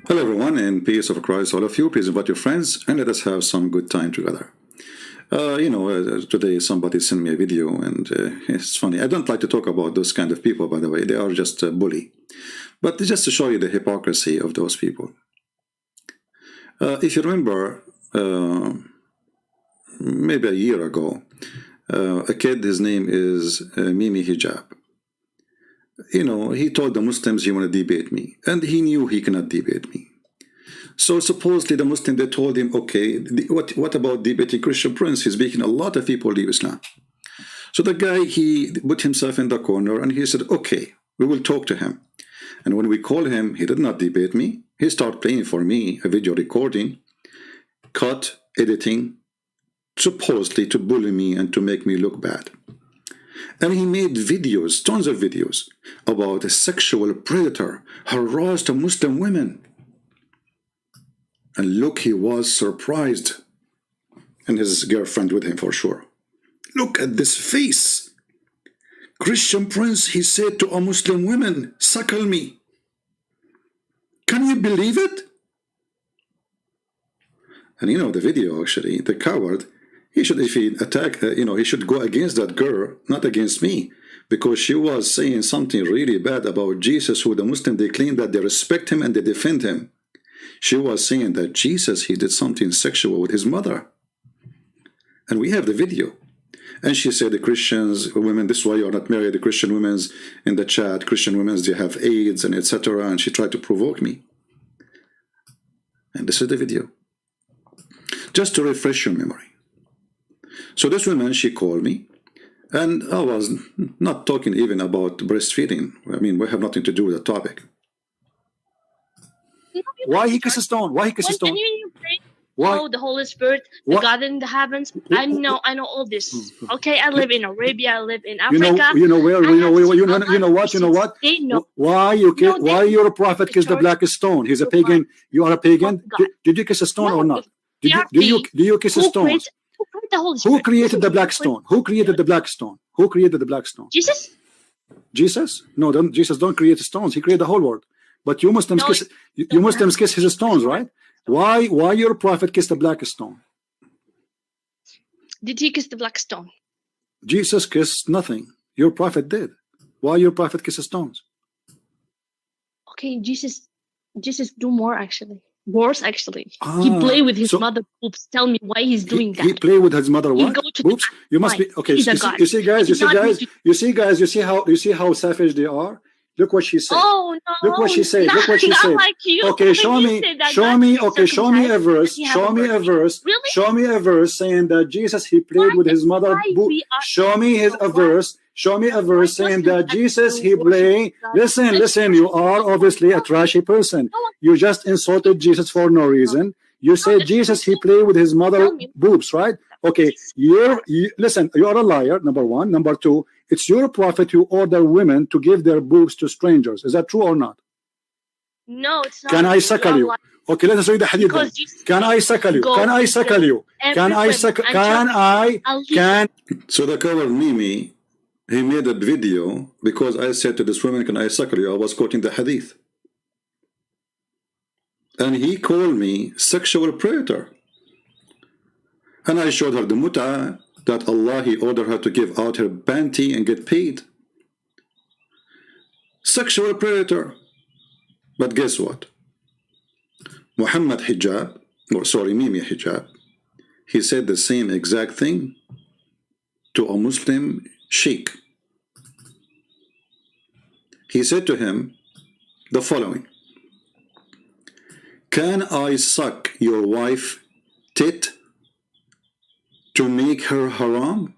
Hello everyone, and peace of Christ all of you. Please invite your friends and let us have some good time together. Today somebody sent me a video and it's funny. I don't like to talk about those kind of people, by the way. They are just a bully. But just to show you the hypocrisy of those people. If you remember, maybe a year ago, a kid, his name is Mimi Hijab. He told the Muslims he want to debate me, and he knew he cannot debate me. So supposedly the Muslim, they told him, okay, what about debating Christian Prince? He's making a lot of people leave Islam. So the guy, he put himself in the corner and he said, okay, we will talk to him. And when we call him, he did not debate me. He started playing for me a video recording, cut, editing, supposedly to bully me and to make me look bad. And he made videos, tons of videos, about a sexual predator harassed Muslim women. And look, he was surprised. And his girlfriend with him for sure. Look at this face. Christian Prince, he said to a Muslim woman, suckle me. Can you believe it? And the video actually, the coward, he should, if he attack, he should go against that girl, not against me, because she was saying something really bad about Jesus, who the Muslim, they claim that they respect him and they defend him. She was saying that Jesus, he did something sexual with his mother. And we have the video. And she said the Christians, women, this is why you're not married, the Christian women's in the chat, Christian women's, they have AIDS and etc. And she tried to provoke me. And this is the video. Just to refresh your memory. So this woman, she called me, and I was not talking even about breastfeeding. I mean, we have nothing to do with the topic. Why he kiss a stone? Why he kiss a stone? When you pray, Why? the Holy Spirit, the God in the heavens. I know all this. Okay, I live in Arabia. I live in Africa. You know what? They know. Why you're a prophet kiss the black stone? He's a pagan. You are a pagan. Did you kiss a stone or not? Do you kiss a stone? Who created the black stone? Who created the black stone? Who created the black stone? Jesus? Jesus? No, Jesus don't create stones. He created the whole world. But you Muslims kiss Muslims kiss his stones, right? Why your prophet kissed the black stone? Did he kiss the black stone? Jesus kissed nothing. Your prophet did. Why your prophet kisses stones? Okay, Jesus do more actually. Worse actually. He play with his mother boobs. Tell me why he's doing that. He play with his mother what? Boobs? You must be okay. You see how savage they are. Look what she said. Oh no! Look what she said. Look what she said. Like you. Okay, show me a verse. Show me a verse. Really? Show me a verse saying that Jesus, he played with his mother. Show me a verse. Show me a verse saying that Jesus, he played. Listen. You are obviously a trashy person. You just insulted Jesus for no reason. You said Jesus, he played with his mother boobs, right? Okay, listen, you are a liar, number one. Number two, it's your prophet who ordered women to give their boobs to strangers. Is that true or not? No, it's not. Can I suckle you? Okay, let us read the hadith then. Can I suckle you? Can I suckle you? So the coward Mimi, he made a video because I said to this woman, can I suckle you? I was quoting the hadith. And he called me sexual predator. And I showed her the mut'ah, that Allah, he ordered her to give out her panty and get paid. Sexual predator. But guess what? Mohammed hijab, Mimi hijab, he said the same exact thing to a Muslim sheikh. He said to him the following: can I suck your wife tit to make her haram?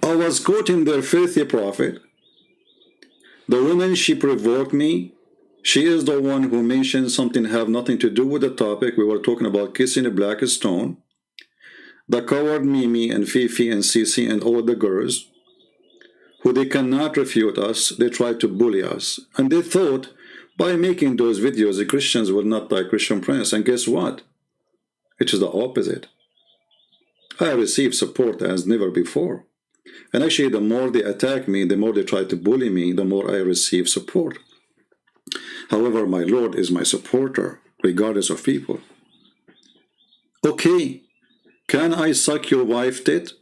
I was quoting their filthy prophet. The woman, she provoked me. She is the one who mentioned something have nothing to do with the topic. We were talking about kissing a black stone. The coward Mimi and Fifi and Sisi and all the girls, who they cannot refute us, they tried to bully us. And they thought by making those videos, the Christians will not like Christian Prince. And guess what? It is the opposite. I received support as never before. And actually, the more they attack me, the more they try to bully me, the more I receive support. However, my Lord is my supporter, regardless of people. Okay, can I suck your wife tit?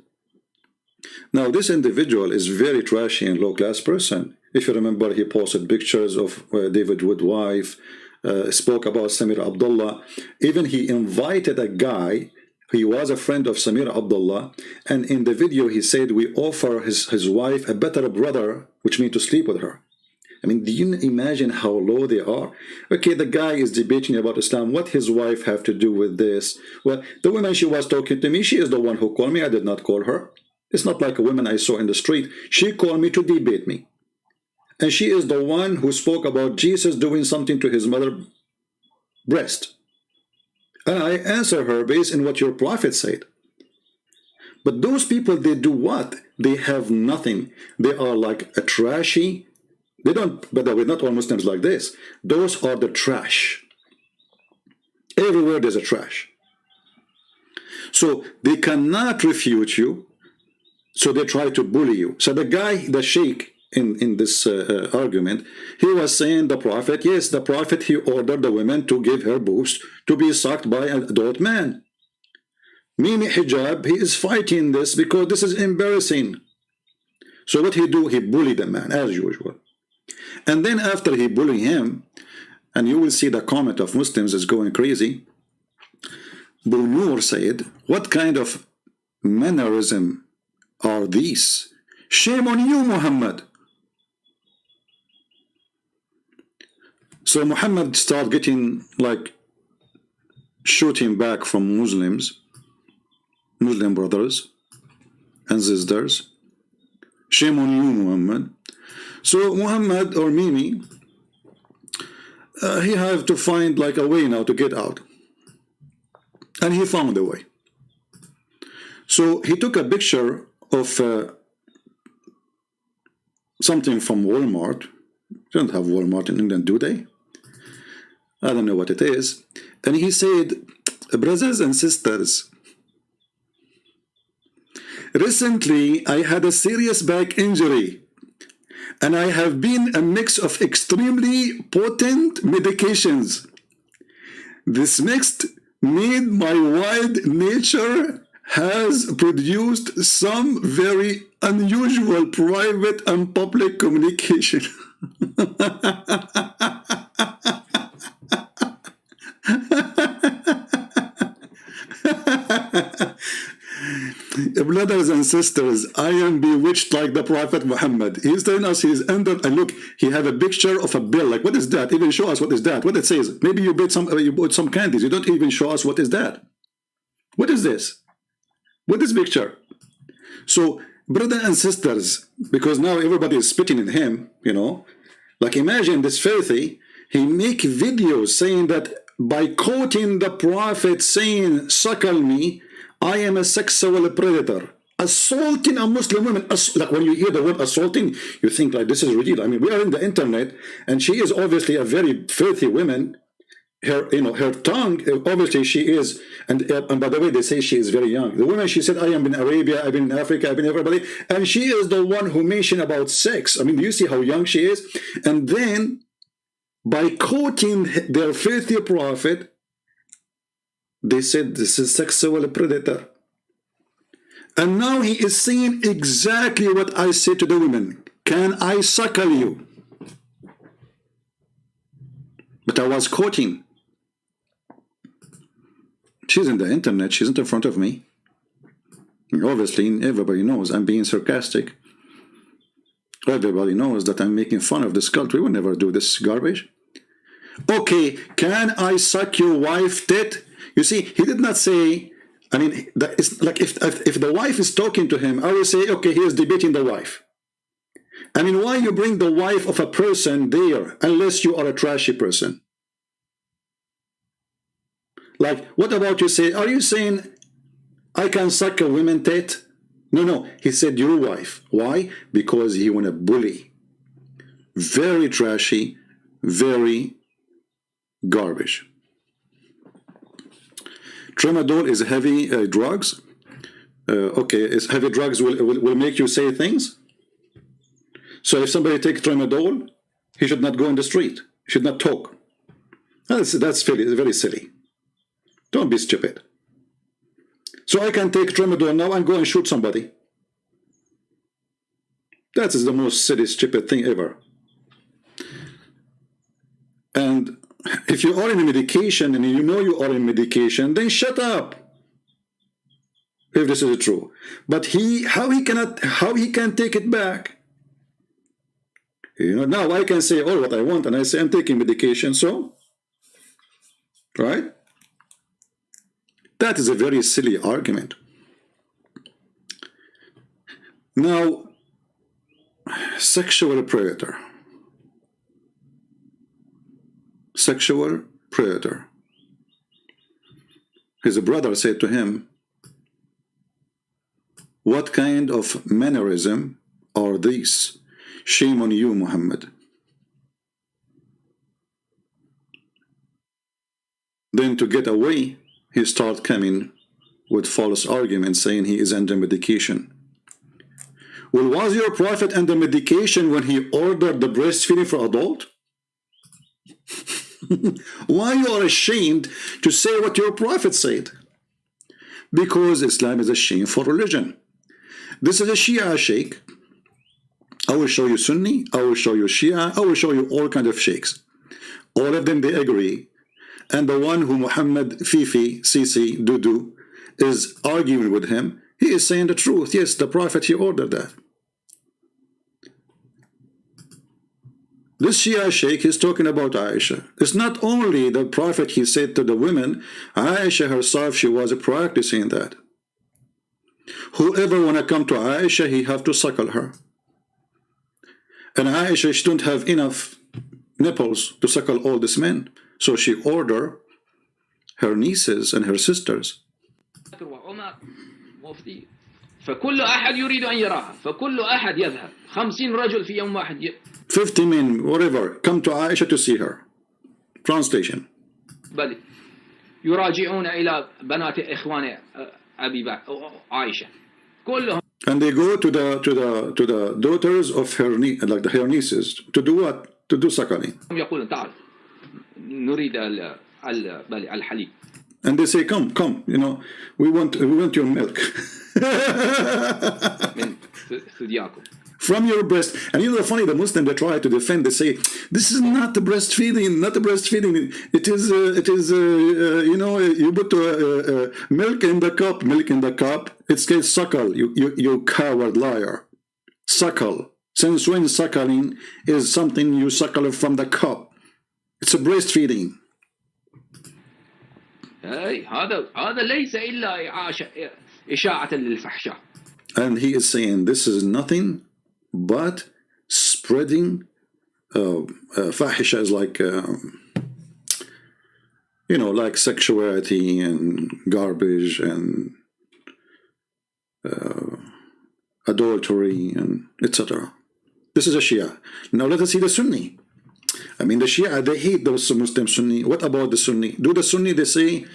Now, this individual is very trashy and low-class person. If you remember, he posted pictures of David Wood's wife, spoke about Samir Abdullah. Even he invited a guy. He was a friend of Samir Abdullah, and in the video he said we offer his wife a better brother, which means to sleep with her. I mean, do you imagine how low they are? Okay, the guy is debating about Islam. What his wife have to do with this? Well, the woman she was talking to me, she is the one who called me. I did not call her. It's not like a woman I saw in the street. She called me to debate me. And she is the one who spoke about Jesus doing something to his mother's breast. And I answer her based on what your prophet said. But those people, they do what? They have nothing. They are like a trashy. They don't, by the way, not all Muslims like this. Those are the trash. Everywhere there's a trash. So they cannot refute you. So they try to bully you. So the guy, the sheikh in this argument, he was saying the prophet, yes, the prophet, he ordered the women to give her boobs to be sucked by an adult man. Mimi hijab, he is fighting this because this is embarrassing. So what he do? He bullied the man as usual. And then after he bullied him, and you will see the comment of Muslims is going crazy, Bunur said, what kind of mannerism are these? Shame on you, Muhammad. So Muhammad started getting like shooting back from Muslims, Muslim brothers and sisters. Shame on you, Muhammad. So Muhammad or Mimi, he have to find like a way now to get out. And he found a way. So he took a picture of something from Walmart. They don't have Walmart in England, do they? I don't know what it is. And he said, brothers and sisters, recently I had a serious back injury. And I have been a mix of extremely potent medications. This mix made my wild nature has produced some very unusual private and public communication. Brothers and sisters, I am bewitched like the Prophet Muhammad. He's telling us he's under, and look, he have a picture of a bill. Like, what is that? Even show us what is that? What it says? Maybe you bought some candies. You don't even show us what is that. What is this? What is picture? So, brothers and sisters, because now everybody is spitting at him, you know, like imagine this filthy, he make videos saying that by quoting the Prophet saying, suckle me, I am a sexual predator, assaulting a Muslim woman. Like when you hear the word assaulting, you think like this is ridiculous. I mean, we are in the internet, and she is obviously a very filthy woman. Her, you know, her tongue, obviously she is, and by the way, they say she is very young. The woman, she said, I am in Arabia, I've been in Africa, I've been everybody, and she is the one who mentioned about sex. I mean, do you see how young she is? And then, by quoting their filthy prophet, they said this is sexual predator. And now he is saying exactly what I said to the women. Can I suckle you? But I was quoting. She's in the internet. She's not in front of me. Obviously, everybody knows I'm being sarcastic. Everybody knows that I'm making fun of this cult. We will never do this garbage. Okay, can I suck your wife tit? You see, he did not say, I mean, it's like if the wife is talking to him, I will say, okay, he is debating the wife. I mean, why you bring the wife of a person there unless you are a trashy person? Like, what about you say, are you saying I can suck a woman tit? No, he said your wife. Why? Because he want to bully. Very trashy, very garbage. Tramadol is heavy drugs. okay, heavy drugs will make you say things. So if somebody takes tramadol, he should not go in the street. He should not talk. That's very silly. Don't be stupid. So I can take tramadol now and go and shoot somebody. That is the most silly, stupid thing ever. And if you are in medication and you know you are in medication, then shut up. If this is true. But how he can take it back? You know, now I can say all what I want, and I say I'm taking medication, so, right? That is a very silly argument. Now, sexual predator. Sexual predator. His brother said to him, "What kind of mannerism are these? Shame on you, Muhammad." Then to get away, he started coming with false arguments, saying he is under medication. Well, was your prophet under medication when he ordered the breastfeeding for adult? Why you are ashamed to say what your prophet said? Because Islam is a shameful religion. This is a Shia sheikh. I will show you Sunni, I will show you Shia, I will show you all kinds of sheikhs. All of them, they agree. And the one who Muhammad, Fifi, Sisi, Dudu is arguing with him, he is saying the truth. Yes, the prophet, he ordered that. This Shia sheikh is talking about Aisha. It's not only the prophet, he said to the women, Aisha herself, she was practicing that. Whoever want to come to Aisha, he have to suckle her. And Aisha, she don't have enough nipples to suckle all these men. So she ordered her nieces and her sisters. فكل أحد يريد أن يراها فكل أحد يذهب 50 رجل في يوم واحد 50 men, whatever, come to Aisha to see her. Translation. بل يراجعون إلى بنات إخوان أبي بكر عائشة كلهم. And they go to the daughters of her her nieces to do what? To do suckling. يقولون تعال نريد الحليب. And they say, come, you know, we want your milk. From your breast. And you know, funny, the Muslim, they try to defend, they say, this is not the breastfeeding, not the breastfeeding. It is, you know, you put milk in the cup, it's called suckle, you coward liar. Suckle. Since when suckling is something you suckle from the cup? It's a breastfeeding. هذا ليس إلا إشاعة للفحشاء. And he is saying this is nothing but spreading fahisha is like you know, like sexuality and garbage and adultery and etc. This is a Shia. Now let us see the Sunni. I mean, the Shia, they hate the Muslim Sunni. What about the Sunni? Do the Sunni, they say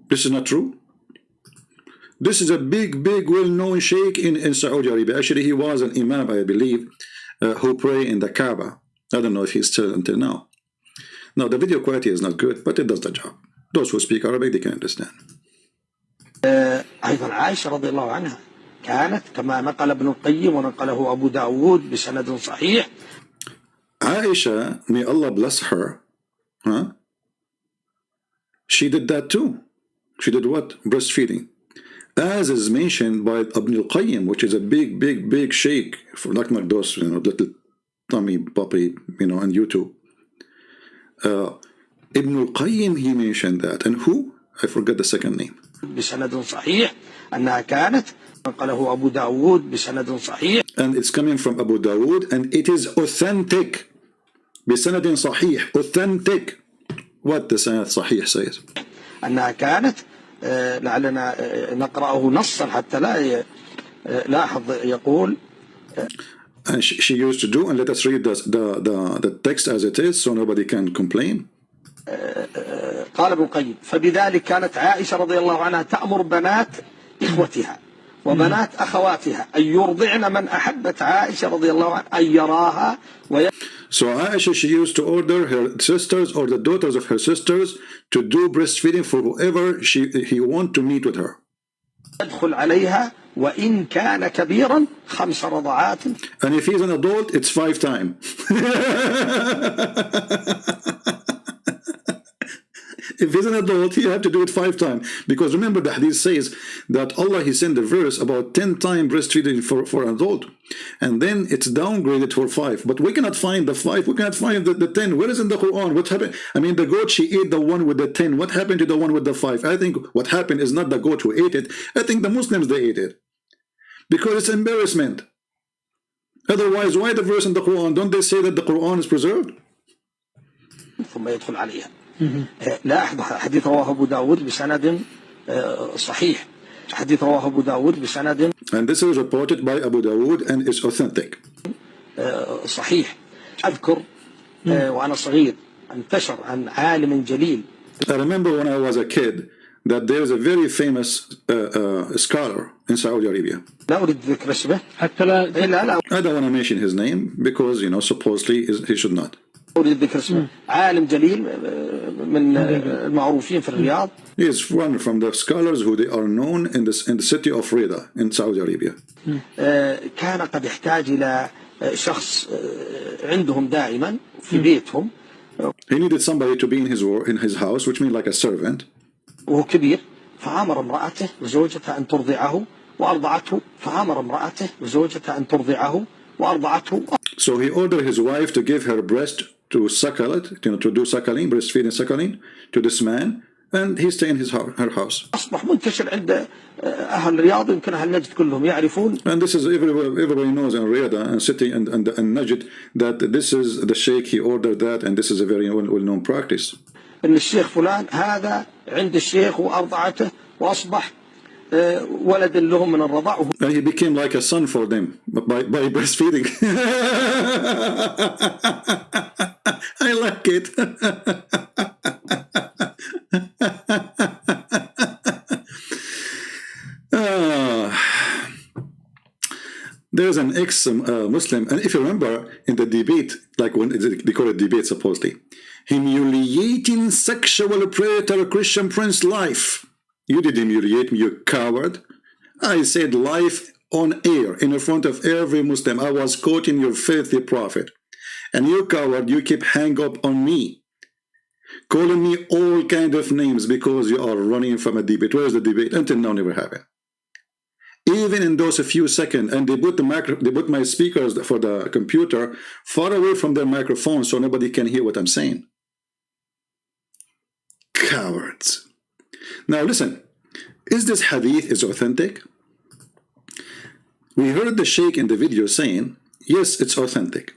this is not true? This is a big, well-known sheikh in Saudi Arabia. Actually, he was an imam, I believe, who pray in the Kaaba. I don't know if he's still until now. Now, the video quality is not good, but it does the job. Those who speak Arabic, they can understand. أيضا عائشة رضي الله عنها كانت كما نقل ابن القيم ونقله أبو داود بسند صحيح. Aisha, may Allah bless her, she did that too. She did what? Breastfeeding. As is mentioned by Ibn al-Qayyim, which is a big sheikh, for like those, you know, little tummy puppy, you know, on YouTube. Ibn al-Qayyim, he mentioned that. And who? I forget the second name. بسند صحيح أنها كانت نقله أبو داود بسند صحيح. And it's coming from Abu Dawood, and it is authentic. بسند صحيح, authentic. What the sanad صحيح says. أنها كانت لعلنا نقرأه نصا حتى لا لاحظ يقول. And she used to do, and let us read the text as it is so nobody can complain. قال ابن القيم فبذلك كانت عائشة رضي الله عنها تأمر بنات إخوتها وبنات أخواتها أن يرضعن من أحبت عائشة رضي الله عنها أن يراها So Aisha, she used to order her sisters or the daughters of her sisters to do breastfeeding for whoever he want to meet with her. يدخل عليها وإن كان كبيرا 5 رضعات. And if he's an adult, it's 5 times. If he's an adult, you have to do it 5 times. Because remember, the hadith says that Allah, he sent a verse about 10 times breastfeeding for an adult. And then it's downgraded for 5. But we cannot find the 5. We cannot find the 10. Where is in the Quran? What happened? I mean, the goat, she ate the one with the 10. What happened to the one with the 5? I think what happened is not the goat who ate it. I think the Muslims, they ate it. Because it's embarrassment. Otherwise, why the verse in the Quran? Don't they say that the Quran is preserved? ثم يدخل عليها. لا أحد حديث رواه أبو داود بسند صحيح. حديث رواه أبو داود بسند. And this is reported by Abu Dawood and is authentic. صحيح. أذكر وأنا صغير انتشر عن عالم جليل. I remember when I was a kid that there is a very famous scholar in Saudi Arabia. لا أريد ذكر اسمه. حتى لا. لا. I don't want to mention his name because, you know, supposedly he should not. أريد ذكر اسمه. عالم جليل من المعروفين في الرياض. He is one from the scholars who they are known in the city of Riyadh in Saudi Arabia. كان قد يحتاج إلى شخص عندهم دائما في بيتهم. He needed somebody to be in his house, which means like a servant. وهو كبير فأمر امرأته وزوجته أن ترضعه وأرضعته فأمر امرأته وزوجته أن ترضعه وأرضعته. So he ordered his wife to give her breast to suckle it, you know, to do suckling, breastfeeding, suckling to this man, and he stayed in her house. أصبح منتشر عند أهل الرياض يمكن أهل نجد كلهم يعرفون. And this is everybody knows in Riyadh and city and Najd that this is the sheikh, he ordered that, and this is a very well-known practice. إن الشيخ فلان هذا عند الشيخ وأرضعته وأصبح ولد لهم من الرضاع. And he became like a son for them by breastfeeding. I like it. There's an ex-Muslim, and if you remember in the debate, like when they call it debate supposedly, humiliating sexual predator Christian prince life. You did humiliate me, you coward. I said life on air in front of every Muslim. I was quoting your filthy prophet. And you coward, you keep hang up on me, calling me all kind of names because you are running from a debate. Where is the debate? Until now, never happened. Even in those a few seconds, and they put my speakers for the computer far away from their microphone so nobody can hear what I'm saying. Cowards. Now listen, is this hadith is authentic? We heard the sheikh in the video saying, yes, it's authentic.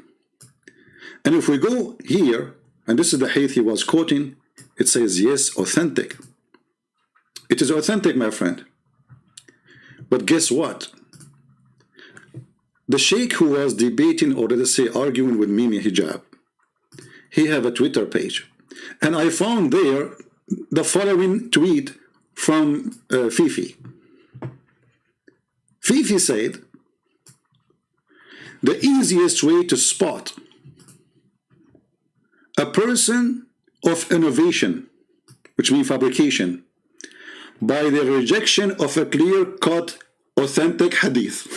And if we go here, and this is the hadith he was quoting, it says, yes, authentic. It is authentic, my friend. But guess what? The sheikh who was debating, or let us say arguing with Mimi Hijab, he have a Twitter page. And I found there the following tweet from Fifi. Fifi said, the easiest way to spot a person of innovation, which means fabrication, by the rejection of a clear-cut, authentic hadith.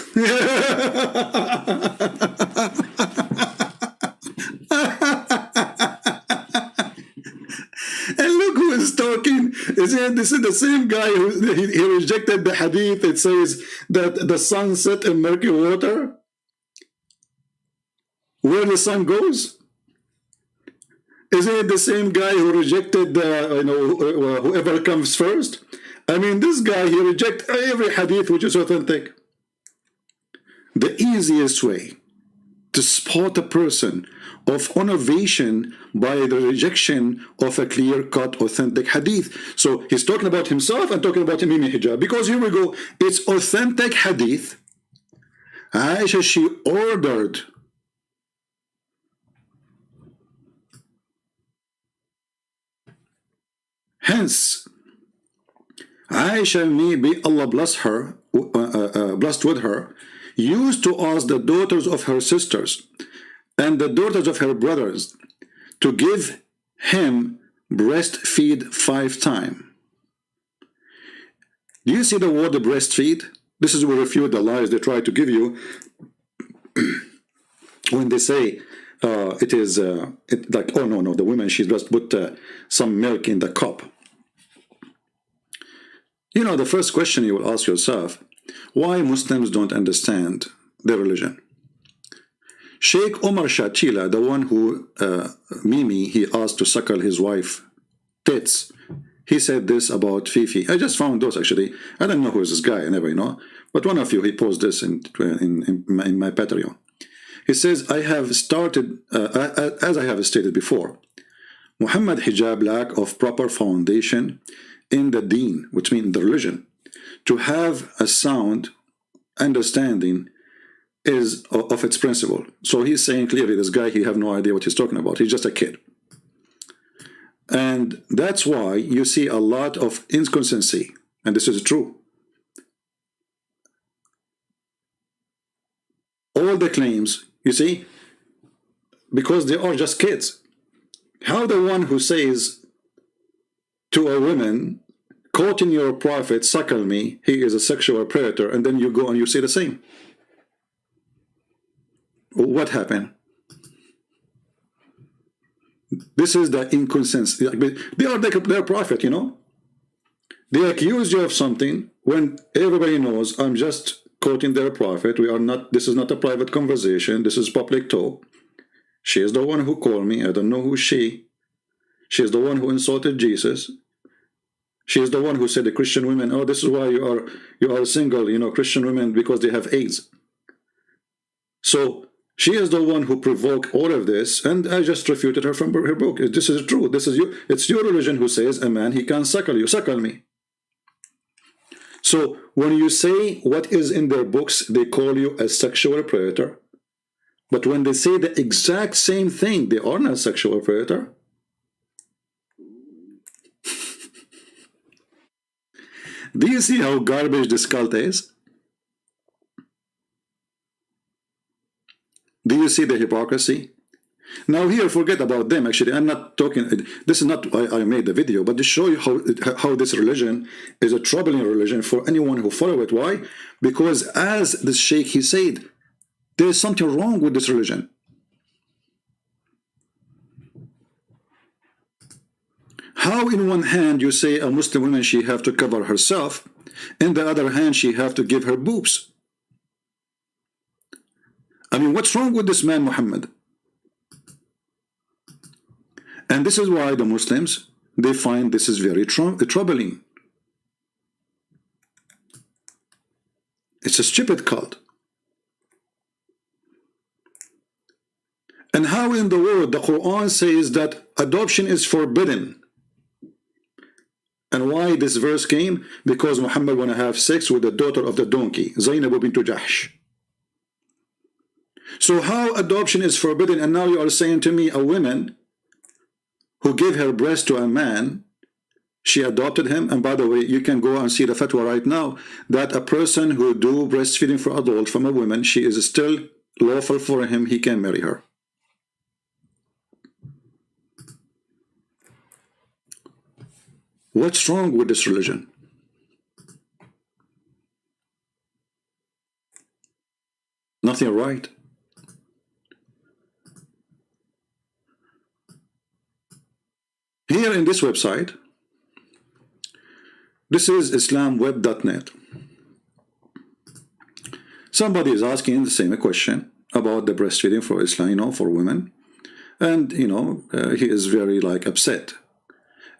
And look who is talking. This is the same guy who he rejected the hadith. It says that the sun set in murky water. Where the sun goes? Isn't it the same guy who rejected whoever comes first? I mean, this guy, he rejects every hadith which is authentic. The easiest way to spot a person of innovation by the rejection of a clear-cut, authentic hadith. So he's talking about himself and talking about Mimi Hijab. Because here we go, it's authentic hadith. Aisha, she ordered hence, Aisha, maybe Allah bless her, blessed with her, used to ask the daughters of her sisters and the daughters of her brothers to give him breastfeed 5 times. Do you see the word breastfeed? This is where refute the lies they try to give you when they say it is like, oh no, the woman, she just put some milk in the cup. You know, the first question you will ask yourself, why Muslims don't understand their religion? Sheikh Omar Shatila, the one who Mimi, he asked to suckle his wife tits, he said this about Fifi. I just found those actually. I don't know who is this guy, I never know. But one of you, he posted this in my Patreon. He says, I have started, as I have stated before, Muhammad hijab lack of proper foundation in the deen, which means the religion, to have a sound understanding is of its principle. So he's saying clearly, this guy, he have no idea what he's talking about. He's just a kid. And that's why you see a lot of inconsistency, and this is true. All the claims, you see, because they are just kids. How the one who says to a woman, quoting your prophet, suckle me, he is a sexual predator, and then you go and you say the same. What happened? This is the inconsistency. They are their prophet, you know. They accuse you of something when everybody knows I'm just quoting their prophet. We are not. This is not a private conversation. This is public talk. She is the one who called me. I don't know who she. She is the one who insulted Jesus. She is the one who said the Christian women, oh, this is why you are single, you know, Christian women, because they have AIDS. So she is the one who provoked all of this, and I just refuted her from her book. This is true. This is you. It's your religion who says a man, he can suckle you. Suckle me. So when you say what is in their books, they call you a sexual predator. But when they say the exact same thing, they are not a sexual predator. Do you see how garbage this cult is? Do you see the hypocrisy? Now here, forget about them. Actually, I'm not talking. This is not why I made the video, but to show you how this religion is a troubling religion for anyone who follow it. Why? Because as the sheikh, he said, there is something wrong with this religion. How in one hand you say a Muslim woman, she have to cover herself, in the other hand she have to give her boobs? I mean, what's wrong with this man, Muhammad? And this is why the Muslims, they find this is very troubling. It's a stupid cult. And how in the world the Quran says that adoption is forbidden? And why this verse came? Because Muhammad want to have sex with the daughter of the donkey, Zainab bint Jahsh. So how adoption is forbidden, and now you are saying to me a woman who gave her breast to a man, she adopted him? And by the way, you can go and see the fatwa right now, that a person who do breastfeeding for adult from a woman, she is still lawful for him, he can marry her. What's wrong with this religion? Nothing right. Here in this website, this is islamweb.net. Somebody is asking the same question about the breastfeeding for Islam, you know, for women. And, you know, he is very upset.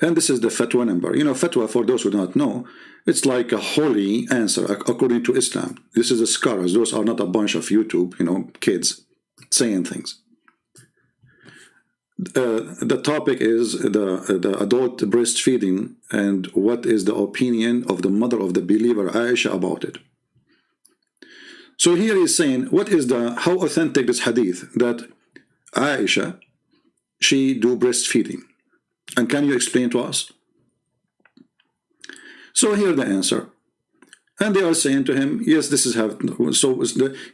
And this is the fatwa number. You know, fatwa, for those who do not know, it's like a holy answer according to Islam. This is the scholars. Those are not a bunch of YouTube, you know, kids saying things. The topic is the adult breastfeeding and what is the opinion of the mother of the believer Aisha about it. So here he's saying, how authentic this hadith that Aisha, she do breastfeeding, and can you explain to us? So here the answer. And they are saying to him, yes, this is how. So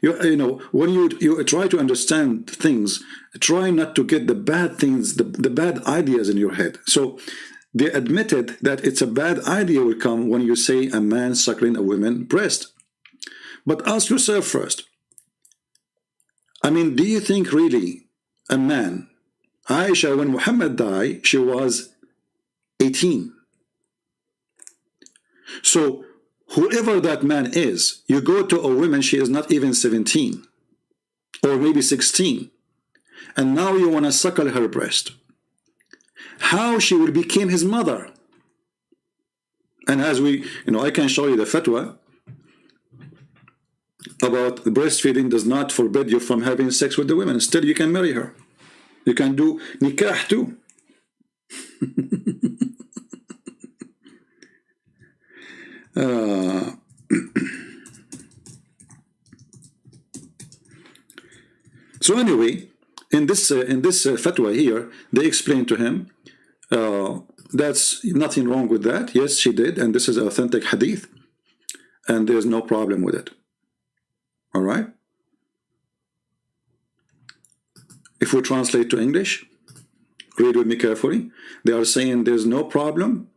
you know, when you try to understand things, try not to get the bad things, the bad ideas in your head. So they admitted that it's a bad idea will come when you say a man suckling a woman's breast. But ask yourself first, I mean, do you think really a man, Aisha, when Muhammad died, she was 18. So whoever that man is, you go to a woman, she is not even 17 or maybe 16, and now you want to suckle her breast. How she will become his mother? And as we, you know, I can show you the fatwa about breastfeeding does not forbid you from having sex with the women. Still, you can marry her. You can do nikah too. So anyway, in this fatwa here, they explain to him that's nothing wrong with that. Yes, she did, and this is authentic hadith, and there's no problem with it. All right. If we translate to English, read with me carefully. They are saying there's no problem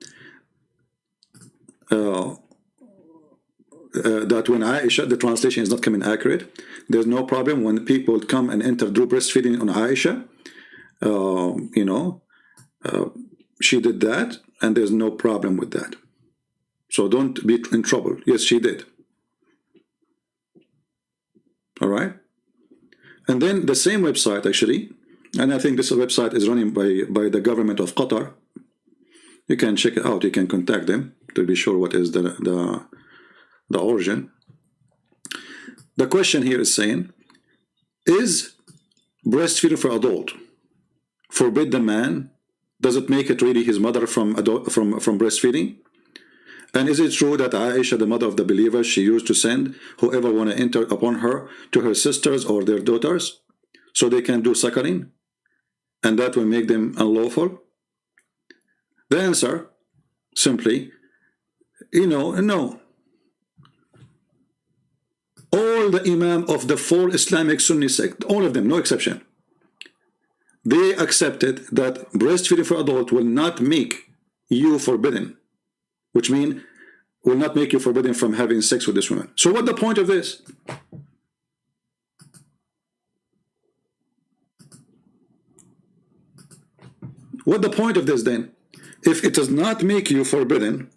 that when Aisha, the translation is not coming accurate. There's no problem when people come and enter through breastfeeding on Aisha. You know, she did that, and there's no problem with that. So don't be in trouble. Yes, she did. All right. And then the same website, actually, and I think this website is running by the government of Qatar. You can check it out. You can contact them to be sure what is the origin. The question here is saying, is breastfeeding for adult forbid the man? Does it make it really his mother from breastfeeding? And is it true that Aisha, the mother of the believers, she used to send whoever want to enter upon her to her sisters or their daughters so they can do suckling, and that will make them unlawful? The answer, simply, you know, no. All the imam of the 4 Islamic Sunni sect, all of them, no exception, they accepted that breastfeeding for adult will not make you forbidden, which means will not make you forbidden from having sex with this woman. So what's the point of this? What the point of this then? If it does not make you forbidden,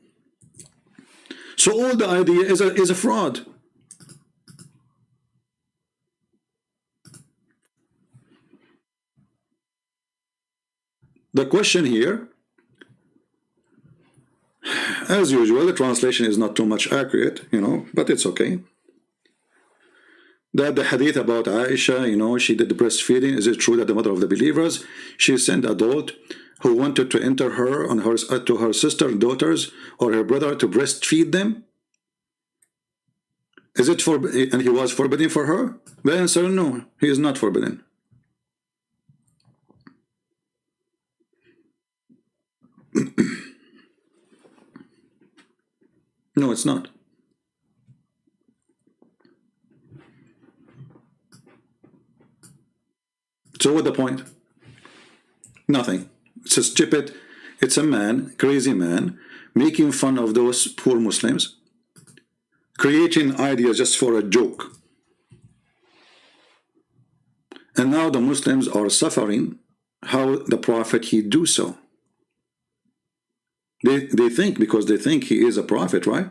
so all the idea is a fraud. The question here, as usual, the translation is not too much accurate, you know, but it's okay. That the hadith about Aisha, you know, she did the breastfeeding. Is it true that the mother of the believers, she sent adult who wanted to enter her on her to her sister, daughters, or her brother to breastfeed them? Is it and he was forbidden for her? The answer, no, he is not forbidden. No, it's not. So what's the point? Nothing. It's a stupid, it's a man, crazy man, making fun of those poor Muslims, creating ideas just for a joke. And now the Muslims are suffering. How the Prophet he do so? They think, because they think he is a prophet, right?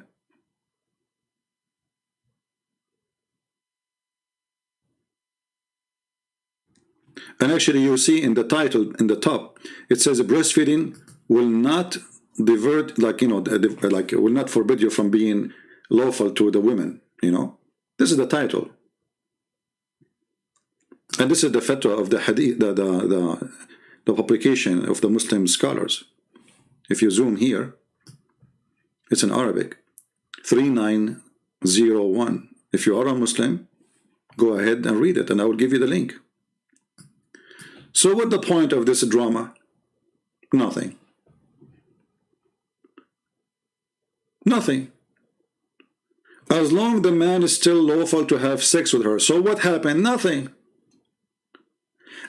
And actually you see in the title, in the top, it says breastfeeding will not divert, like, you know, like will not forbid you from being lawful to the women, you know. This is the title. And this is the fatwa of the hadith, the publication of the Muslim scholars. If you zoom here, it's in Arabic, 3901. If you are a Muslim, go ahead and read it, and I will give you the link. So what's the point of this drama? Nothing. Nothing. as long the man is still lawful to have sex with her. So what happened? Nothing.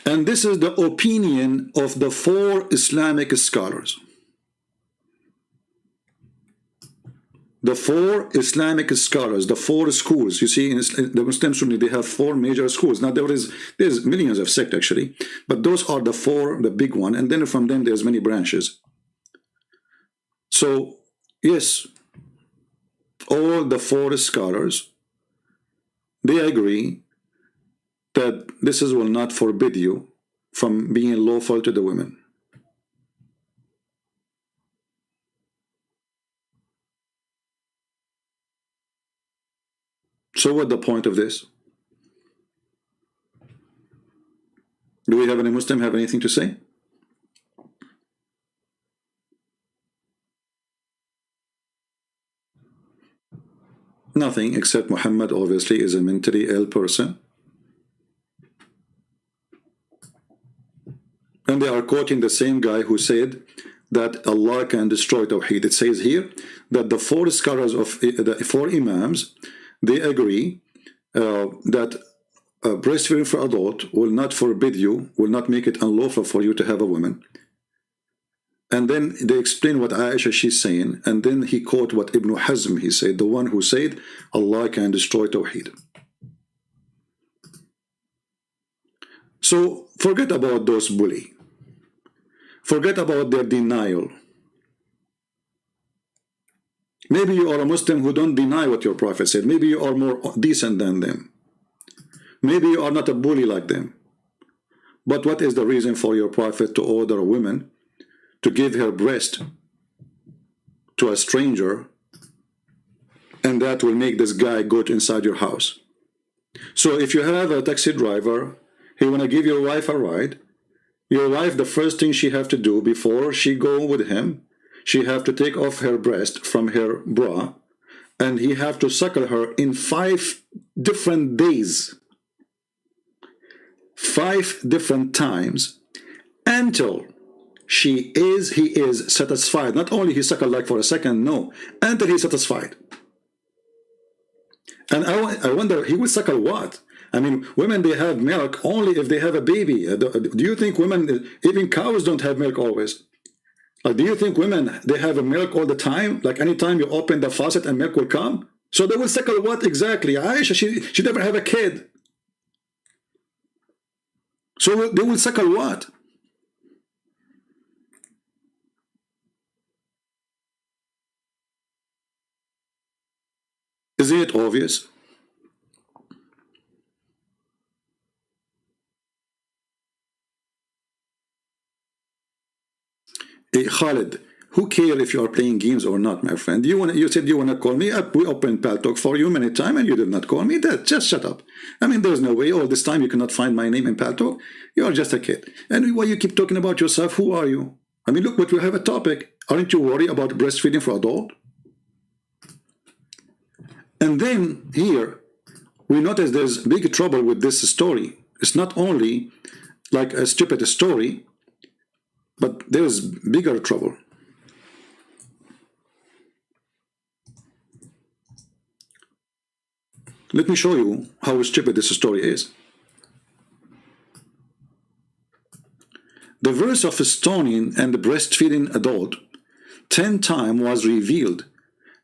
And this is the opinion of the 4 Islamic scholars. The 4 Islamic scholars, the 4 schools. You see, in the Muslim Sunni, they have 4 major schools. Now, there's millions of sects, actually. But those are the 4, the big one. And then from them, there's many branches. So, yes, all the 4 scholars, they agree that this will not forbid you from being lawful to the women. So what's the point of this? Do we have any Muslim have anything to say? Nothing, except Muhammad obviously is a mentally ill person. And they are quoting the same guy who said that Allah can destroy Tawheed. It says here that the 4 scholars of the 4 Imams, they agree that breastfeeding for adult will not forbid you, will not make it unlawful for you to have a woman. And then they explain what Aisha she's saying, and then he quote what Ibn Hazm he said, the one who said Allah can destroy Tawheed. So forget about those bully. Forget about their denial. Maybe you are a Muslim who don't deny what your Prophet said. Maybe you are more decent than them. Maybe you are not a bully like them. But what is the reason for your Prophet to order a woman to give her breast to a stranger, and that will make this guy go inside your house? So if you have a taxi driver, he want to give your wife a ride, your wife, the first thing she have to do before she go with him, she have to take off her breast from her bra, and he have to suckle her in 5 different days, 5 different times, until he is satisfied. Not only he suckle like for a second, no, until he's satisfied. And I wonder, he will suckle what? I mean, women, they have milk only if they have a baby. Do you think women, even cows don't have milk always? Like, do you think women, they have a milk all the time? Like anytime you open the faucet and milk will come? So they will suckle what exactly? Aisha, she never have a kid. So they will suckle what? Isn't it obvious? Hey, Khalid, who cares if you are playing games or not, my friend? You said you want to call me up. We opened Paltalk for you many times and you did not call me. Just shut up. I mean, there's no way all this time you cannot find my name in Paltalk. You are just a kid. And why you keep talking about yourself? Who are you? I mean, look, but we have a topic. Aren't you worried about breastfeeding for adult? And then here, we notice there's big trouble with this story. It's not only like a stupid story, but there's bigger trouble. Let me show you how stupid this story is. The verse of stoning and the breastfeeding adult 10 times was revealed,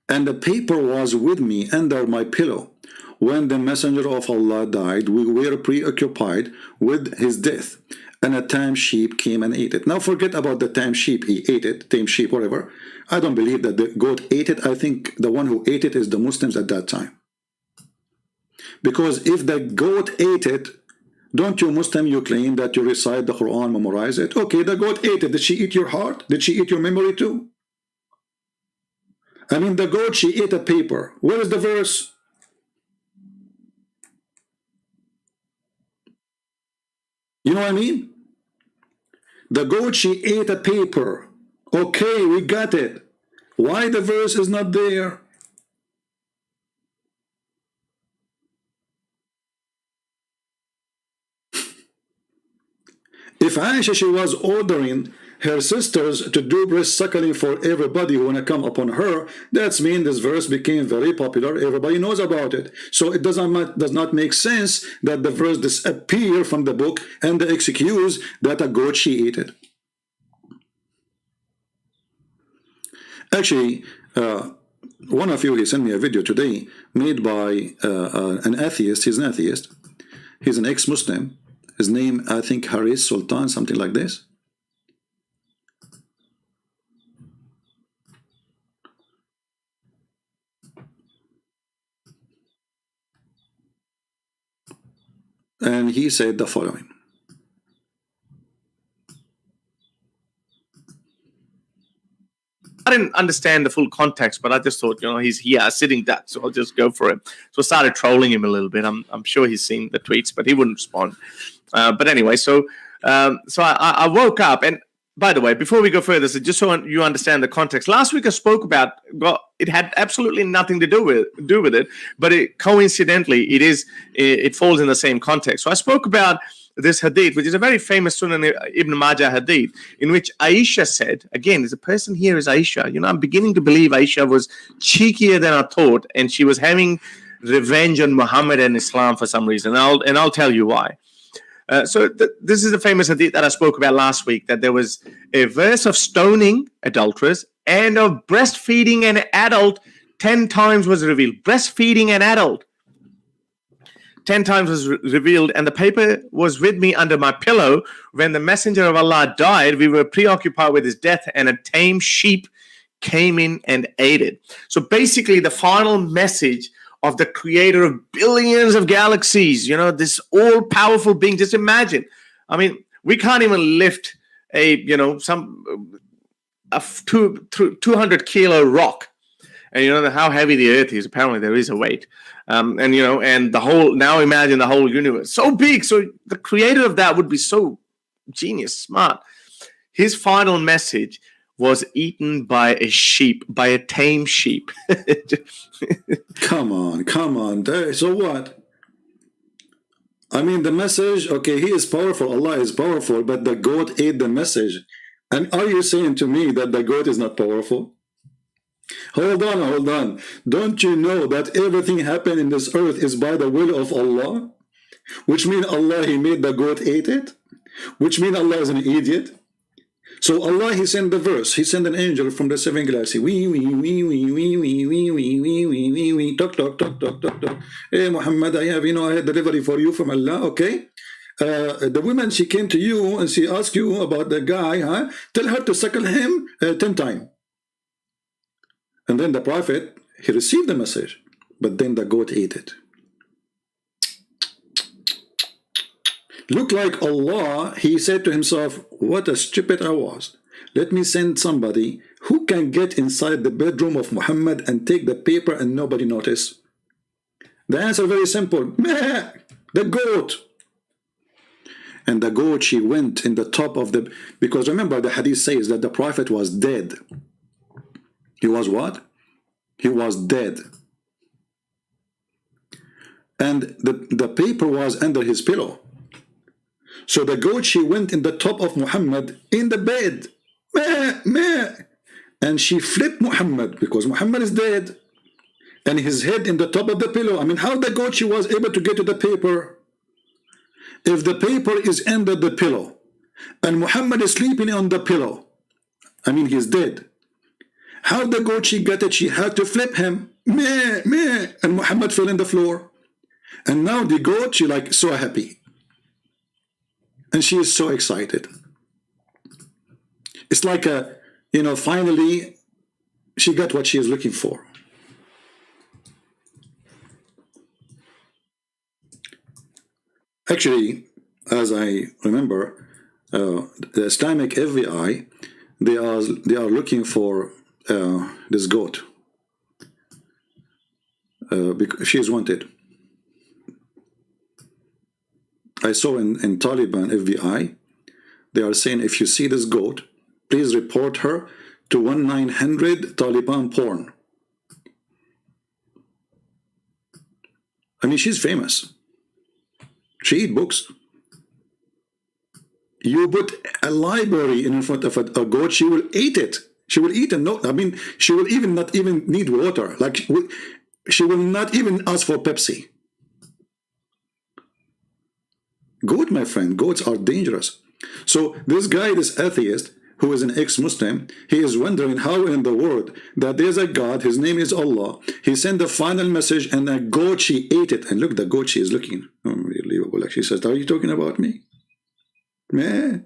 and the paper was with me under my pillow. When the messenger of Allah died, we were preoccupied with his death, and a tame sheep came and ate it. Now forget about the tame sheep, he ate it, tame sheep, whatever. I don't believe that the goat ate it. I think the one who ate it is the Muslims at that time. Because if the goat ate it, don't you Muslim, you claim that you recite the Quran, memorize it? Okay, the goat ate it. Did she eat your heart? Did she eat your memory too? I mean, the goat, she ate a paper. Where is the verse? You know what I mean? The goat, she ate a paper. Okay, we got it. Why the verse is not there? If Aisha, she was ordering her sisters to do breast suckling for everybody who wanna come upon her. That's mean this verse became very popular. Everybody knows about it. So it does not make sense that the verse disappear from the book and the excuse that a goat she ate it. Actually, one of you, he sent me a video today made by an atheist. He's an atheist. He's an ex-Muslim. His name, I think, Haris Sultan, something like this. And he said the following. I didn't understand the full context, but I just thought, you know, he's here, sitting duck, so I'll just go for him. So I started trolling him a little bit. I'm sure he's seen the tweets, but he wouldn't respond. But anyway, so I woke up, and by the way, before we go further, so just so you understand the context, last week I spoke about, well, it had absolutely nothing to do with it, but coincidentally, it falls in the same context. So I spoke about this hadith, which is a very famous Sunan Ibn Majah hadith, in which Aisha said, again, the person here is Aisha. You know, I'm beginning to believe Aisha was cheekier than I thought, and she was having revenge on Muhammad and Islam for some reason. And I'll tell you why. So this is the famous hadith that I spoke about last week, that there was a verse of stoning adulterers and of breastfeeding an adult 10 times was revealed. Breastfeeding an adult 10 times was revealed, and the paper was with me under my pillow. When the messenger of Allah died, we were preoccupied with his death, and a tame sheep came in and ate it. So basically, the final message of the creator of billions of galaxies, you know, this all-powerful being. Just imagine. I mean, we can't even lift a 200 kilo rock. And you know how heavy the earth is. Apparently there is a weight. And you know, and the whole, now imagine the whole universe. So big. So the creator of that would be so genius, smart. His final message was eaten by a sheep, by a tame sheep. Come on. So what? I mean, the message, okay, he is powerful, Allah is powerful, but the goat ate the message. And are you saying to me that the goat is not powerful? Hold on. Don't you know that everything happened in this earth is by the will of Allah? Which means Allah, he made the goat ate it? Which means Allah is an idiot? So Allah, he sent the verse. He sent an angel from the seven galaxy. Talk. Hey, Muhammad, I had delivery for you from Allah, okay? The woman, she came to you and she asked you about the guy, huh? Tell her to suckle him 10 times. And then the prophet, he received the message, but then the goat ate it. Look like Allah, he said to himself, what a stupid I was. Let me send somebody who can get inside the bedroom of Muhammad and take the paper and nobody notice. The answer very simple. Meh, the goat. And the goat, she went in the top of the, because remember the hadith says that the prophet was dead. He was what? He was dead. And the paper was under his pillow. So the goat, she went in the top of Muhammad in the bed. Meh, meh. And she flipped Muhammad because Muhammad is dead. And his head in the top of the pillow. I mean, how the goat, she was able to get to the paper? If the paper is under the pillow and Muhammad is sleeping on the pillow, I mean, he's dead. How the goat, she got it? She had to flip him. Meh, meh. And Muhammad fell in the floor. And now the goat, she like so happy. And she is so excited. It's like finally she got what she is looking for. Actually, as I remember, the Islamic FBI, they are looking for this goat because she is wanted. I saw in Taliban FBI, they are saying if you see this goat, please report her to 1-900 Taliban porn. I mean, she's famous. She eats books. You put a library in front of a goat, she will eat it. She will eat it. No, I mean, she will even not even need water. Like, she will not even ask for Pepsi. Goat, my friend, goats are dangerous. So this guy, this atheist, who is an ex-Muslim, he is wondering how in the world that there's a God, his name is Allah, he sent the final message and a goat, she ate it. And look, the goat, she is looking unbelievable. Like she says, are you talking about me? Meh.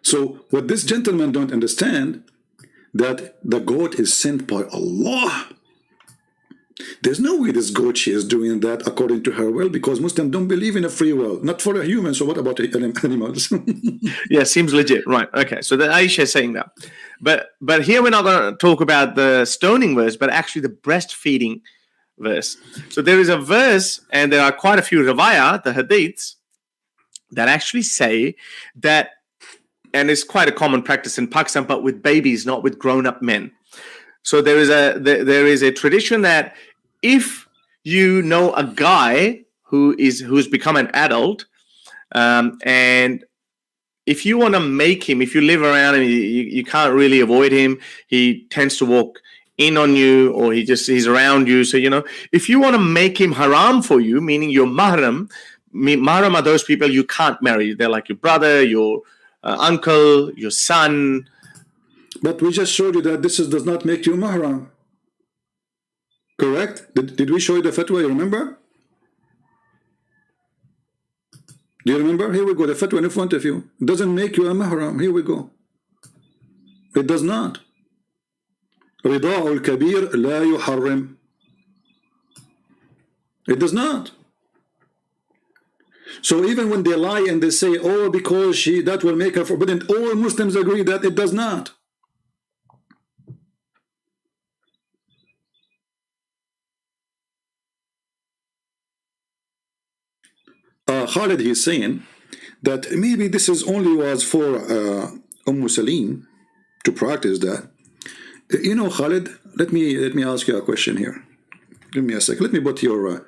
So what this gentleman don't understand, that the goat is sent by Allah. There's no way this goat, she is doing that according to her will, because Muslims don't believe in a free will, not for a human. So what about animals? Yeah, seems legit, right? Okay, so the Aisha is saying that, but here we're not going to talk about the stoning verse, but actually the breastfeeding verse. So there is a verse, and there are quite a few riwayah, the hadiths, that actually say that, and it's quite a common practice in Pakistan, but with babies, not with grown-up men. So there is a tradition that if you know a guy who's become an adult, and if you want to make him, if you live around him, you can't really avoid him. He tends to walk in on you, or he's around you. So, you know, if you want to make him haram for you, meaning your mahram, mahram are those people you can't marry. They're like your brother, your uncle, your son. But we just showed you that this does not make you mahram. Correct? Did we show you the fatwa? You remember? Do you remember? Here we go. The fatwa in front of you. It doesn't make you a mahram. Here we go. It does not. رضاع الكبير لا يحرم. It does not. So even when they lie and they say, oh, because that will make her forbidden, all Muslims agree that it does not. Khalid, he's saying that maybe this is only was for Salim to practice that. You know, Khalid, let me ask you a question here. Give me a second. Let me put your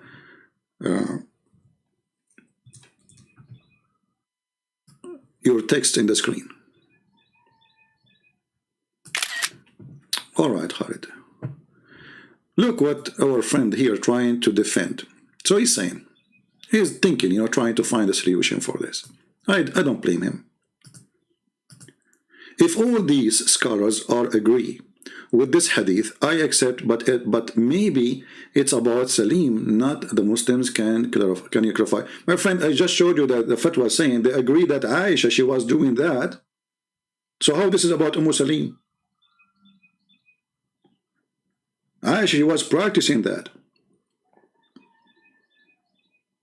text in the screen. All right, Khalid. Look what our friend here trying to defend. So he's saying, he's thinking, you know, trying to find a solution for this. I don't blame him. If all these scholars agree with this hadith, I accept, but maybe it's about Salim, not the Muslims can you clarify? My friend, I just showed you that the fatwa saying they agree that Aisha, she was doing that. So how this is about Salim? Aisha, she was practicing that.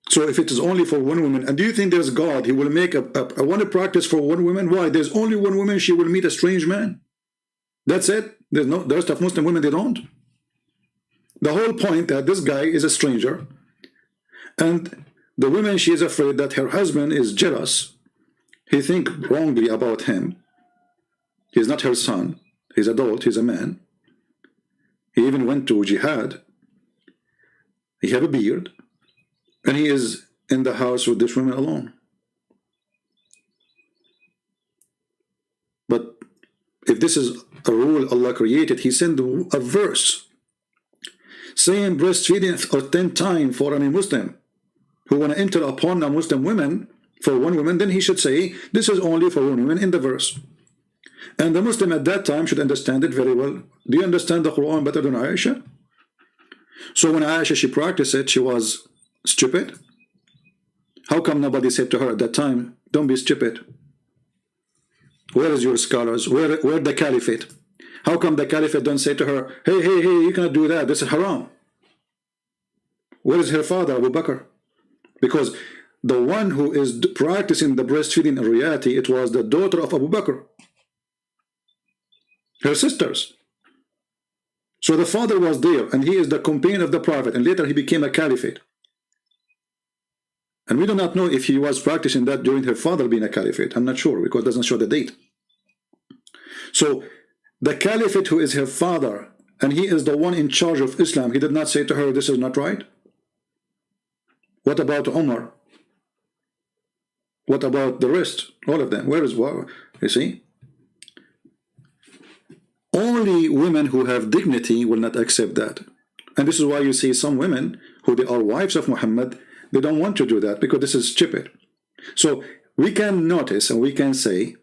So if it is only for one woman, and do you think there's God, he will make a one practice for one woman? Why? There's only one woman, she will meet a strange man. That's it. There's no, the rest of Muslim women, they don't. The whole point that this guy is a stranger, and the woman, she is afraid that her husband is jealous. He think wrongly about him. He's not her son. He's adult. He's a man. He even went to jihad. He have a beard. And he is in the house with this woman alone. But if this is a rule Allah created, he sent a verse saying breastfeeding 10 times for any Muslim who want to enter upon a Muslim woman, for one woman, then he should say this is only for one woman in the verse. And the Muslim at that time should understand it very well. Do you understand the Quran better than Aisha? So when Aisha, she practiced it, she was stupid. How come nobody said to her at that time, don't be stupid? Where is your scholars? Where the caliphate? How come the caliphate don't say to her, hey, you cannot do that, this is haram? Where is her father, Abu Bakr? Because the one who is practicing the breastfeeding in reality, it was the daughter of Abu Bakr, her sisters. So the father was there, and he is the companion of the Prophet, and later he became a caliphate. And we do not know if he was practicing that during her father being a caliphate. I'm not sure, because it doesn't show the date. So the caliphate who is her father, and he is the one in charge of Islam, he did not say to her, this is not right? What about Umar? What about the rest? All of them. Where is what? You see? Only women who have dignity will not accept that. And this is why you see some women who they are wives of Muhammad, they don't want to do that because this is stupid. So we can notice and we can say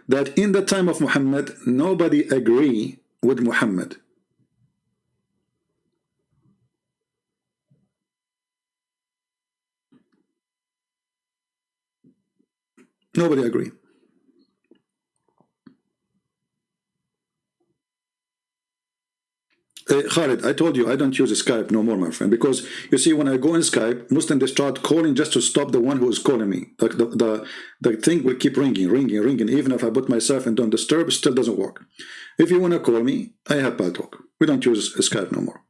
that in the time of Muhammad, nobody agree with Muhammad. Nobody agree. Khalid, I told you I don't use Skype no more, my friend, because you see, when I go in Skype, Muslims, they start calling just to stop the one who is calling me. Like the thing will keep ringing. Even if I put myself in don't disturb, it still doesn't work. If you want to call me, I have bad talk. We don't use Skype no more.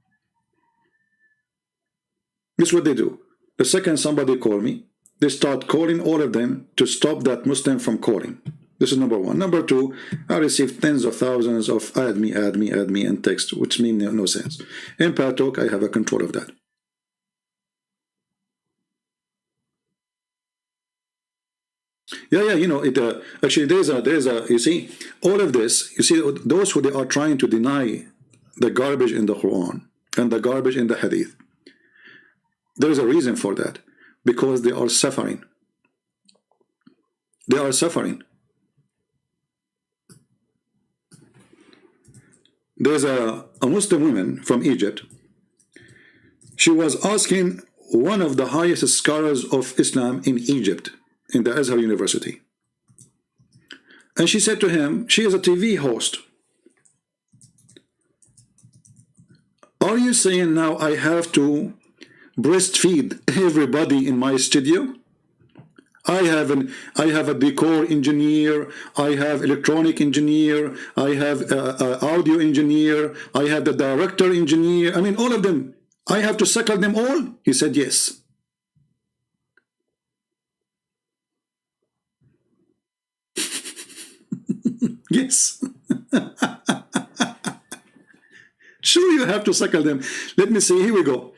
This is what they do. The second somebody call me, they start calling all of them to stop that Muslim from calling. This is number one. Number two, I receive tens of thousands of add me in text, which mean no sense. In Talk, I have a control of that. Yeah, you know, actually there's a, you see, all of this, you see, those who they are trying to deny the garbage in the Quran and the garbage in the Hadith, there is a reason for that, because they are suffering. They are suffering. There's a Muslim woman from Egypt. She was asking one of the highest scholars of Islam in Egypt, in the Azhar University. And she said to him, she is a TV host. Are you saying now I have to breastfeed everybody in my studio? I have a decor engineer, I have electronic engineer, I have audio engineer, I have the director engineer. I mean, all of them. I have to suckle them all? He said yes. Yes. Sure, you have to suckle them. Let me see. Here we go.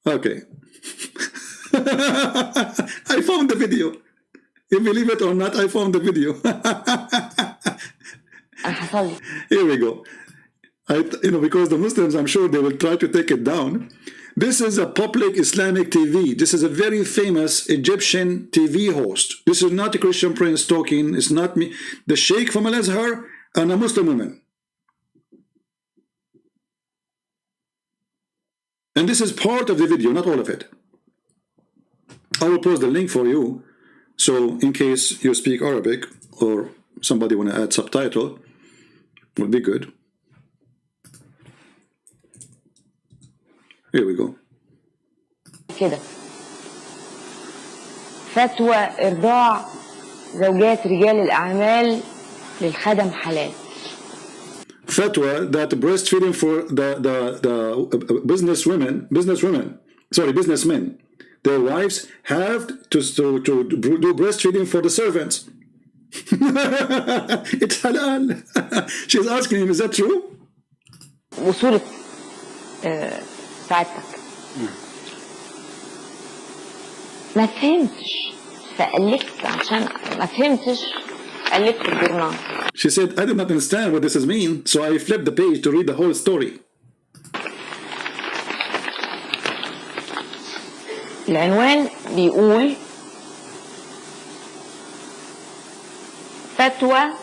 Okay. I found the video. You believe it or not, I found the video. Here we go. Because the Muslims, I'm sure they will try to take it down. This is a public Islamic TV. This is a very famous Egyptian TV host. This is not a Christian prince talking. It's not me. The Sheikh from Al-Azhar and a Muslim woman. And this is part of the video, not all of it. I will post the link for you, so in case you speak Arabic or somebody want to add subtitle, would be good. Here we go. كده فتوى إرضاع زوجات رجال الأعمال للخدم حلال. Fatwa that breastfeeding for the businessmen, their wives have to do breastfeeding for the servants. It's halal. She's asking him, is that true? وصورة ساعتك ما فهمتش فقلبت عشان ما فهمتش قلبت الجورنال. She said, I did not understand what this means, so I flipped the page to read the whole story. العنوان بيقول فتوى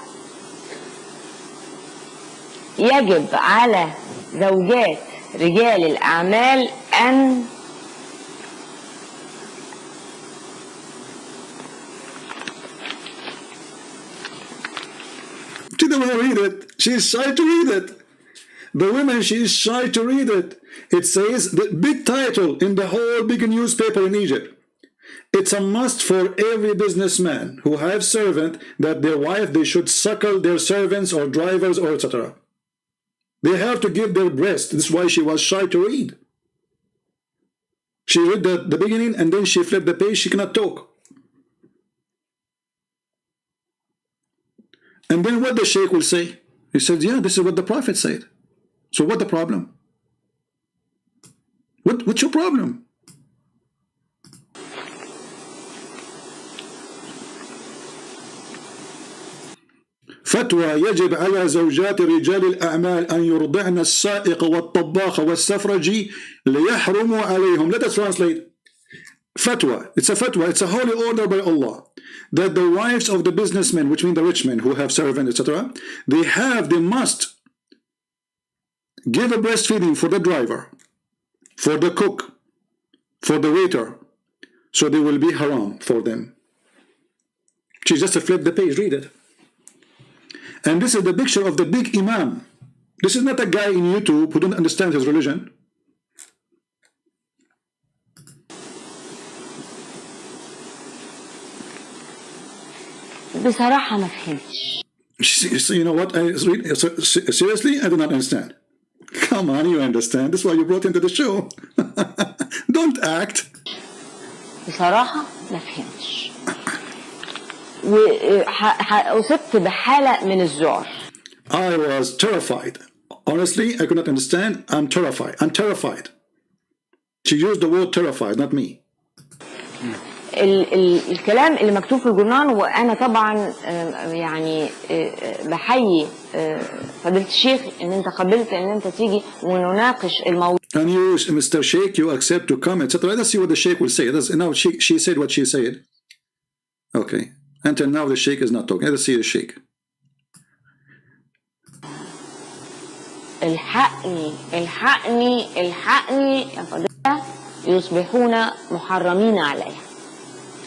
يجب على زوجات رجال الأعمال أن She didn't want to read it. She's shy to read it. The woman, she is shy to read it. It says the big title in the whole big newspaper in Egypt. It's a must for every businessman who have servant that their wife, they should suckle their servants or drivers or etc. They have to give their breast. This is why she was shy to read. She read the beginning and then she flipped the page. She cannot talk. And then what the Sheikh will say? He said, yeah, this is what the Prophet said. So what the problem? What's your problem? فتوى يجب على زوجات رجال الأعمال أن يرضعن السائق والطباخ والسفرجي ليحرموا عليهم. Let us translate. Fatwa. It's a fatwa. It's a holy order by Allah that the wives of the businessmen, which mean the rich men who have servants, etc., they must give a breastfeeding for the driver, for the cook, for the waiter, so they will be haram for them. She just flip the page, read it. And this is the picture of the big imam. This is not a guy in YouTube who don't understand his religion. بصراحة ما فهمتش. You know what? Seriously, I do not understand. Come on, you understand. That's why you brought him to the show. Don't act. بصراحة ما فهمتش. وأصبت بحالة من الذعر. I was terrified. Honestly, I could not understand. I'm terrified. I'm terrified. She used the word terrified, not me. الكلام اللي مكتوب في الجورنال، وانا طبعا يعني بحيي فضيلة الشيخ ان انت قبلت ان انت تيجي ونناقش الموضوع. And you, Mr. Sheikh, you accept to come, etc. Let's see what the Sheikh will say. Now she said what she said. Okay. Until now the Sheikh is not talking. Let's see the Sheikh. الحقني الحقني الحقني يا فضيلة، يصبحون محرمين عليها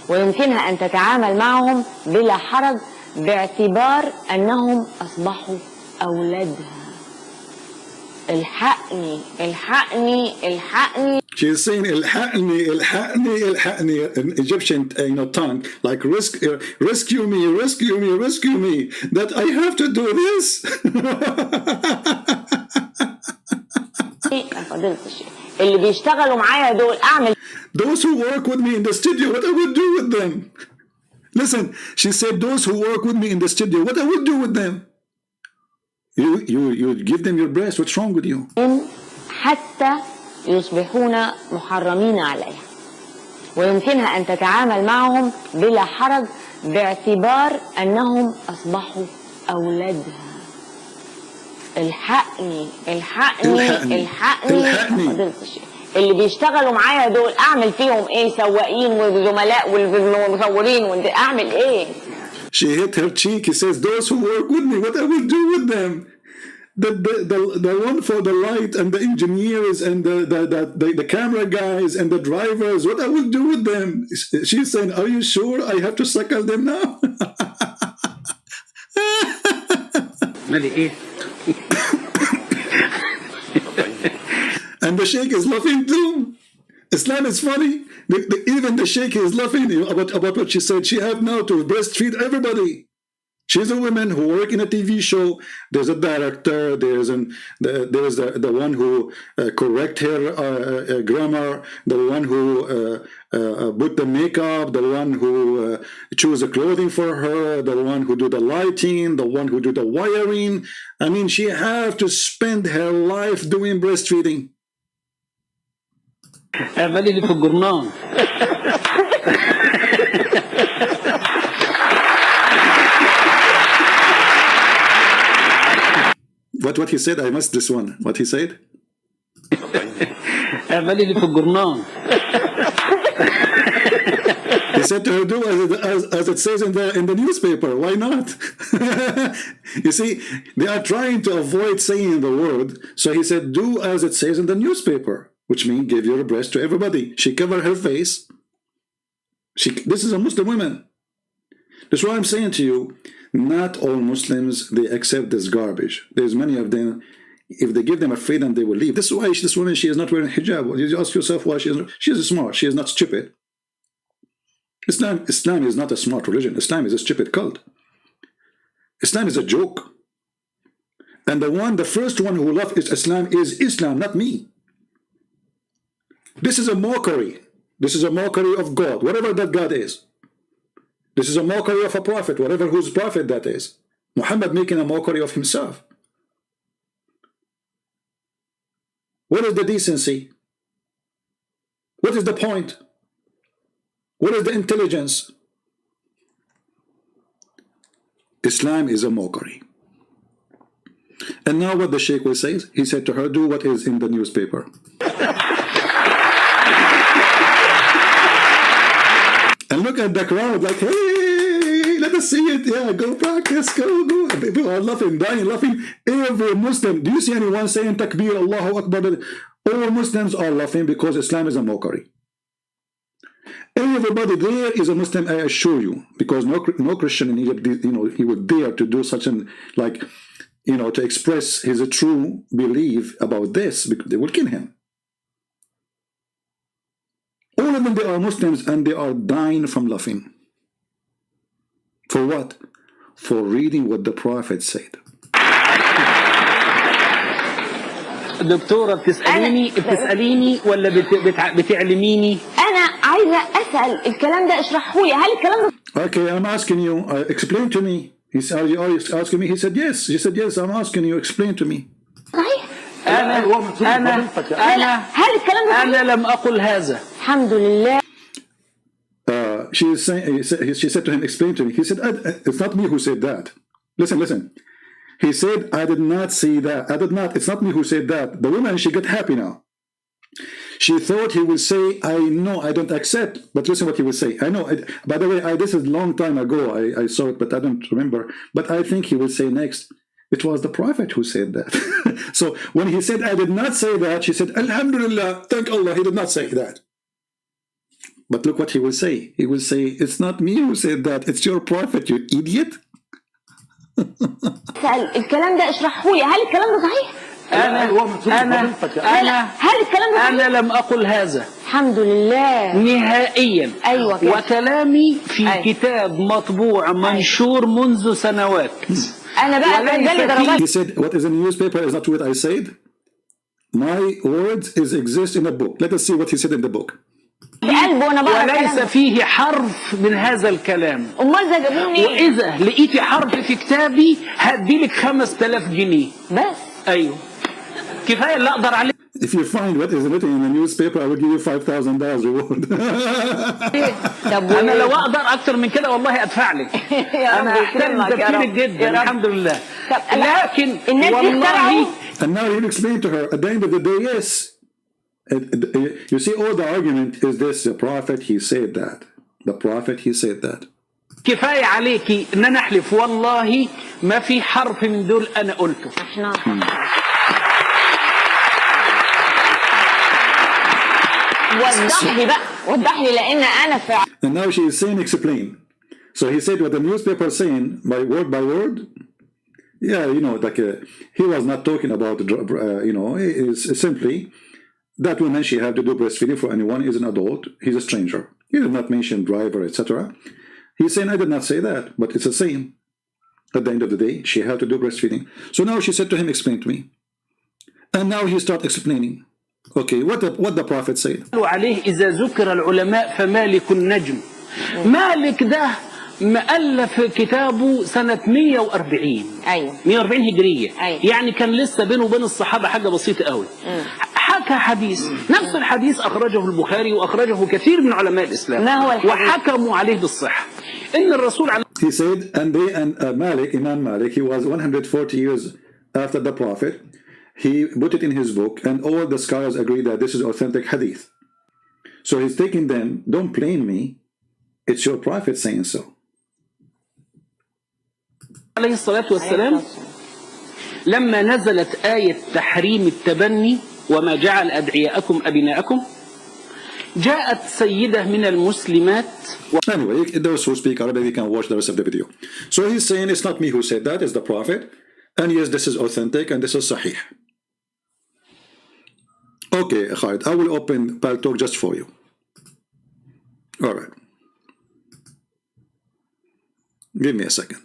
ويمكنها أن تتعامل معهم بلا حرج باعتبار أنهم أصبحوا أولادها. الحقني الحقني الحقني. She's saying الحقني الحقني الحقني in Egyptian tongue, like rescue me, rescue me, rescue me, that I have to do this. يا فضيلة الشيخ اللي بيشتغلوا معايا دول أعمل. Those who work with me in the studio, what I would do with them? Listen, she said, those who work with me in the studio, what I would do with them? You give them your breast. What's wrong with you? حتى يصبحون محرمين عليها ويمكنها أن تتعامل معهم بلا حرج باعتبار أنهم أصبحوا أولادها. الحقني الحقني الحقني فضيلة الشيخ اللي بيشتغلوا معايا دول أعمل فيهم إيه؟ سواقين وزملاء والمصورين أعمل إيه؟ She hit her cheek. He says, those who work with me, what I will do with them? The one for the light and the engineers and the camera guys and the drivers, what I will do with them? She's saying, are you sure I have to suckle them now? And the Sheikh is laughing too. Islam is funny. Even the Sheikh is laughing about what she said. She have now to breastfeed everybody. She's a woman who work in a TV show. There's a director. There's the one who correct her grammar. The one who put the makeup. The one who choose the clothing for her. The one who do the lighting. The one who do the wiring. I mean, she have to spend her life doing breastfeeding. اعملي لي في الجرنان. What he said? I missed this one. What he said? اعملي لي في الجرنان. He said to her, do as it says in the newspaper. Why not? You see, they are trying to avoid saying the word. So he said, do as it says in the newspaper, which means give your breast to everybody. She covered her face. This is a Muslim woman. That's why I'm saying to you, not all Muslims, they accept this garbage. There's many of them. If they give them a freedom, they will leave. This is why this woman, she is not wearing hijab. You ask yourself why she is smart. She is not stupid. Islam is not a smart religion. Islam is a stupid cult. Islam is a joke. And the first one who loved Islam is Islam, not me. This is a mockery. This is a mockery of God, whatever that God is. This is a mockery of a prophet, whatever whose prophet that is. Muhammad making a mockery of himself. What is the decency? What is the point? What is the intelligence? Islam is a mockery. And now what the Sheikh will say, he said to her, do what is in the newspaper. And look at the crowd like, hey, let us see it. Yeah, go practice, go. People are laughing, dying, laughing. Every Muslim, do you see anyone saying Takbir, Allahu Akbar? All Muslims are laughing because Islam is a mockery. Everybody there is a Muslim, I assure you, because no Christian in Egypt, he would dare to do such an, like, to express his true belief about this, because they will kill him. All of them, they are Muslims, and they are dying from laughing. For what? For reading what the Prophet said. دكتورة بتسأليني ولا بتعلميني؟ أنا عايزة أسأل الكلام ده اشرحه لي، هل الكلام ده؟ Okay, I'm asking you. Explain to me. Are you asking me? He said yes. He said yes. I'm asking you. Explain to me. صحيح؟ أنا هل الكلام ده؟ أنا لم أقل هذا. الحمد لله. She said to him, explain to me. He said, it's not me who said that. Listen. He said, I did not see that. It's not me who said that. The woman, she got happy now. She thought he would say, I know, I don't accept. But listen what he would say. I know. By the way, this is a long time ago. I saw it, but I don't remember. But I think he would say next, it was the Prophet who said that. So when he said, I did not say that, she said, Alhamdulillah, thank Allah, he did not say that. But look what he will say. He will say, it's not me who said that. It's your Prophet, you idiot. الكلام ده اشرحه لي، هل الكلام ده صحيح؟ هل الكلام ده صحيح؟ أنا لم أقل هذا. الحمد لله. نهائيا. أيوة كده. وكلامي في كتاب مطبوع منشور منذ سنوات. أنا بقى جالي ضربات. He said, what is in the newspaper is not what I said. My words exist in a book. Let us see what he said in the book. وليس فيه حرف من هذا الكلام. وإذا لقيتي حرف في كتابي هديلك 5000 جنيه. بس. أيوه. كفاية اللي أقدر عليه. If you find what is written in the newspaper, I will give you $5,000 reward. أنا لو أقدر أكتر من كده والله أدفع لك. أنا أحترم تفكيرك جدا الحمد لله. لكن والله. And now you explain to her at the end of the day, yes. You see, all the argument is this: the Prophet, he said that. The Prophet, he said that. كفاية عليكي إن أنا أحلف والله ما في حرف من دول أنا قلته. وضح لي لأن أنا فعلا. And now she is saying, explain. So he said what the newspaper is saying by word. Yeah, like he was not talking about, it's simply that woman, she had to do breastfeeding for anyone, is an adult, he's a stranger. He did not mention driver, etc. He's saying, I did not say that, but it's the same. At the end of the day, she had to do breastfeeding. So now she said to him, explain to me. And now he started explaining. Okay, what the Prophet said. عليه إذا ذكر العلماء فمالك النجم. مالك ده مؤلف كتابه سنة 140. أيوة. 140 هجرية. أيوة. يعني كان لسه بينه وبين الصحابة حاجة بسيطة قوي. حكى حديث، نفس الحديث أخرجه البخاري وأخرجه كثير من علماء الإسلام. ما هو الحديث؟ وحكموا عليه بالصحة. إن الرسول عليه. He said, and Malik, Imam Malik, he was 140 years after the Prophet. He put it in his book, and all the scholars agree that this is authentic hadith. So he's taking them, don't blame me, it's your Prophet saying so. عليه الصلاة والسلام لما نزلت آية تحريم التبني وما جعل أدعياءكم أبناءكم جاءت سيدة من المسلمات. Anyway, those who speak Arabic, they can watch the rest of the video. So he's saying it's not me who said that, it's the Prophet. And yes, this is authentic and this is sahih. Okay, Khalid, I will open Paltalk just for you. All right. Give me a second.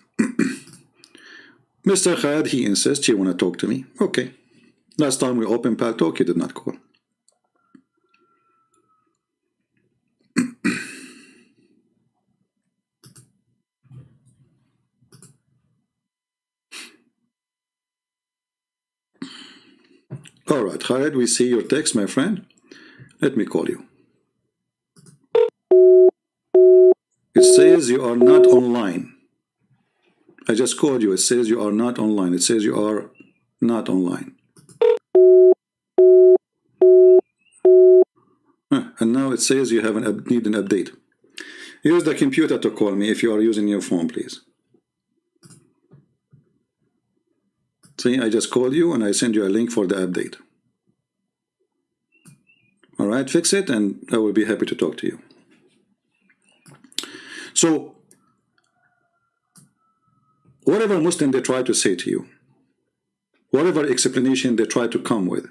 Mr. Khalid, he insists he want to talk to me. Okay. Last time we opened Paltalk, he did not call. All right, Khalid, we see your text, my friend. Let me call you. It says you are not online. I just called you. It says you are not online. It says you are not online. And now it says you have need an update. Use the computer to call me if you are using your phone, please. See, I just called you and I send you a link for the update. All right, fix it and I will be happy to talk to you. So, whatever Muslim they try to say to you, whatever explanation they try to come with,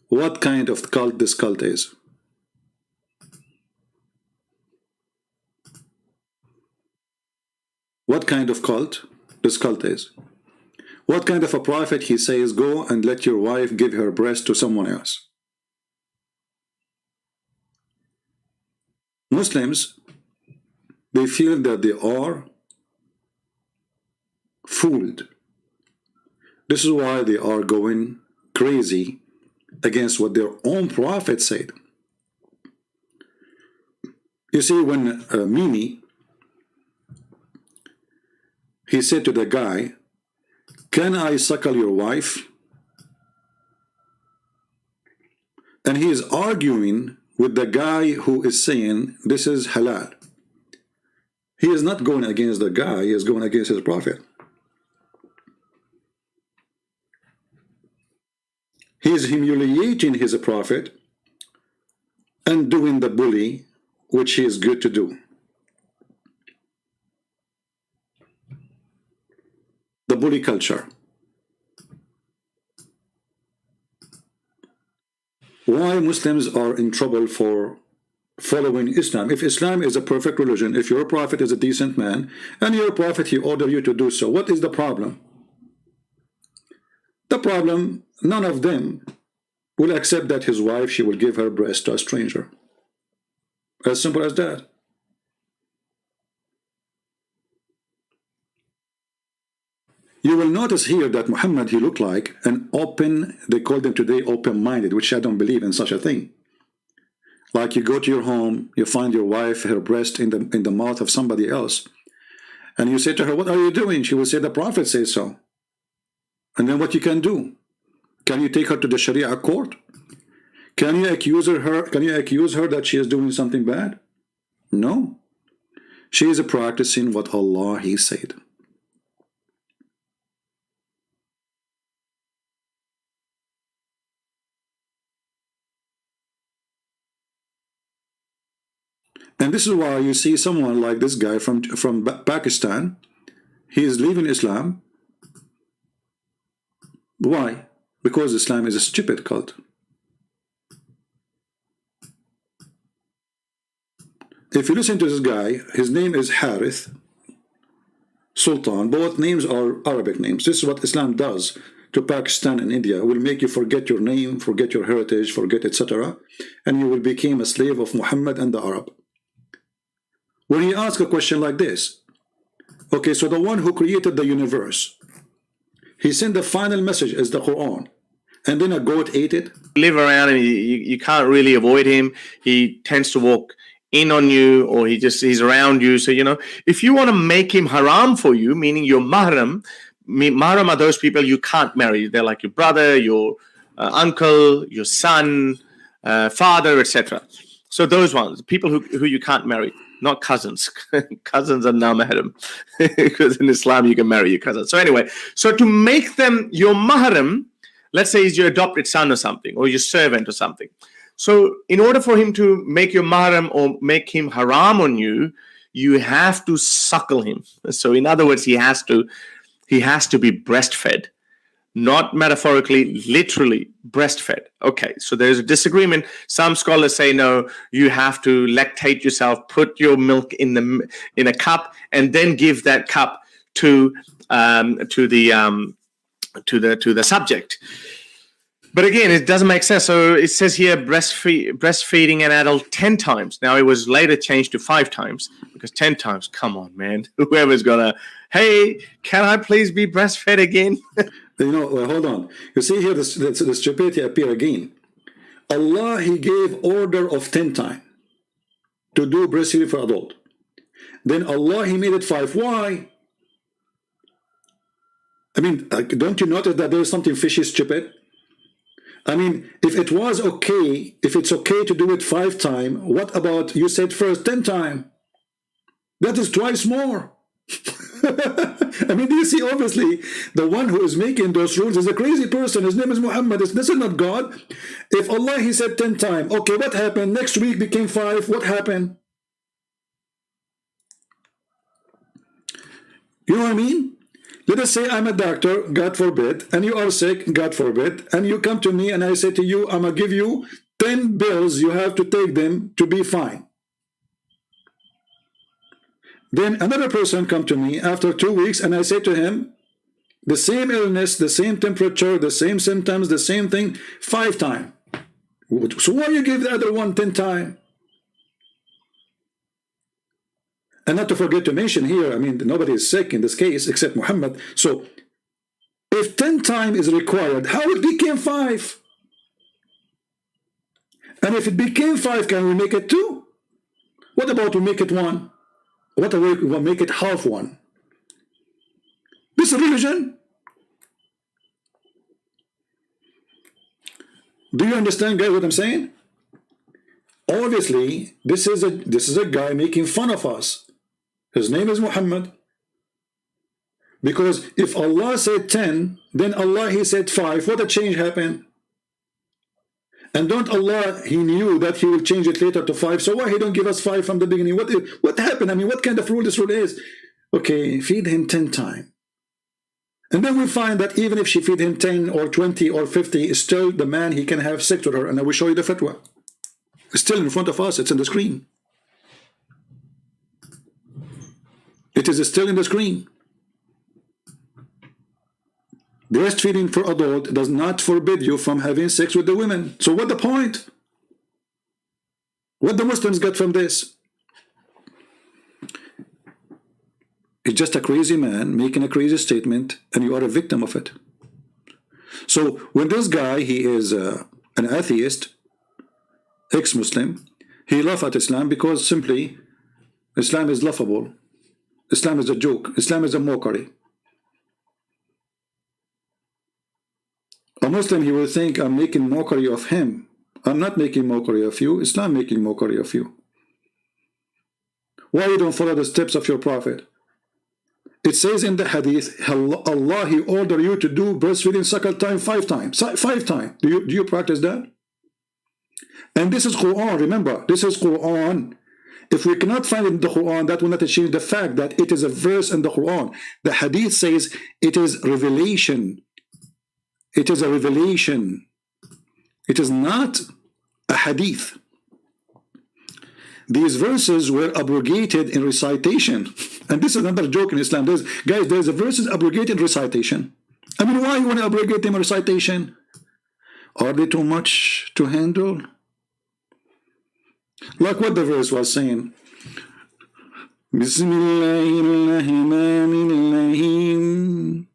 what kind of cult this cult is. What kind of cult this cult is. What kind of a prophet he says, go and let your wife give her breast to someone else. Muslims, they feel that they are fooled. This is why they are going crazy against what their own prophet said. You see, when Mimi, he said to the guy, can I suckle your wife? And he is arguing with the guy who is saying this is halal. He is not going against the guy, he is going against his prophet. He is humiliating his prophet and doing the bully, which he is good to do. The bully culture. Why Muslims are in trouble for following Islam? If Islam is a perfect religion, if your prophet is a decent man, and your prophet he ordered you to do so, what is the problem? The problem, none of them will accept that his wife, she will give her breast to a stranger. As simple as that. You will notice here that Muhammad, he looked like an open, they call them today open-minded, which I don't believe in such a thing. Like you go to your home, you find your wife, her breast in the mouth of somebody else, and you say to her, what are you doing? She will say, the prophet says so. And then what you can do? Can you take her to the Sharia court? Can you accuse her? Can you accuse her that she is doing something bad? No. She is practicing what Allah he said. And this is why you see someone like this guy from Pakistan, he is leaving Islam. Why? Because Islam is a stupid cult. If you listen to this guy, his name is Harith Sultan. Both names are Arabic names. This is what Islam does to Pakistan and India. It will make you forget your name, forget your heritage, forget etc. And you will become a slave of Muhammad and the Arab. When he asks a question like this, okay, so the one who created the universe, he sent the final message as the Quran, and then a goat ate it. Live around him, you can't really avoid him. He tends to walk in on you, or he's around you. So, you know, if you want to make him haram for you, meaning your mahram, mahram are those people you can't marry. They're like your brother, your uncle, your son, father, etc. So those ones, people who you can't marry. Not cousins. Cousins are now mahram. Because in Islam you can marry your cousin. So anyway, so to make them your mahram, let's say he's your adopted son or something, or your servant or something. So in order for him to make your mahram or make him haram on you, you have to suckle him. So in other words, he has to be breastfed. Not metaphorically, literally breastfed. Okay, so there's a disagreement. Some scholars say no, you have to lactate yourself, put your milk in a cup, and then give that cup to the subject. But again, it doesn't make sense. So it says here breastfeeding an adult 10 times. Now it was later changed to 5 times because 10 times. Come on, man. Whoever's gonna, hey, can I please be breastfed again? You know, hold on. You see here, the stupidity appear again. Allah, he gave order of 10 times to do breastfeeding for adult. Then Allah, he made it 5. Why? I mean, don't you notice that there is something fishy, stupid? I mean, if it was okay, if it's okay to do it 5 times, what about you said first 10 times? That is twice more. I mean, do you see, obviously, the one who is making those rules is a crazy person. His name is Muhammad. This is not God. If Allah, he said 10 times, okay, what happened? Next week became 5. What happened? You know what I mean? Let us say I'm a doctor, God forbid, and you are sick, God forbid, and you come to me and I say to you, I'm going to give you 10 bills, you have to take them to be fine. Then another person come to me after 2 weeks and I say to him, the same illness, the same temperature, the same symptoms, the same thing, 5 times. So why you give the other one 10 times? And not to forget to mention here, I mean, nobody is sick in this case except Muhammad. So if 10 times is required, how it became 5? And if it became 5, can we make it 2? What about we make it 1? What about we make it half 1? This is religion. Do you understand, guys, what I'm saying? Obviously, this is a guy making fun of us. His name is Muhammad. Because if Allah said 10, then Allah, he said 5. What a change happened? And don't Allah, he knew that he will change it later to 5. So why he don't give us 5 from the beginning? What happened? I mean, what kind of rule this rule is? Okay, feed him 10 times. And then we find that even if she feed him 10 or 20 or 50, still the man, he can have sex with her. And I will show you the fatwa. It's still in front of us. It's in the screen. It is still in the screen. Breastfeeding for adult does not forbid you from having sex with the women. So what the point? What the Muslims get from this? It's just a crazy man making a crazy statement and you are a victim of it. So when this guy, he is an atheist, ex-Muslim, he laughs at Islam because simply Islam is laughable. Islam is a joke. Islam is a mockery. A Muslim, he will think I'm making mockery of him. I'm not making mockery of you. Islam making mockery of you. Why you don't follow the steps of your prophet? It says in the hadith, Allah, he ordered you to do breastfeeding cycle time 5 times. 5 times. Do you practice that? And this is Quran. Remember, this is Quran. If we cannot find it in the Quran, that will not change the fact that it is a verse in the Quran. The hadith says it is revelation. It is a revelation. It is not a hadith. These verses were abrogated in recitation. And this is another joke in Islam. There's a verses abrogated recitation. I mean, why you want to abrogate them in recitation? Are they too much to handle? Like what the verse was saying. Bismillahirrahmanirrahim.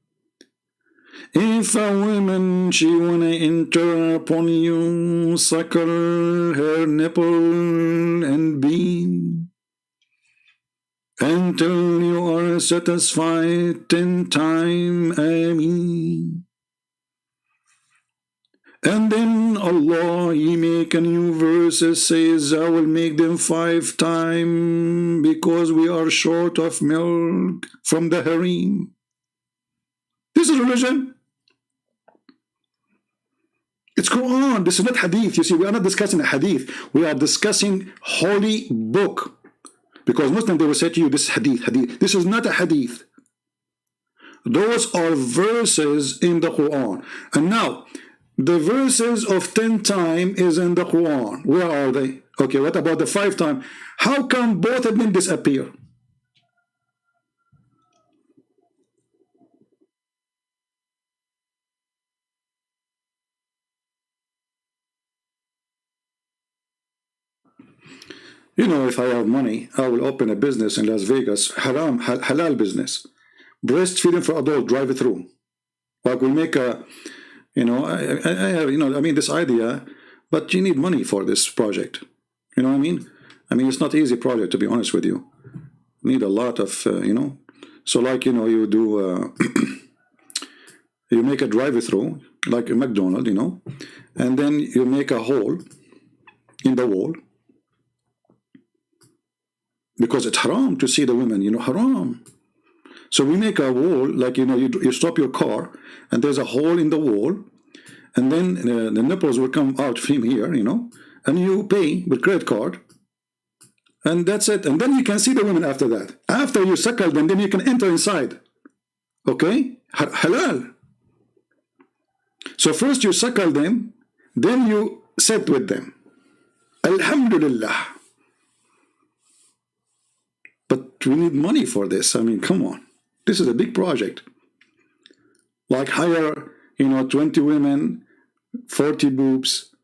If a woman, she wanna enter upon you, suckle her nipple and bean until you are satisfied 10 times, Ameen. And then Allah, he make a new verse that says, I will make them 5 times because we are short of milk from the harem. This is religion. It's Quran. This is not hadith. You see, we are not discussing a hadith. We are discussing holy book. Because Muslims, they will say to you, this is hadith, hadith. This is not a hadith. Those are verses in the Quran. And now, the verses of 10 times is in the Quran. Where are they? Okay, what about the 5 times? How come both of them disappear? You know, if I have money, I will open a business in Las Vegas, halal business. Breastfeeding for adult, drive it through. Like we make a, you know, I mean, this idea, but you need money for this project. You know what I mean? I mean, it's not an easy project, to be honest with you. You need a lot of, you know. So like, you know, you do, you make a drive-through like a McDonald's, you know, and then you make a hole in the wall because it's haram to see the women, you know, haram. So we make a wall, like, you know, you stop your car and there's a hole in the wall, and then the nipples will come out from here, you know, and you pay with credit card, and that's it. And then you can see the women after that. After you suckle them, then you can enter inside. Okay? Halal. So first you suckle them, then you sit with them. Alhamdulillah. But we need money for this. I mean, come on. This is a big project. Like hire, you know, 20 women, 40 boobs,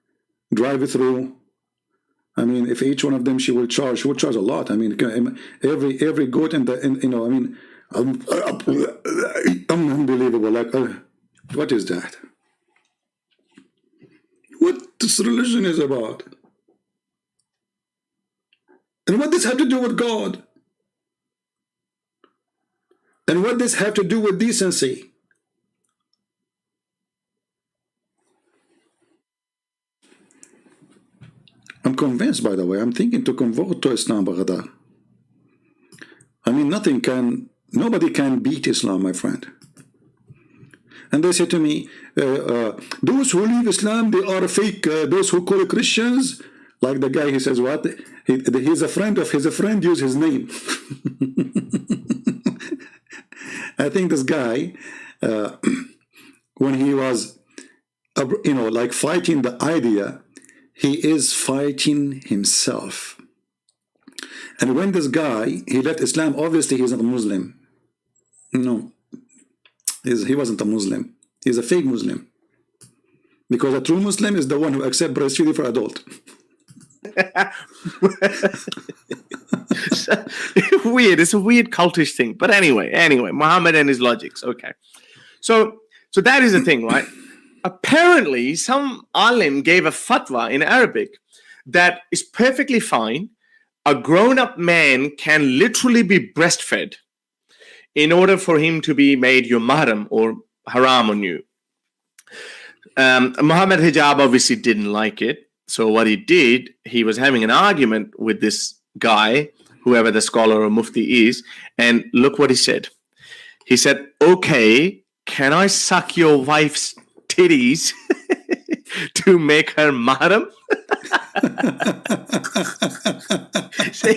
drive through. I mean, if each one of them she will charge a lot. I mean, every goat in the, you know, I mean, unbelievable. Like, what is that? What this religion is about? And what does this have to do with God? And what does this have to do with decency? I'm convinced, by the way, I'm thinking to convert to Islam, Baghdad. I mean, nobody can beat Islam, my friend. And they say to me, those who leave Islam, they are fake. Those who call Christians, like the guy, he says, what? He's a friend of his friend, use his name. I think this guy, when he was, you know, like fighting the idea, he is fighting himself. And when this guy, he left Islam, obviously he's not a Muslim. No, he wasn't a Muslim. He's a fake Muslim. Because a true Muslim is the one who accepts breastfeeding for adult. Weird. It's a weird cultish thing. But anyway, Muhammad and his logics. Okay. So that is the thing, right? Apparently, some alim gave a fatwa in Arabic that is perfectly fine. A grown-up man can literally be breastfed in order for him to be made your mahram or haram on you. Muhammad hijab obviously didn't like it. So what he did, he was having an argument with this guy, whoever the scholar or mufti is, and look what he said. He said, okay, can I suck your wife's titties to make her mahram? So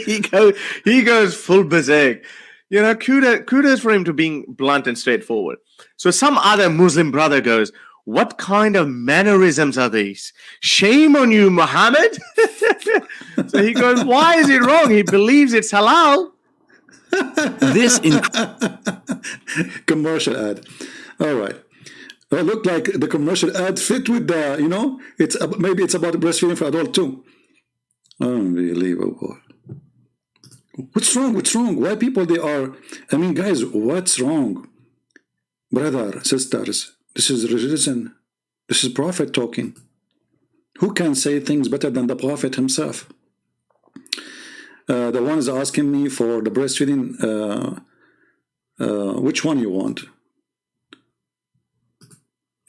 he goes full berserk. You know, kudos for him to being blunt and straightforward. So some other Muslim brother goes, what kind of mannerisms are these? Shame on you, Muhammad. So he goes, why is it wrong? He believes it's halal. This commercial ad. All right. Well, it looked like the commercial ad fit with the, you know, maybe it's about breastfeeding for adult too. Unbelievable. What's wrong? What's wrong? Why people they are, I mean, guys, what's wrong? Brother, sisters, this is religion. This is Prophet talking. Who can say things better than the Prophet himself? The one is asking me for the breastfeeding. Which one you want?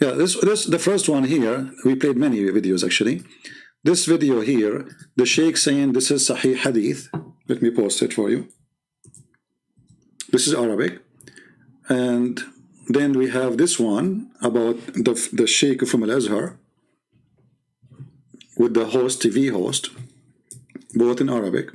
Yeah, this the first one here. We played many videos actually. This video here, the Sheikh saying this is Sahih Hadith. Let me post it for you. This is Arabic, and then we have this one about the Sheikh from Al-Azhar with the host, TV host, both in Arabic.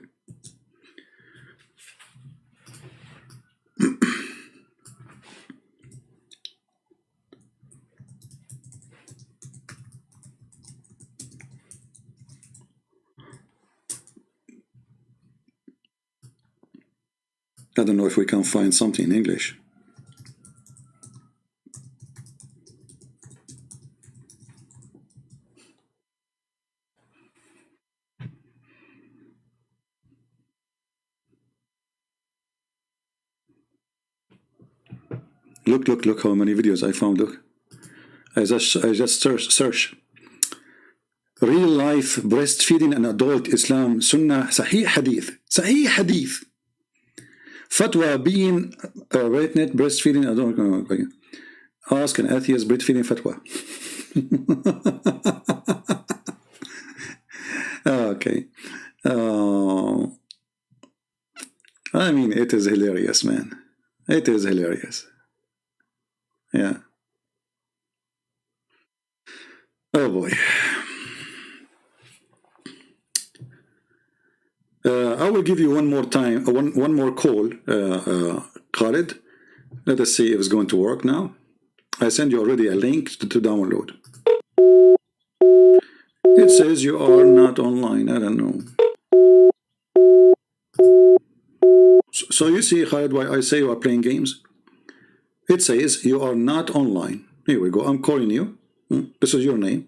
I don't know if we can find something in English. Look how many videos I found. Look, I just search real life breastfeeding and adult Islam Sunnah Sahih Hadith fatwa being pregnant breastfeeding adult. Ask an atheist breastfeeding fatwa. Okay. I mean, it is hilarious, man. It is hilarious. Yeah. Oh boy. I will give you one more time, one more call, Khalid. Let us see if it's going to work now. I send you already a link to download. It says you are not online. I don't know. So you see, Khalid, why I say you are playing games? It says you are not online. Here we go. I'm calling you. This is your name.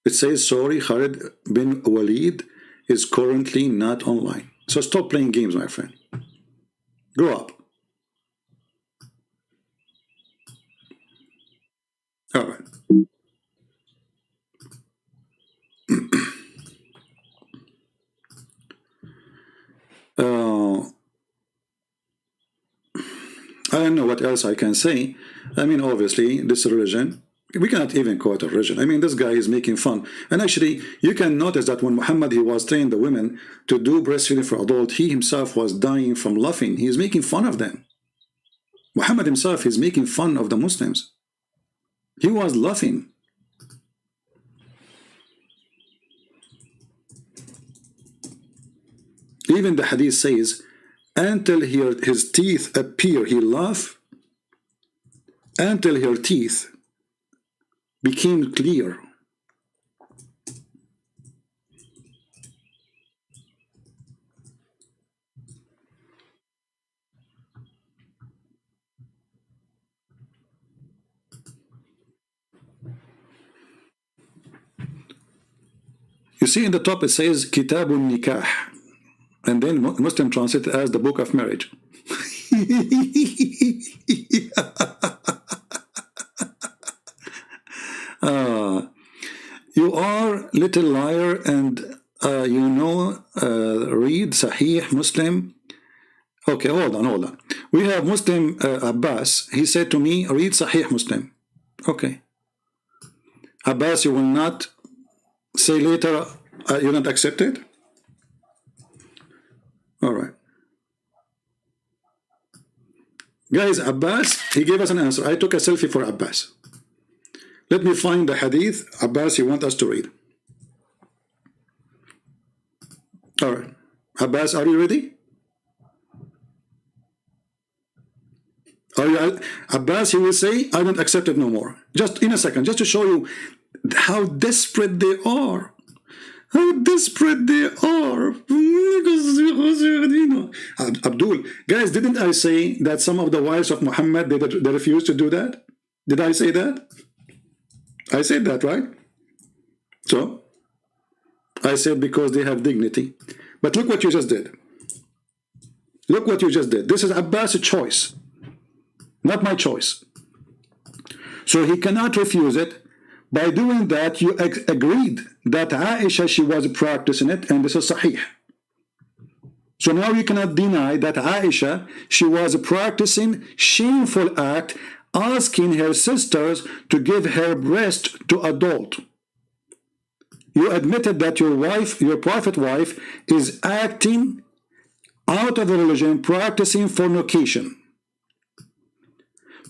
It says, sorry, Khalid bin Walid is currently not online. So stop playing games, my friend. Grow up. All right. I don't know what else I can say. I mean, obviously, this religion, we cannot even call it a religion. I mean, this guy is making fun. And actually, you can notice that when Muhammad, he was training the women to do breastfeeding for adults, he himself was dying from laughing. He is making fun of them. Muhammad himself is making fun of the Muslims. He was laughing. Even the hadith says, until his teeth appear, he laughed, until her teeth became clear. You see in the top it says Kitabun Nikah, and then Muslim translate it as the book of marriage. You are little liar, and you know, read Sahih Muslim. Okay, hold on. We have Muslim Abbas. He said to me, read Sahih Muslim. Okay. Abbas, you will not say later, you don't accept it? All right. Guys, Abbas, he gave us an answer. I took a selfie for Abbas. Let me find the hadith, Abbas, you want us to read. All right. Abbas, are you ready? Are you, Abbas, he will say, I don't accept it no more. Just in a second, just to show you how desperate they are. How desperate they are. Abdul, guys, didn't I say that some of the wives of Muhammad, they refused to do that? Did I say that? I said that, right? So, I said because they have dignity. But look what you just did. Look what you just did. This is Abbas' choice, not my choice. So he cannot refuse it. By doing that, you agreed that Aisha, she was practicing it, and this is Sahih. So now you cannot deny that Aisha, she was practicing shameful act, asking her sisters to give her breast to adult. You admitted that your wife, your prophet wife, is acting out of the religion, practicing fornication.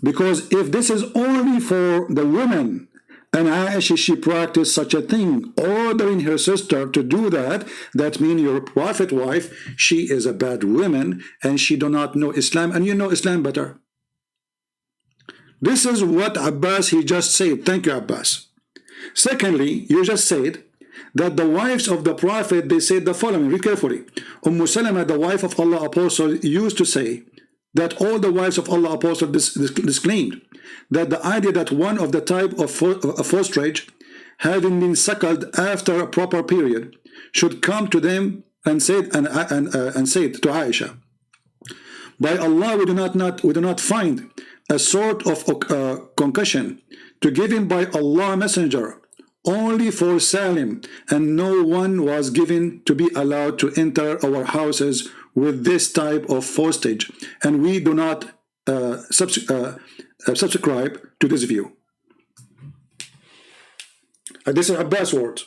Because if this is only for the women, and Aisha, she practiced such a thing, ordering her sister to do that, that means your prophet wife, she is a bad woman, and she do not know Islam, and you know Islam better. This is what Abbas, he just said. Thank you, Abbas. Secondly, you just said that the wives of the Prophet, they said the following, read carefully. Salama, the wife of Allah Apostle, used to say that all the wives of Allah Apostle disclaimed that the idea that one of the type of fosterage, having been suckled after a proper period, should come to them and said to Aisha, by Allah, we do not find a sort of concussion to given by Allah Messenger only for Salim, and no one was given to be allowed to enter our houses with this type of postage, and we do not subscribe to this view. This is Abbas' words.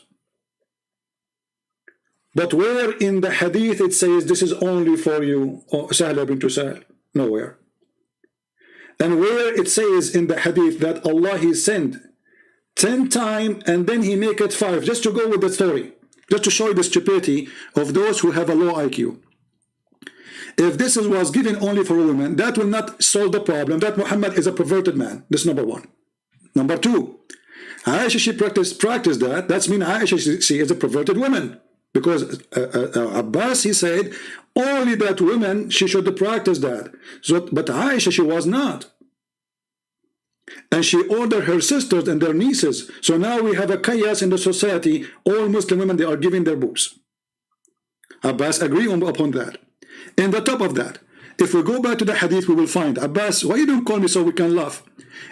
But where in the hadith it says this is only for you, Sahla bint Sahal? Nowhere. And where it says in the hadith that Allah He sent 10 times and then He make it 5, just to go with the story, just to show you the stupidity of those who have a low IQ. If this was given only for women, that will not solve the problem that Muhammad is a perverted man. This is number one. Number two, Aisha, she practiced that. That's mean Aisha, she is a perverted woman. Because Abbas, he said, only that women, she should practice that. So, but Aisha, she was not. And she ordered her sisters and their nieces. So now we have a chaos in the society. All Muslim women, they are giving their boobs. Abbas agree upon that. And the top of that, if we go back to the hadith, we will find, Abbas, why you don't call me so we can laugh?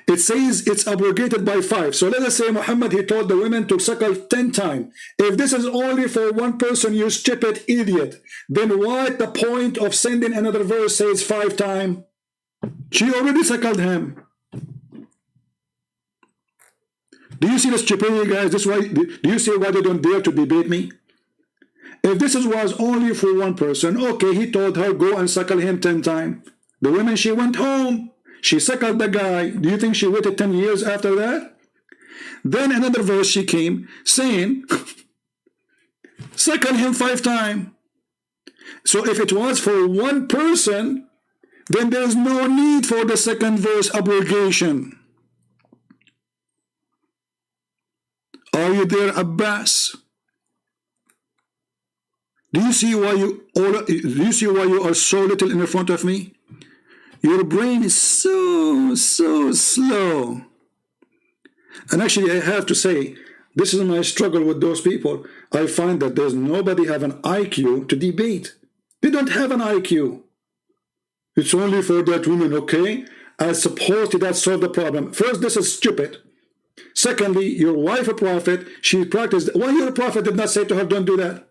It says it's abrogated by 5. So let us say Muhammad, he told the women to suckle 10 times. If this is only for one person, you stupid idiot, then what the point of sending another verse says 5 times? She already suckled him. Do you see the stupidity, guys? This why, do you see why they don't dare to debate me? If this was only for one person, okay, he told her, go and suckle him 10 times. The woman, she went home. She suckled the guy. Do you think she waited 10 years after that? Then another verse she came saying, suckle him 5 times. So if it was for one person, then there's no need for the second verse abrogation. Are you there, Abbas? Do you see why you are so little in front of me? Your brain is so slow. And actually, I have to say, this is my struggle with those people. I find that there's nobody have an IQ to debate. They don't have an IQ. It's only for that woman, okay? I suppose that solve the problem. First, this is stupid. Secondly, your wife a prophet, she practiced. Why your prophet did not say to her, don't do that?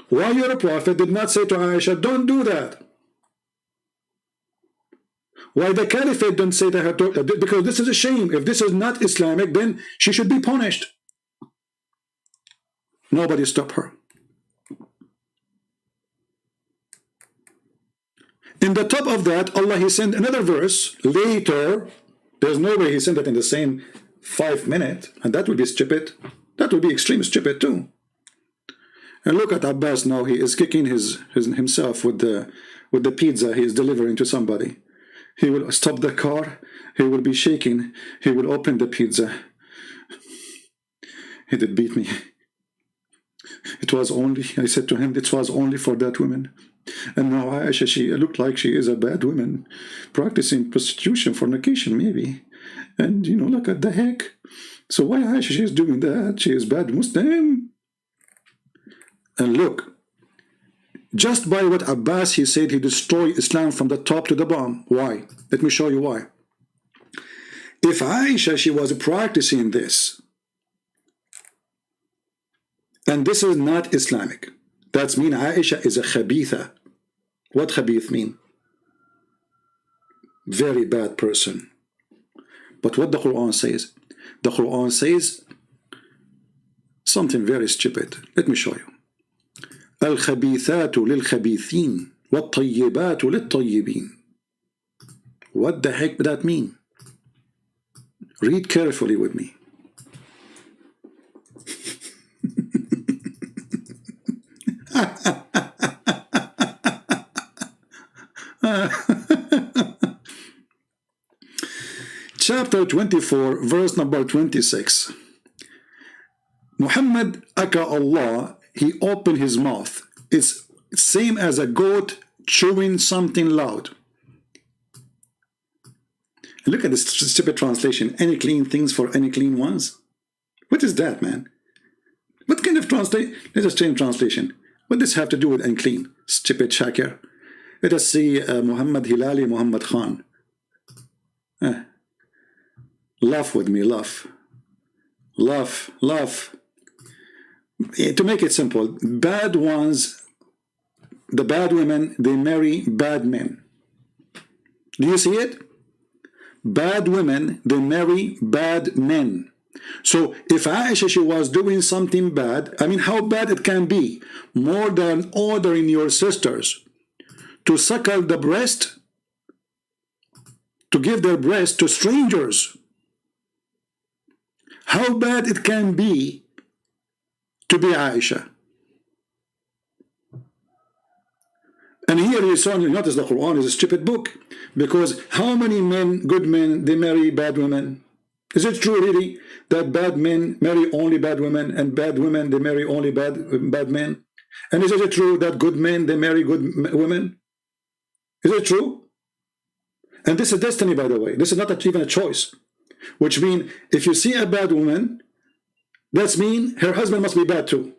Why your prophet did not say to Aisha, don't do that? Why the caliphate don't say to her, because this is a shame. If this is not Islamic, then she should be punished. Nobody stop her. In the top of that, Allah, He sent another verse later. There's no way He sent it in the same 5 minutes, and that would be stupid. That would be extreme stupid too. And look at Abbas now. He is kicking himself with the pizza he is delivering to somebody. He will stop the car. He will be shaking. He will open the pizza. He did beat me. It was only, I said to him, it was only for that woman. And now Aisha, she looked like she is a bad woman, practicing prostitution, fornication maybe. And you know, look at the heck. So why Aisha, she is doing that? She is bad Muslim. And look, just by what Abbas, he said, he destroyed Islam from the top to the bottom. Why? Let me show you why. If Aisha, she was practicing this, and this is not Islamic, that means Aisha is a khabitha. What khabith mean? Very bad person. But what the Quran says? The Quran says something very stupid. Let me show you. الخبيثات للخبيثين والطيبات للطيبين. What the heck does that mean? Read carefully with me. Chapter 24, verse number 26. Muhammad aka Allah, he opened his mouth. It's same as a goat chewing something loud. Look at this stupid translation. Any clean things for any clean ones? What is that, man? What kind of translation? Let us change translation. What does this have to do with unclean? Stupid Shakir. Let us see Muhammad Hilali Muhammad Khan. Laugh with me, laugh. Laugh, laugh. To make it simple, bad ones, the bad women, they marry bad men. Do you see it? Bad women, they marry bad men. So if Aisha, she was doing something bad, I mean, how bad it can be? More than ordering your sisters to suckle the breast, to give their breast to strangers. How bad it can be to be Aisha. And here you saw, you notice the Quran is a stupid book, because how many men, good men, they marry bad women? Is it true really that bad men marry only bad women, and bad women, they marry only bad men? And is it true that good men, they marry good women? Is it true? And this is destiny, by the way. This is not even a choice. Which means, if you see a bad woman, that means her husband must be bad too.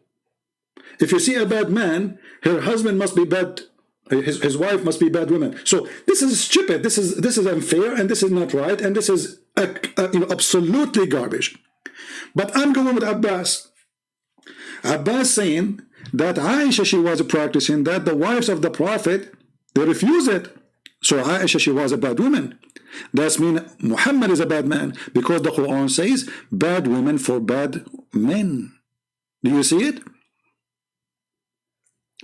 If you see a bad man, her husband must be bad. His wife must be bad woman. So this is stupid. This is unfair, and this is not right, and this is absolutely garbage. But I'm going with Abbas. Abbas saying that Aisha, she was practicing that. The wives of the Prophet, they refuse it. So Aisha, she was a bad woman. That means Muhammad is a bad man, because the Quran says bad women for bad men. Do you see it?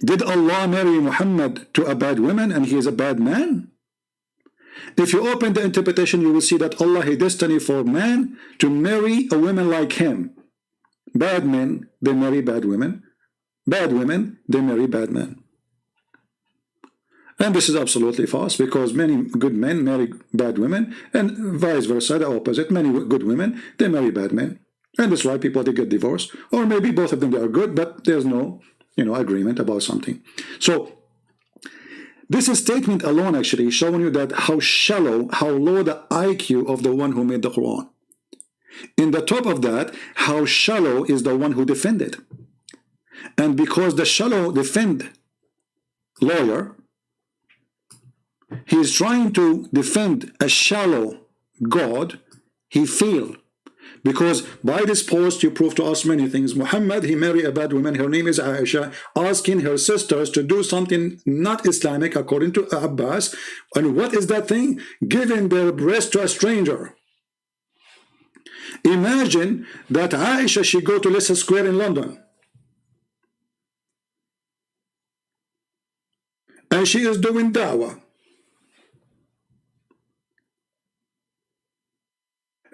Did Allah marry Muhammad to a bad woman and he is a bad man? If you open the interpretation, you will see that Allah had destiny for man to marry a woman like him. Bad men, they marry bad women. Bad women, they marry bad men. And this is absolutely false, because many good men marry bad women, and vice versa, the opposite. Many good women, they marry bad men. And that's why people, they get divorced. Or maybe both of them, they are good, but there's no agreement about something. So this statement alone actually showing you that how shallow, how low the IQ of the one who made the Quran. In the top of that, how shallow is the one who defended. And because the shallow defend lawyer, he is trying to defend a shallow God, he failed. Because by this post, you prove to us many things. Muhammad, he married a bad woman, her name is Aisha, asking her sisters to do something not Islamic according to Abbas. And what is that thing? Giving their breast to a stranger. Imagine that Aisha, she go to Leicester Square in London. And she is doing Dawah.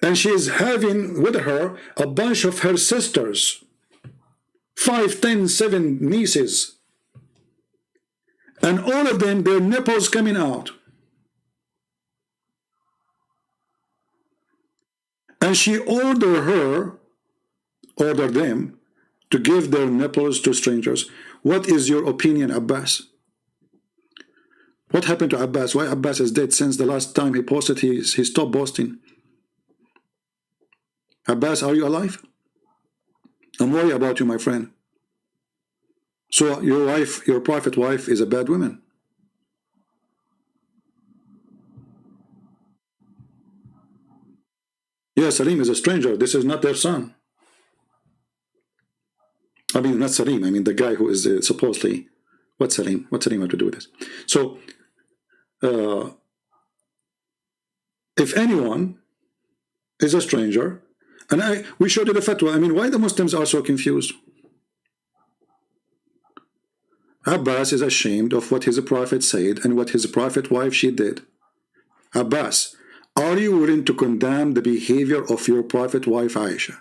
And she is having with her a bunch of her sisters, 5, 10, 7 nieces. And all of them, their nipples coming out. And she ordered them to give their nipples to strangers. What is your opinion, Abbas? What happened to Abbas? Why Abbas is dead since the last time he posted, he stopped boasting. Abbas, are you alive? I'm worried about you, my friend. So your wife, your prophet wife, is a bad woman. Yes, Salim is a stranger. This is not their son. I mean, not Salim. I mean, the guy who is supposedly... What's Salim? What's Salim have to do with this? So, if anyone is a stranger... And we showed you the fatwa. I mean, why the Muslims are so confused? Abbas is ashamed of what his prophet said and what his prophet wife she did. Abbas, are you willing to condemn the behavior of your prophet wife Aisha?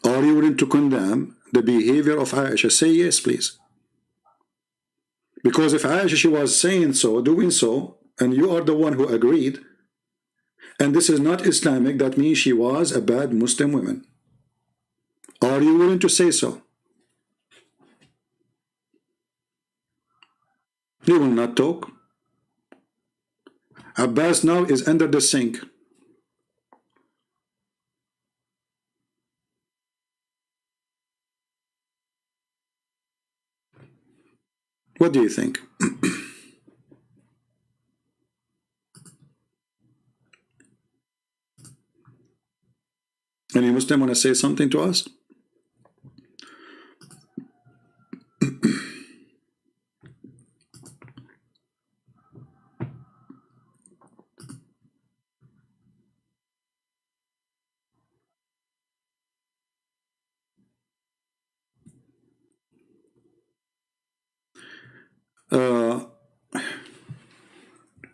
Are you willing to condemn the behavior of Aisha? Say yes, please. Because if Aisha, she was saying so, doing so, and you are the one who agreed, and this is not Islamic, that means she was a bad Muslim woman. Are you willing to say so? You will not talk. Abbas now is under the sink. What do you think? Any Muslim want to say something to us?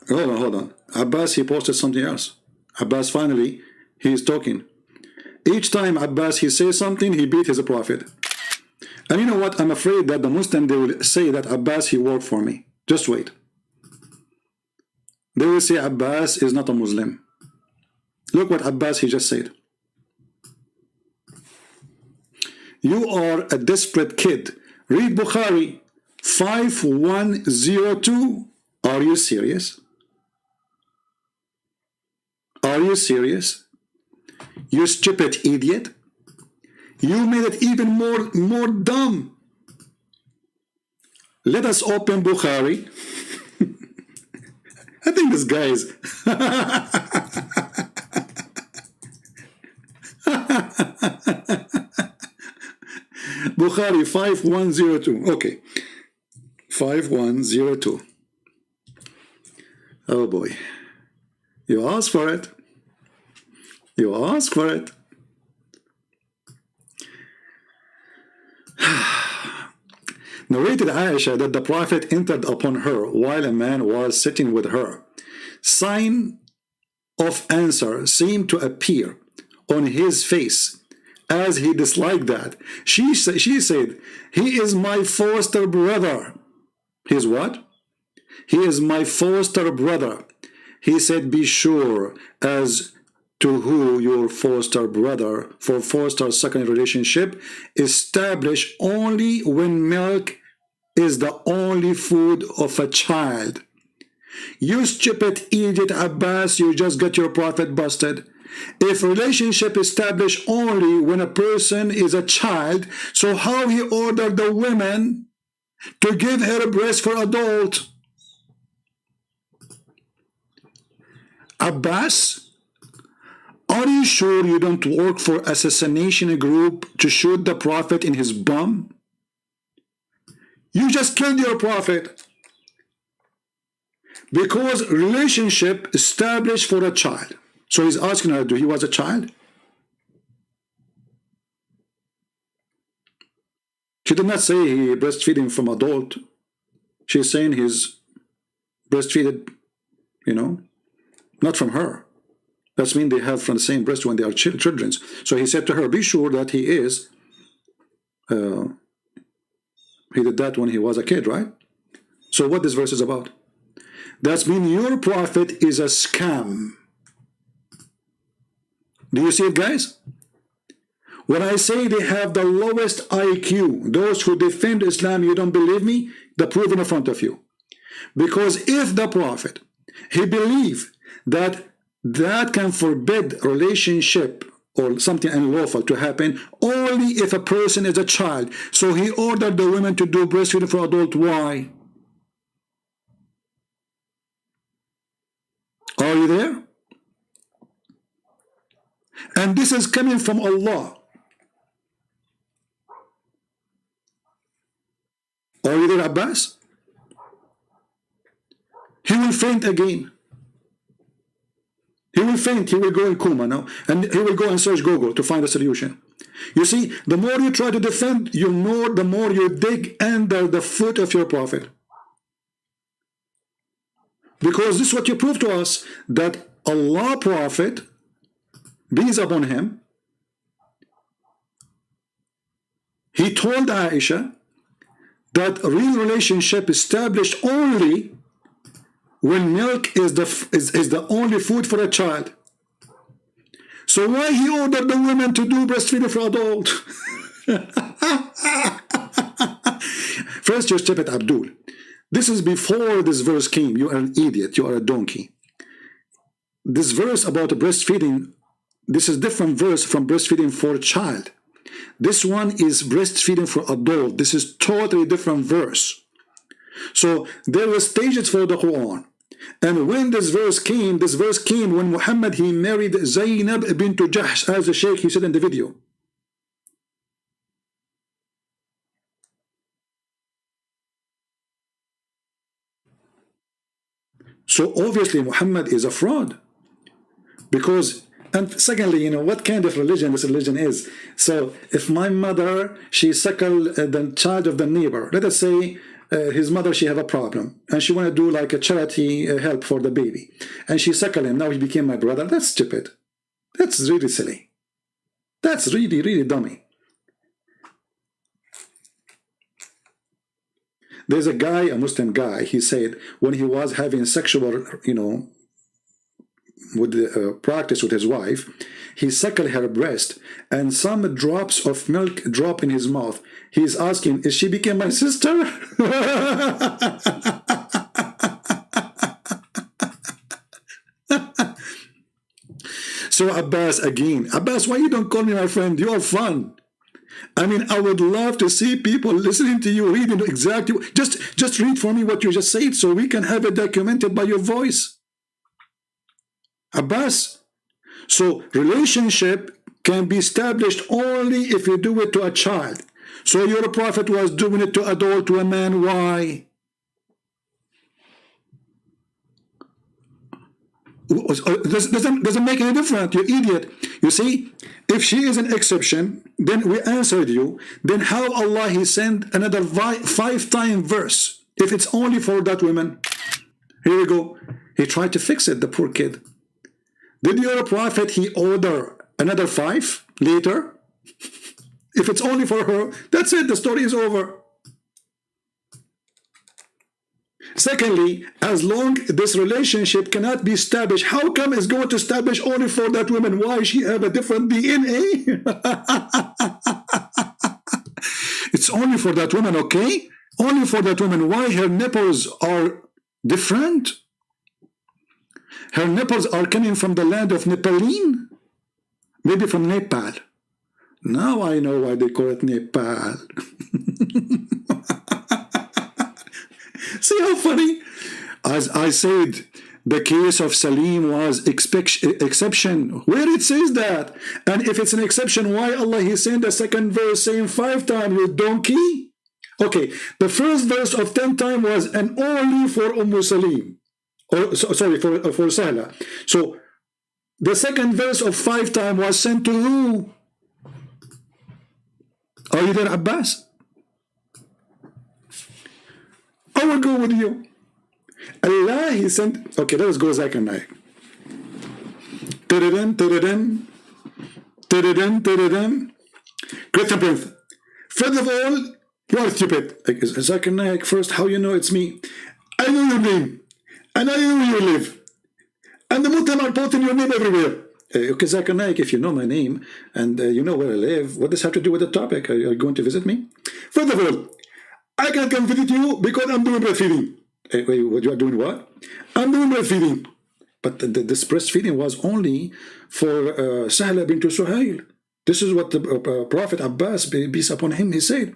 Hold on. Abbas, he posted something else. Abbas, finally, he is talking. Each time Abbas, he says something, he beat his prophet. And you know what? I'm afraid that the Muslim, they will say that Abbas, he worked for me. Just wait. They will say Abbas is not a Muslim. Look what Abbas, he just said. You are a desperate kid. Read Bukhari 5102. Are you serious? Are you serious? You stupid idiot. You made it even more dumb. Let us open Bukhari. I think this guy is Bukhari 5102. Okay. 5102. Oh boy. You asked for it. You asked for it. Narrated Aisha that the Prophet entered upon her while a man was sitting with her. Sign of answer seemed to appear on his face as he disliked that. She said, he is my foster brother. His what? He is my foster brother. He said, be sure as to who your foster brother for foster second relationship established only when milk is the only food of a child. You stupid idiot Abbas, you just got your prophet busted. If relationship established only when a person is a child, so how he ordered the women to give her a breast for adult? Abbas, are you sure you don't work for assassination group to shoot the prophet in his bum? You just killed your prophet because relationship established for a child. So he's asking her, do he was a child? She did not say he breastfeeding from adult. She's saying he's breastfeeded, you know, not from her. That means they have from the same breast when they are children. So he said to her, be sure that he is, he did that when he was a kid, right? So what this verse is about? That means your prophet is a scam. Do you see it, guys? When I say they have the lowest IQ, those who defend Islam, you don't believe me? The proof in front of you. Because if the prophet, he believed that can forbid relationship or something unlawful to happen only if a person is a child. So he ordered the women to do breastfeeding for adult. Why? Are you there? And this is coming from Allah. Are you there, Abbas? He will faint again. He will faint, he will go in coma now, and he will go and search Google to find a solution. You see, the more you try to defend, the more you dig under the foot of your prophet. Because this is what you prove to us, that Allah prophet, peace upon him, he told Aisha that real relationship established only when milk is the only food for a child. So why he ordered the women to do breastfeeding for adult? First, you're stupid, Abdul. This is before this verse came. You are an idiot. You are a donkey. This verse about breastfeeding, this is different verse from breastfeeding for a child. This one is breastfeeding for adult. This is totally different verse. So there were stages for the Quran. And when this verse came when Muhammad, he married Zainab bint Jahsh, as the Sheikh, he said in the video. So obviously Muhammad is a fraud. Because, and secondly, you know, what kind of religion this religion is? So if my mother, she suckled the child of the neighbor, let us say his mother, she have a problem, and she want to do like a charity help for the baby, and she suckled him, now he became my brother. That's stupid. That's really silly. That's really, really dummy. There's a guy, a Muslim guy, he said when he was having sexual, you know, with practice with his wife, he suckled her breast, and some drops of milk drop in his mouth. He's asking, is she became my sister? So Abbas, again, Abbas, why you don't call me my friend? You are fun. I mean, I would love to see people listening to you, reading exactly. Just read for me what you just said, so we can have it documented by your voice. Abbas, so relationship can be established only if you do it to a child. So your prophet was doing it to adult, to a man. Why? Doesn't make any difference, you idiot. You see, if she is an exception, then we answered you. Then how Allah he sent another 5-time verse if it's only for that woman? Here we go. He tried to fix it, the poor kid. Did your prophet he order another 5 later? If it's only for her, that's it, the story is over. Secondly, as long this relationship cannot be established, how come it's going to establish only for that woman? Why she have a different DNA? It's only for that woman, okay? Only for that woman. Why her nipples are different? Her nipples are coming from the land of Nepaline? Maybe from Nepal. Now I know why they call it Nepal. See how funny? As I said, the case of Salim was exception. Where it says that? And if it's an exception, why Allah he sent a second verse saying 5 times, you donkey? Okay, the first verse of 10 times was and only for Salim. Or, sorry, for Sahla. So the second verse of 5 times was sent to who? Are you there, Abbas? I will go with you. Allah he sent. Okay, let's go Zakir Naik. Christian Prince. First of all, you are stupid. Zakir Naik, first, how you know it's me? I know your name. And I know where you live. And the Muslims are posting your name everywhere. Okay, Zakir Naik, if you know my name and you know where I live, what does that have to do with the topic? Are you going to visit me? First of all, I can't come visit you because I'm doing breastfeeding. Wait, you are doing what? I'm doing breastfeeding. But this breastfeeding was only for Sahla bint Suhail. This is what the Prophet Abbas, peace upon him, he said.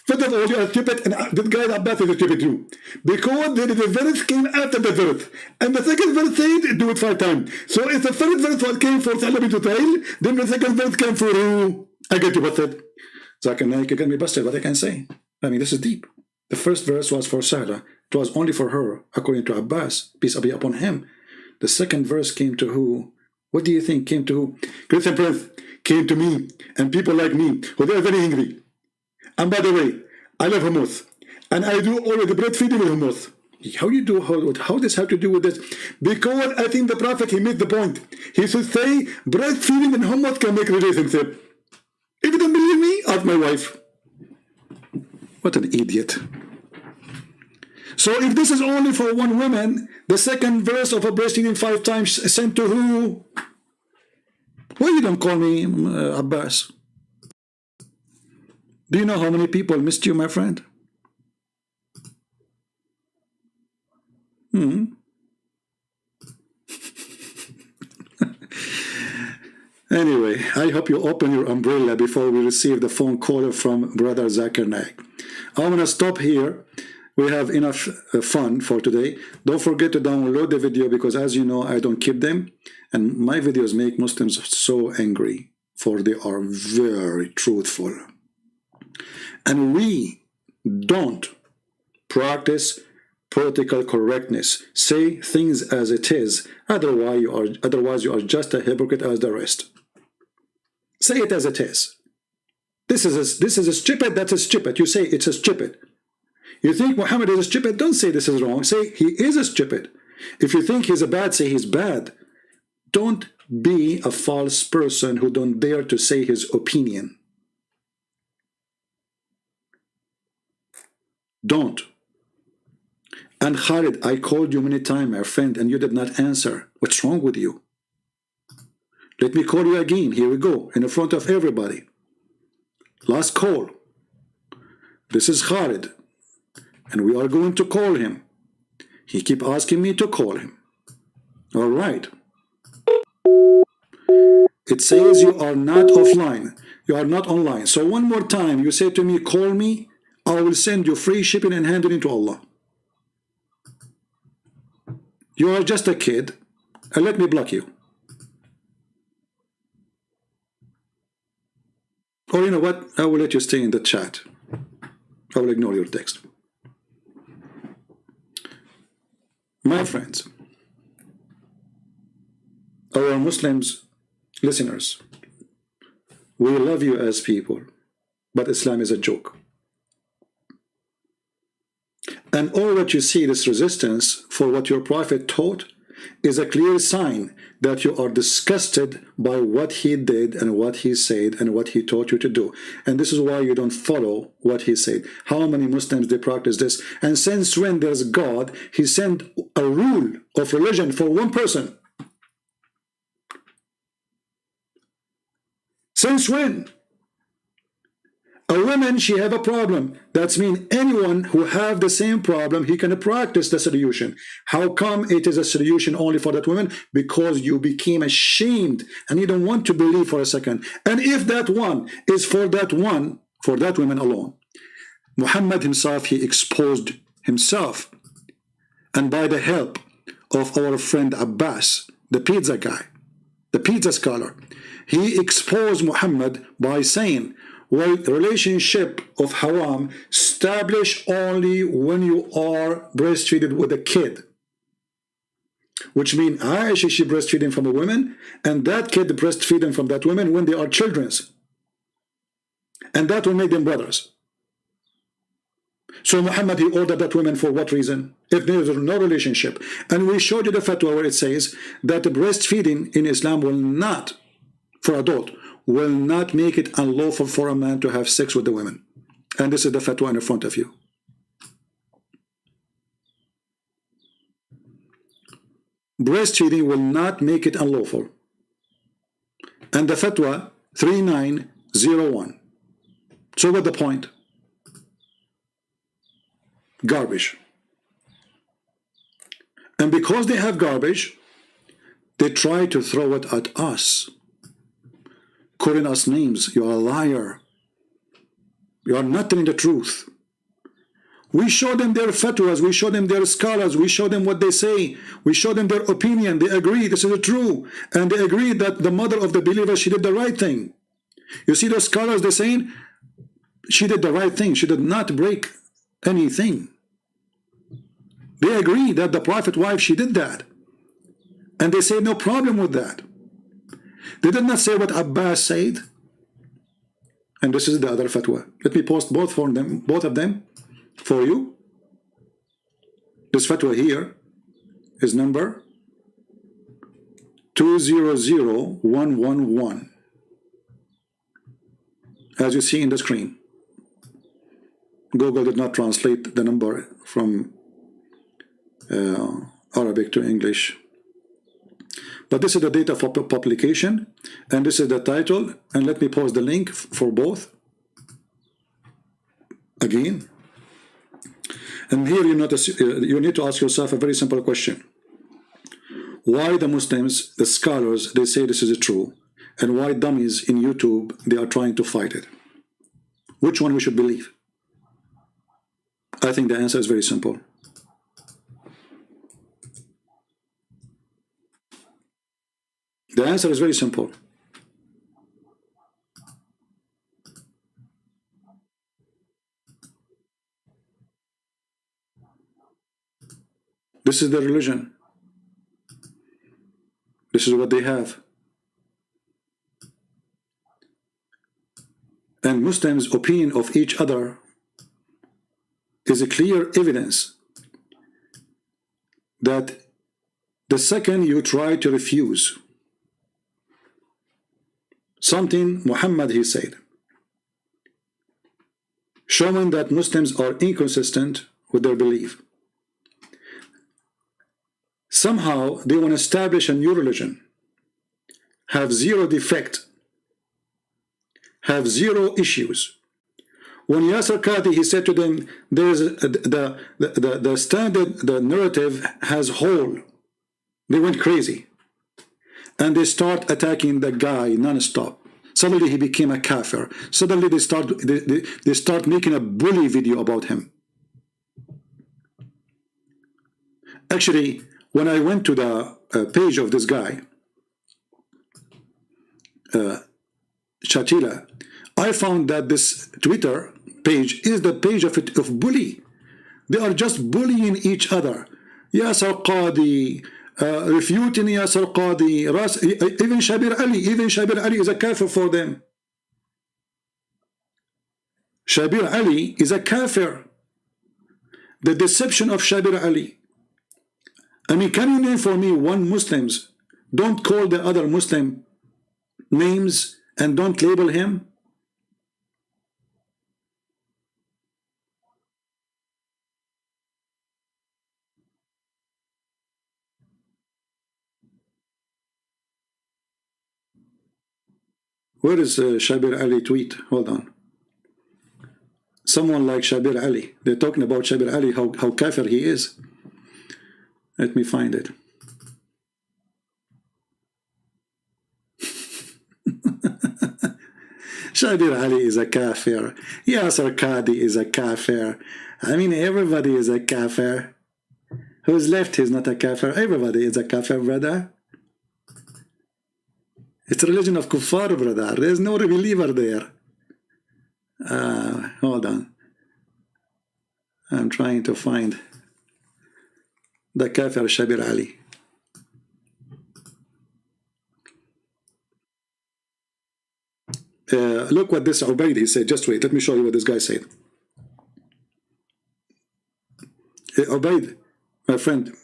First of all, you are stupid, and that guy Abbas is stupid too. Because the verse came after the verse. And the second verse said, do it 5 times. So if the first verse came for Sahla bint Suhail, then the second verse came for who? I get you busted. Zakir Naik, you get me busted, what I can say. I mean, this is deep. The first verse was for Sahla. It was only for her, according to Abbas, peace be upon him. The second verse came to who? What do you think came to who? Christian Prince came to me, and people like me, who they are very angry. And by the way, I love hummus, and I do all of the breastfeeding with hummus. How you do? How does have to do with this? Because I think the Prophet, he made the point. He should say, breastfeeding and hummus can make relationship. If you don't believe me, ask my wife. What an idiot. So if this is only for one woman, the second verse of a breastfeeding 5 times sent to who? Why you don't call me Abbas? Do you know how many people missed you, my friend? Anyway, I hope you open your umbrella before we receive the phone call from Brother Zakir Naik. I want to stop here. we have enough fun for today. Don't forget to download the video, because as you know, I don't keep them, and my videos make Muslims so angry, for they are very truthful. And we don't practice political correctness. Say things as it is, otherwise you are just a hypocrite as the rest. Say it as it is. This is a stupid, that's a stupid. You say it's a stupid. You think Muhammad is a stupid, don't say this is wrong. Say he is a stupid. If you think he's a bad, say he's bad. Don't be a false person who don't dare to say his opinion. Don't. And Khalid, I called you many times, my friend, and you did not answer. What's wrong with you? Let me call you again. Here we go, in front of everybody. Last call. This is Khalid, and we are going to call him. He keep asking me to call him. All right. It says you are not offline. You are not online. So one more time, you say to me, call me. I will send you free shipping and handling to Allah. You are just a kid, and let me block you. Or you know what? I will let you stay in the chat. I will ignore your text. My friends, our Muslims listeners, we love you as people, but Islam is a joke. And all what you see, this resistance for what your prophet taught, is a clear sign that you are disgusted by what he did and what he said and what he taught you to do. And this is why you don't follow what he said. How many Muslims, they practice this? And since when there's God, he sent a rule of religion for one person. Since when? A woman, she have a problem. That means anyone who have the same problem, he can practice the solution. How come it is a solution only for that woman? Because you became ashamed and you don't want to believe for a second. And if that one is for that woman alone, Muhammad himself, he exposed himself. And by the help of our friend Abbas, the pizza guy, the pizza scholar, he exposed Muhammad by saying, well, relationship of haram established only when you are breastfeeding with a kid. Which means Aisha, she breastfeeding from a woman, and that kid breastfeeding from that woman when they are children. And that will make them brothers. So Muhammad, he ordered that woman for what reason? If there is no relationship. And we showed you the fatwa where it says that the breastfeeding in Islam will not, for adult, will not make it unlawful for a man to have sex with the women. And this is the fatwa in front of you. Breastfeeding will not make it unlawful. And the fatwa 3901. So what's the point? Garbage. And because they have garbage, they try to throw it at us, calling us names. You are a liar. You are not telling the truth. We show them their fatwas, we show them their scholars, we show them what they say, we show them their opinion. They agree this is true, and they agree that the mother of the believer, she did the right thing. You see those scholars, they're saying she did the right thing, she did not break anything. They agree that the prophet wife, she did that, and they say no problem with that. They did not say what Abbas said. And this is the other fatwa. Let me post both of them for you. This fatwa here is number 200111, as you see in the screen. Google did not translate the number from Arabic to English. But this is the date of publication, and this is the title. And let me post the link for both again. And here you notice you need to ask yourself a very simple question: why the Muslims, the scholars, they say this is true, and why dummies in YouTube, they are trying to fight it? Which one we should believe? I think the answer is very simple. The answer is very simple. This is their religion. This is what they have. And Muslims' opinion of each other is a clear evidence that the second you try to refuse something Muhammad he said, showing that Muslims are inconsistent with their belief, somehow they want to establish a new religion, have zero defect, have zero issues. When Yasser Qadhi, he said to them, there is the standard, the narrative has hole. They went crazy. And they start attacking the guy non-stop. Suddenly he became a kafir. Suddenly they start making a bully video about him. Actually, when I went to the page of this guy, Shatila, I found that this Twitter page is the page of bully. They are just bullying each other. Yasser Qadhi, refuting Yasser Qadhi, even Shabir Ali is a kafir for them. Shabir Ali is a kafir. The deception of Shabir Ali. I mean, can you name for me one Muslims? Don't call the other Muslim names and don't label him. Where is Shabir Ali tweet? Hold on. Someone like Shabir Ali. They're talking about Shabir Ali, how kafir he is. Let me find it. Shabir Ali is a kafir. Yasser Qadhi is a kafir. I mean, everybody is a kafir. Who's left is not a kafir. Everybody is a kafir, brother. It's a religion of kuffar, brother. There's no believer there. Hold on. I'm trying to find the kafir Shabir Ali. Look what this Ubaid he said. Just wait. Let me show you what this guy said. Ubaid, my friend,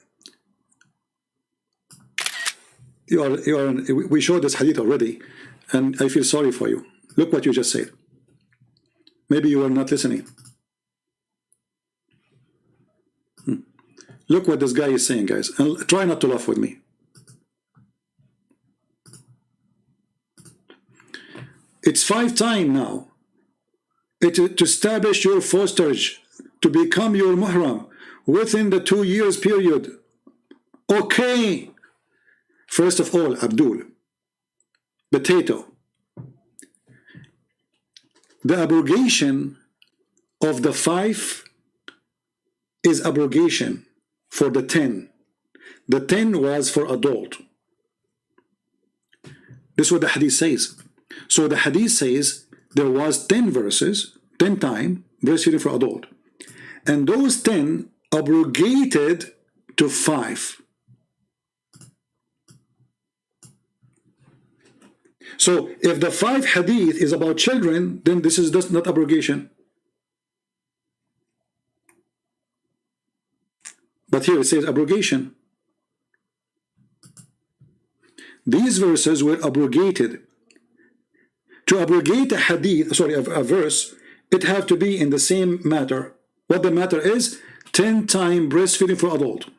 we showed this hadith already, and I feel sorry for you. Look what you just said. Maybe you were not listening. Look what this guy is saying, guys, and try not to laugh with me. It's 5 times now to establish your fosterage, to become your muhram within the 2 years period. Okay. First of all, Abdul, potato. The abrogation of the 5 is abrogation for the 10. The 10 was for adult. This is what the hadith says. So the hadith says there was 10 verses, 10 times breastfeeding for adult. And those 10 abrogated to 5. So if the 5 hadith is about children, then this is just not abrogation. But here it says abrogation. These verses were abrogated. To abrogate a hadith, sorry, a verse, it have to be in the same matter. What the matter is, 10 times breastfeeding for adult.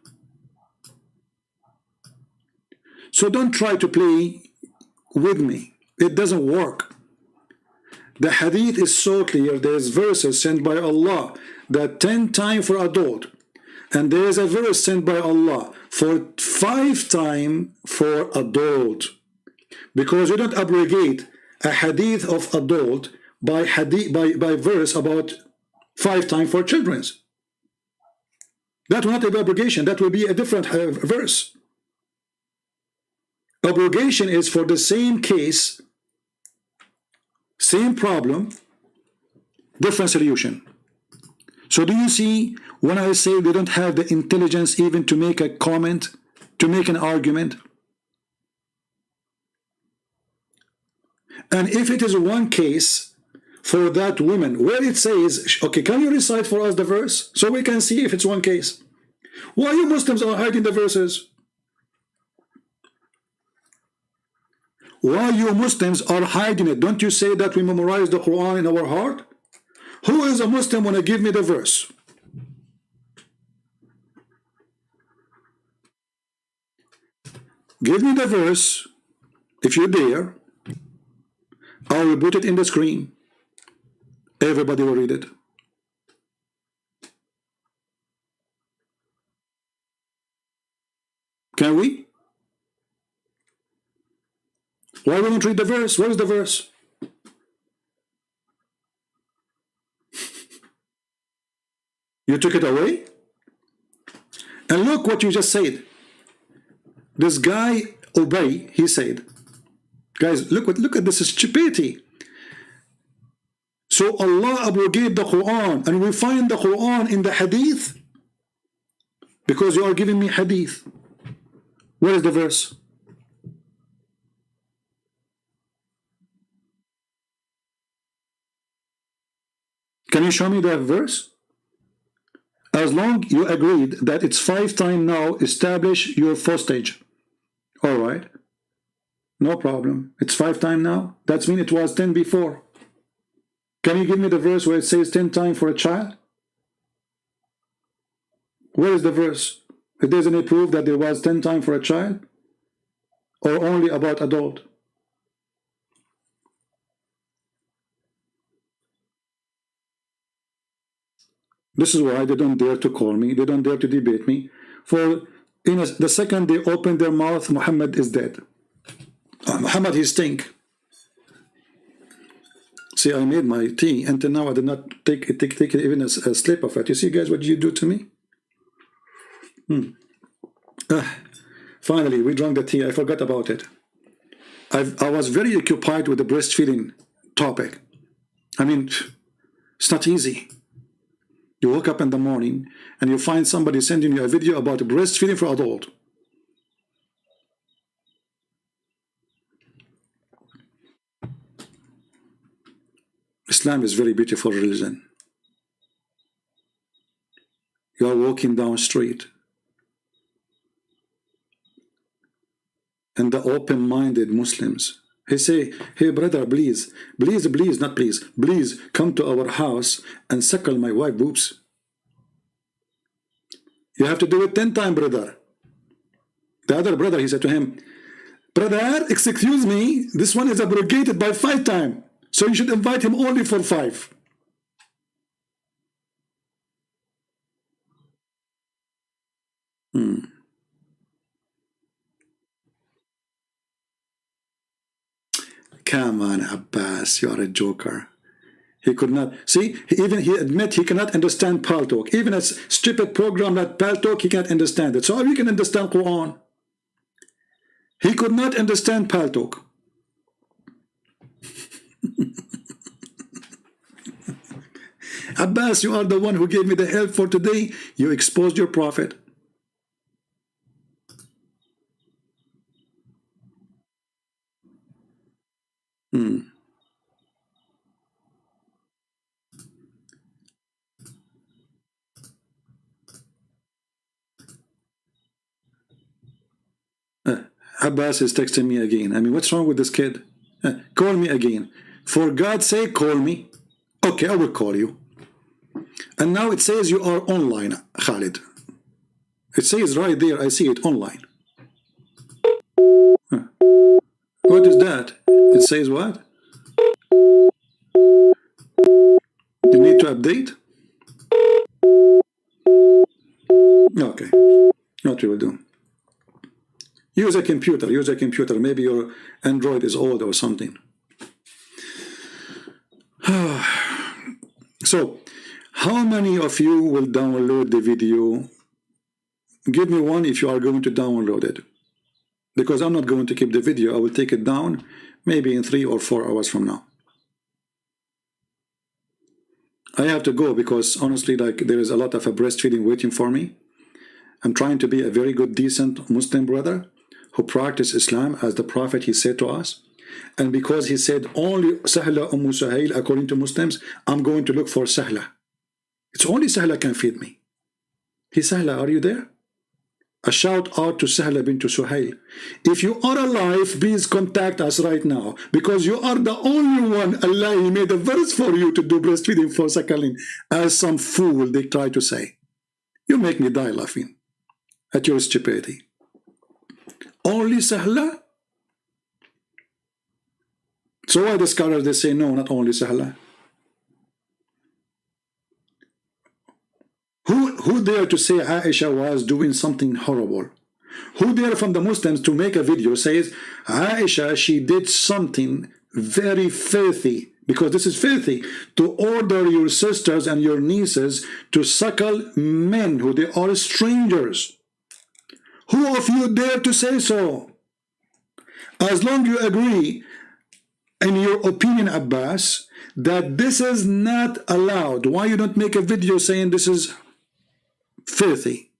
So don't try to play with me. It doesn't work. The hadith is so clear. There's verses sent by Allah that 10 times for adult, and there is a verse sent by Allah for 5 times for adult, because you don't abrogate a hadith of adult by verse about 5 times for children's. That will not be abrogation. That will be a different verse. Abrogation is for the same case, same problem, different solution. So do you see when I say they don't have the intelligence even to make a comment, to make an argument? And if it is one case for that woman, where it says, okay, can you recite for us the verse so we can see if it's one case? Why you Muslims are hiding the verses? Why you Muslims are hiding it? Don't you say that we memorize the Quran in our heart? Who is a Muslim want to give me the verse? Give me the verse, if you dare. I will put it in the screen. Everybody will read it. Can we? Why we don't read the verse? Where is the verse? You took it away? And look what you just said. This guy, Ubay, he said, guys, look at this stupidity. So Allah abrogate the Quran, and we find the Quran in the Hadith because you are giving me Hadith. Where is the verse? Can you show me that verse? As long you agreed that it's 5 times now, establish your postage. All right. No problem. It's 5 times now. That means it was 10 before. Can you give me the verse where it says 10 times for a child? Where is the verse? It doesn't prove that there was 10 times for a child, or only about adult. This is why they don't dare to call me. They don't dare to debate me. For the second they open their mouth, Muhammad is dead. Muhammad, he stink. See, I made my tea until now I did not take even a slip of it. You see, guys, what you do to me? Finally, we drank the tea. I forgot about it. I was very occupied with the breastfeeding topic. I mean, it's not easy. You wake up in the morning and you find somebody sending you a video about breastfeeding for adult. Islam is very beautiful religion. You are walking down the street and the open-minded Muslims, he say, hey brother, please, come to our house and suckle my wife boobs. You have to do it 10 times, brother. The other brother, he said to him, brother, excuse me, this one is abrogated by 5 times. So you should invite him only for 5. Come on, Abbas, you are a joker. He could not, see, even he admit he cannot understand Paltalk. Even a stupid program like Paltalk, he can't understand it. So we can understand Quran. He could not understand Paltalk. Abbas, you are the one who gave me the help for today. You exposed your prophet. Abbas is texting me again. I mean, what's wrong with this kid? Call me again. For God's sake, call me. Okay, I will call you. And now it says you are online, Khalid. It says right there, I see it online. What is that? It says what? You need to update? Okay, what we will do. Use a computer, Maybe your Android is old or something. So, how many of you will download the video give me one if you are going to download it, because I'm not going to keep the video. I will take it down maybe in 3 or 4 hours from now. I have to go because honestly, like, there is a lot of breastfeeding waiting for me. I'm trying to be a very good, decent Muslim brother who practice Islam as the Prophet he said to us. And because he said only Sahla Suhail according to Muslims, I'm going to look for Sahla. It's only Sahla can feed me. Hey Sahla, are you there? A shout out to Sahla bint Suhail. If you are alive, please contact us right now, because you are the only one Allah He made a verse for you to do breastfeeding for suckling, as some fool they try to say. You make me die laughing at your stupidity. Only Sahla? So why the scholars they say no, not only Sahla? Who dare to say Aisha was doing something horrible? Who dare from the Muslims to make a video says Aisha, she did something very filthy, because this is filthy, to order your sisters and your nieces to suckle men who they are strangers? Who of you dare to say so? As long you agree in your opinion, Abbas, that this is not allowed, why you don't make a video saying this is filthy?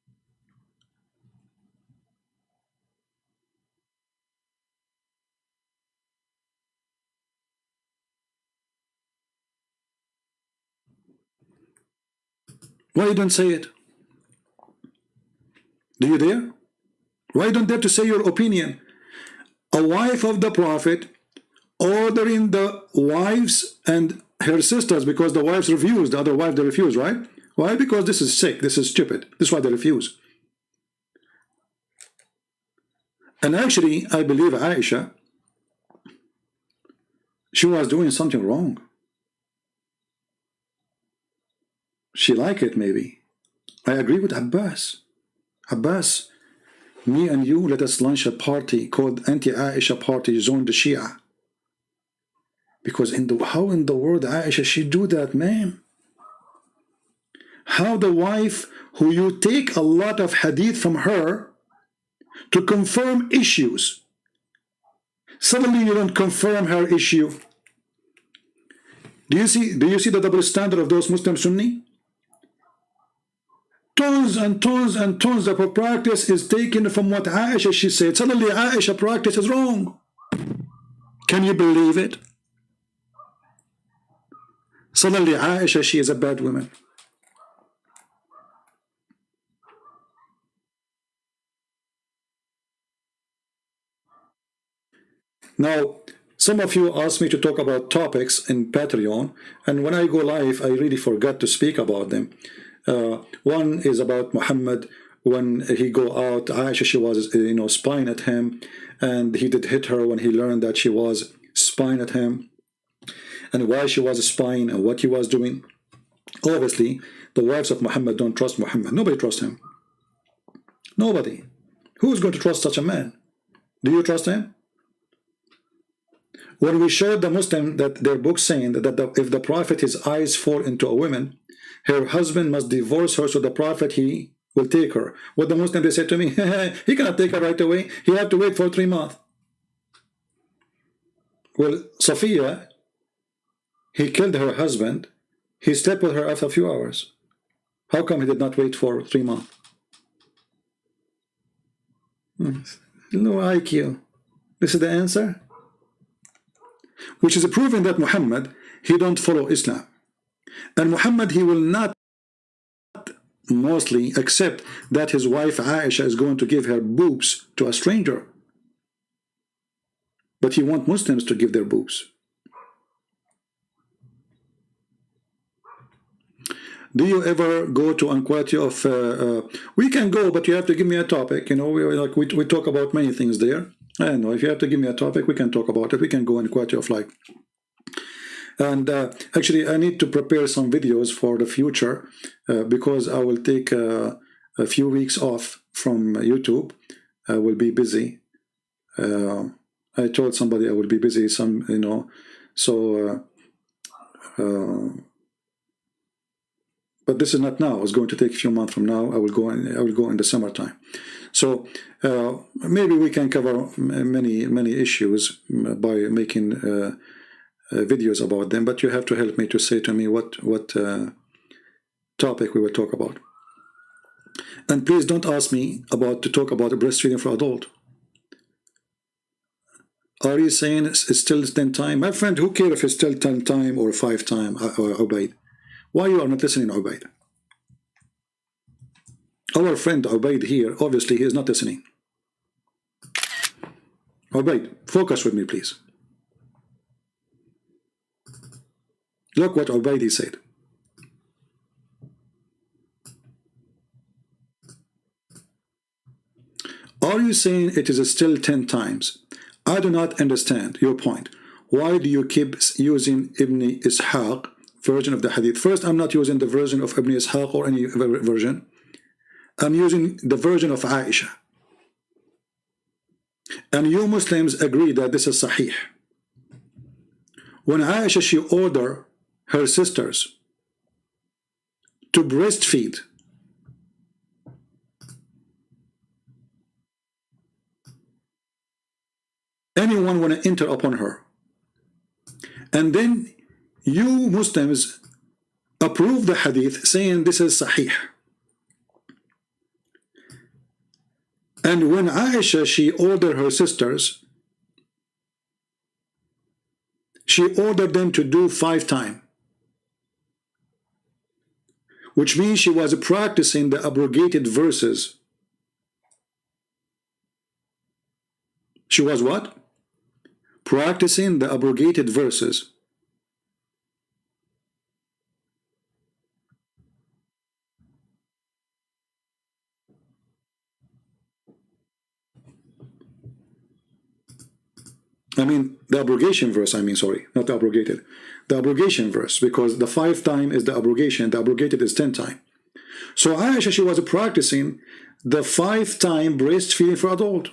Why you don't say it? Do you dare? Why you don't dare to say your opinion? A wife of the Prophet ordering the wives and her sisters, because the wives refuse, the other wife they refuse, right? Why? Because this is sick, this is stupid. This is why they refuse. And actually, I believe Aisha, she was doing something wrong. She liked it, maybe. I agree with Abbas. Abbas, me and you, let us launch a party called Anti-Aisha Party, Zone the Shia. Because how in the world Aisha she do that, man? How the wife who you take a lot of hadith from her to confirm issues, suddenly you don't confirm her issue. Do you see the double standard of those Muslim Sunni? Tons and tons and tons of her practice is taken from what Aisha she said. Suddenly Aisha practice is wrong. Can you believe it? Suddenly Aisha she is a bad woman. Now, some of you asked me to talk about topics in Patreon, and when I go live, I really forgot to speak about them. One is about Muhammad. When he go out, Aisha, she was, spying at him, and he did hit her when he learned that she was spying at him, and why she was spying and what he was doing. Obviously, the wives of Muhammad don't trust Muhammad. Nobody trusts him. Nobody. Who is going to trust such a man? Do you trust him? When we showed the Muslim that their book saying that if the Prophet his eyes fall into a woman, her husband must divorce her, so the Prophet he will take her. What the Muslim they said to me, he cannot take her right away. He have to wait for 3 months. Well, Safiya, he killed her husband. He slept with her after a few hours. How come he did not wait for 3 months? No IQ. This is the answer. Which is proving that Muhammad, he don't follow Islam. And Muhammad, he will not mostly accept that his wife Aisha is going to give her boobs to a stranger. But he wants Muslims to give their boobs. Do you ever go to inquiry of, we can go, but you have to give me a topic. We talk about many things there. I don't know, if you have to give me a topic, we can talk about it. We can go in quality of life. And actually, I need to prepare some videos for the future because I will take a few weeks off from YouTube. I will be busy. I told somebody I will be busy, but this is not now. It's going to take a few months from now. I will go in the summertime. So maybe we can cover many issues by making videos about them. But you have to help me to say to me what topic we will talk about. And please don't ask me to talk about breastfeeding for adult. Are you saying it's still 10 times? My friend, who cares if it's still 10 times or 5 times, Ubaid? Why you are not listening, Ubaid? Our friend Ubaid here, obviously he is not listening. Ubaid, focus with me, please. Look what Ubaid said. Are you saying it is still 10 times? I do not understand your point. Why do you keep using Ibn Ishaq version of the hadith? First, I'm not using the version of Ibn Ishaq or any version. I'm using the version of Aisha. And you Muslims agree that this is sahih. When Aisha, she ordered her sisters to breastfeed, anyone want to enter upon her, and then you Muslims approve the hadith saying this is sahih. And when Aisha, she ordered her sisters, she ordered them to do 5 times, which means she was practicing the abrogated verses. She was what? Practicing the abrogated verses. I mean, the abrogation verse, sorry, not the abrogated. The abrogation verse, because the 5 times is the abrogation, the abrogated is 10 times. So Aisha, she was practicing the 5 times breastfeeding for adult.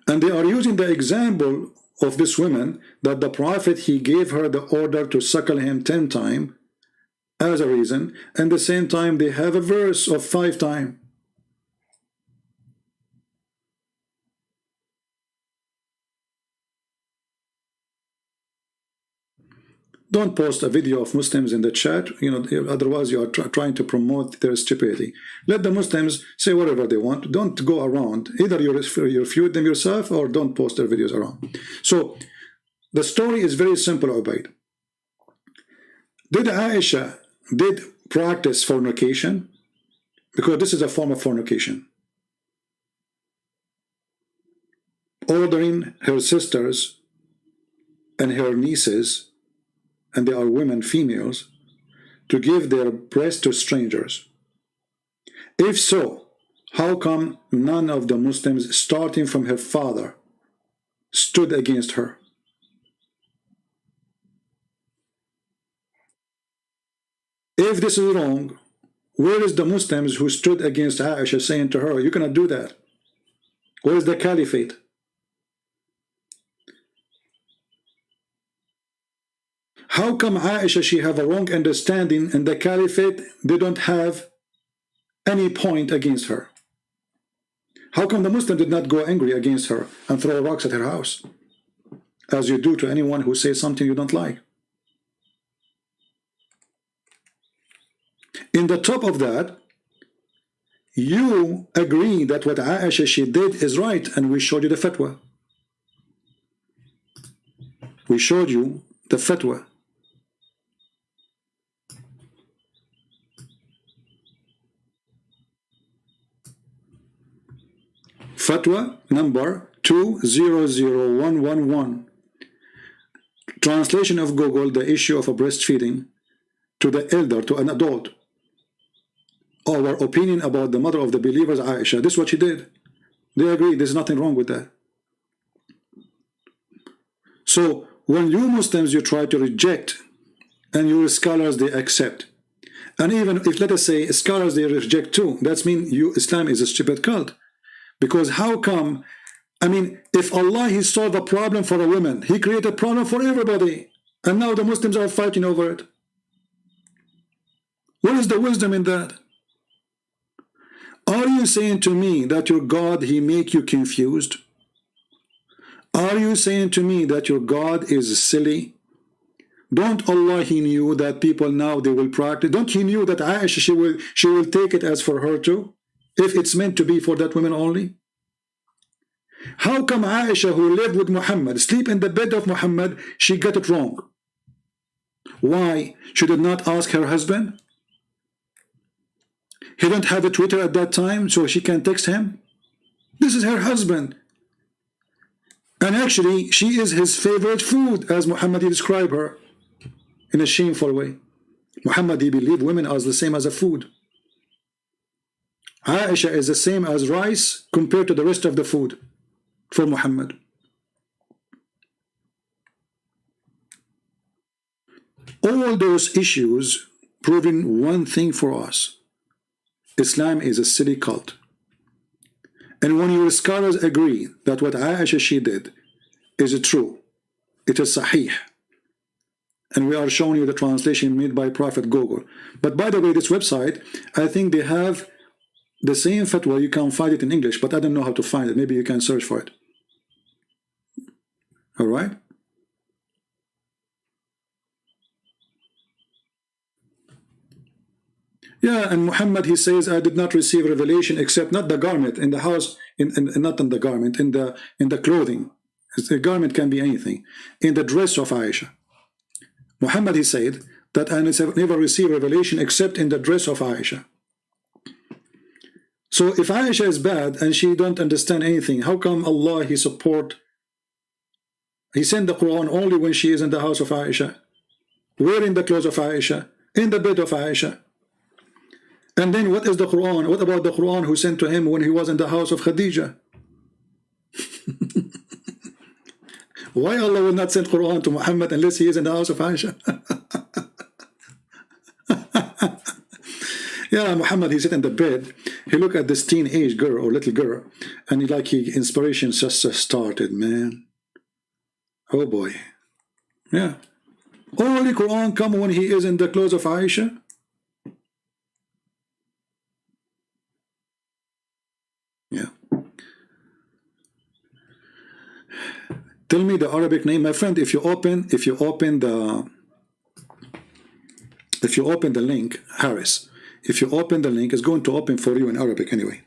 And they are using the example of this woman that the Prophet, he gave her the order to suckle him 10 times as a reason, and at the same time they have a verse of 5 times. Don't post a video of Muslims in the chat, otherwise you are trying to promote their stupidity. Let the Muslims say whatever they want. Don't go around. Either you refute them yourself or don't post their videos around. So the story is very simple, Ubaid. Did Aisha practice fornication? Because this is a form of fornication. Ordering her sisters and her nieces, and they are women, females, to give their breast to strangers. If so, how come none of the Muslims, starting from her father, stood against her? If this is wrong, where is the Muslims who stood against Aisha, saying to her, you cannot do that? Where is the caliphate? How come Aisha, she have a wrong understanding, and the caliphate, they don't have any point against her? How come the Muslim did not go angry against her and throw rocks at her house, as you do to anyone who says something you don't like? In the top of that, you agree that what Aisha, she did is right, and we showed you the fatwa. We showed you the fatwa. Fatwa number 200111. Translation of Google, the issue of a breastfeeding to the elder, to an adult. Our opinion about the mother of the believers, Aisha. This is what she did. They agree, there's nothing wrong with that. So when you Muslims, you try to reject, and your scholars, they accept. And even if, let us say, scholars, they reject too, that means Islam is a stupid cult. Because how come, I mean, if Allah, He solved a problem for a woman, He created a problem for everybody, and now the Muslims are fighting over it. What is the wisdom in that? Are you saying to me that your God, He make you confused? Are you saying to me that your God is silly? Don't Allah, He knew that people now they will practice? Don't He knew that Aisha, she will take it as for her too, if it's meant to be for that woman only? How come Aisha, who lived with Muhammad, sleep in the bed of Muhammad, she got it wrong? Why? She did not ask her husband? He didn't have a Twitter at that time, so she can text him? This is her husband. And actually, she is his favorite food, as Muhammad described her, in a shameful way. Muhammad, he believed women as the same as a food. Aisha is the same as rice compared to the rest of the food for Muhammad. All those issues proving one thing for us. Islam is a silly cult. And when your scholars agree that what Aisha she did is true, it is sahih, and we are showing you the translation made by Prophet Google. But by the way, this website, I think they have the same fatwa. You can find it in English, but I don't know how to find it. Maybe you can search for it. All right? Yeah, and Muhammad, he says, I did not receive revelation except not the garment in the house, not in the garment, in the clothing. The garment can be anything. In the dress of Aisha. Muhammad, he said that I never received revelation except in the dress of Aisha. So if Aisha is bad and she don't understand anything, how come Allah, He sent the Quran only when she is in the house of Aisha, wearing the clothes of Aisha, in the bed of Aisha? And then what is the Quran? What about the Quran who sent to him when he was in the house of Khadija? Why Allah will not send Quran to Muhammad unless he is in the house of Aisha? Yeah, Muhammad, he sit in the bed, he look at this teenage girl or little girl, and inspiration just started, man. Oh boy. Yeah. Only Quran come when he is in the clothes of Aisha. Yeah. Tell me the Arabic name, my friend. If you open the link, Harris, if you open the link, it's going to open for you in Arabic anyway.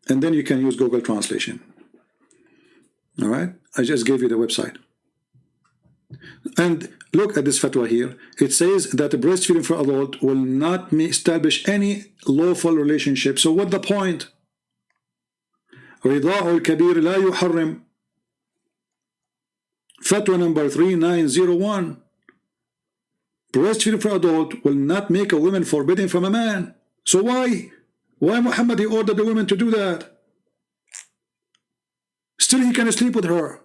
And then you can use Google Translation. All right? I just gave you the website. And look at this fatwa here. It says that the breastfeeding for adult will not establish any lawful relationship. So what the point? رضاع الكبير لا يحرم. Fatwa number 3901. Breastfeeding for adult will not make a woman forbidden from a man. So why? Why Muhammad he ordered the women to do that? Still he can sleep with her.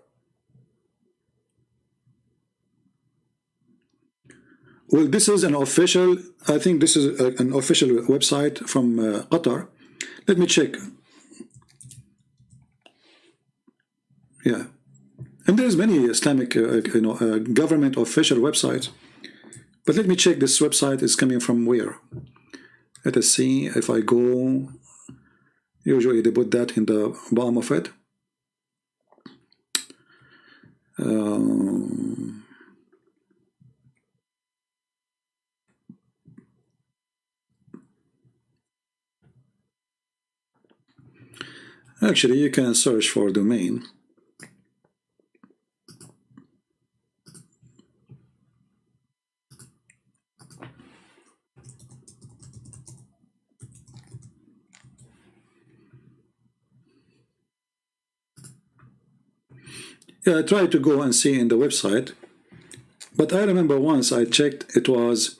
Well, this is an official, I think this is an official website from Qatar. Let me check. Yeah. And there's many Islamic government official websites. But let me check this website is coming from where. Let us see if I go. Usually they put that in the bottom of it. Actually, you can search for domain. Yeah, I tried to go and see in the website, but I remember once I checked, it was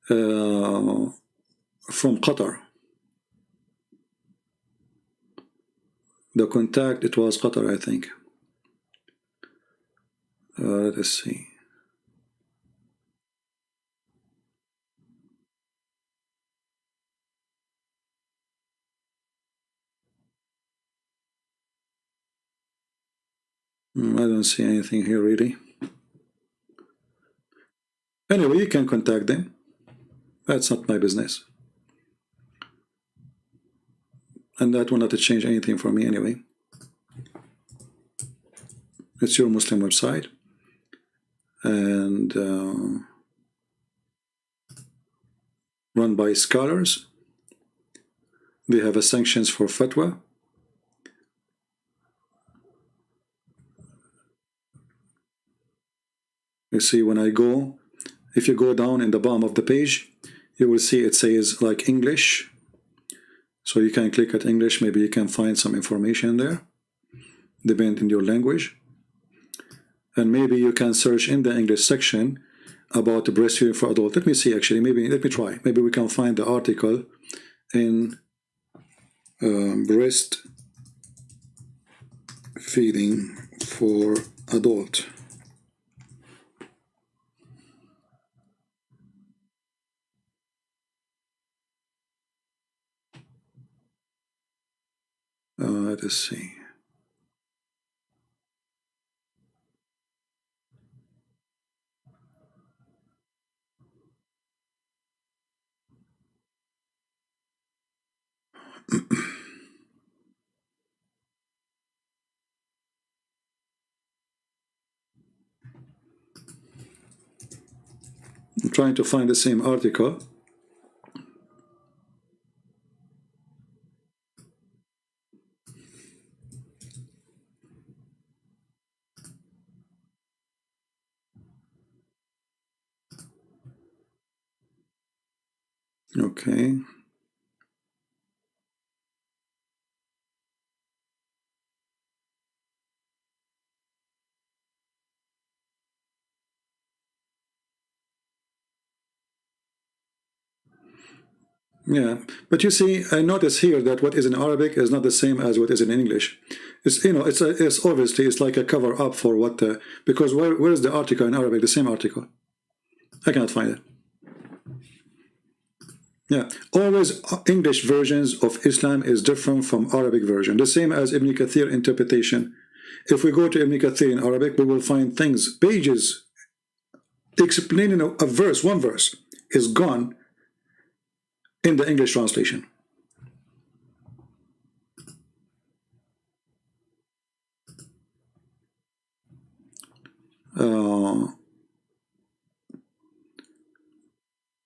from Qatar. The contact, it was Qatar, I think. Let us see. don't see anything here really. Anyway, you can contact them. That's not my business. And that will not change anything for me anyway. It's your Muslim website. And run by scholars. They have a sanctions for fatwa. You see, when I go, if you go down in the bottom of the page, you will see it says like English. So you can click at English, maybe you can find some information there, depending on your language. And maybe you can search in the English section about the breastfeeding for adults. Let me see actually, maybe, let me try. Maybe we can find the article in breastfeeding for adult. Let us see. I'm trying to find the same article. Okay. Yeah, but you see, I notice here that what is in Arabic is not the same as what is in English. It's, you know, it's obviously it's like a cover up for what because where is the article in Arabic? The same article. I cannot find it. Yeah, always English versions of Islam is different from Arabic version. The same as Ibn Kathir interpretation. If we go to Ibn Kathir in Arabic, we will find things, pages explaining a verse, one verse is gone in the English translation.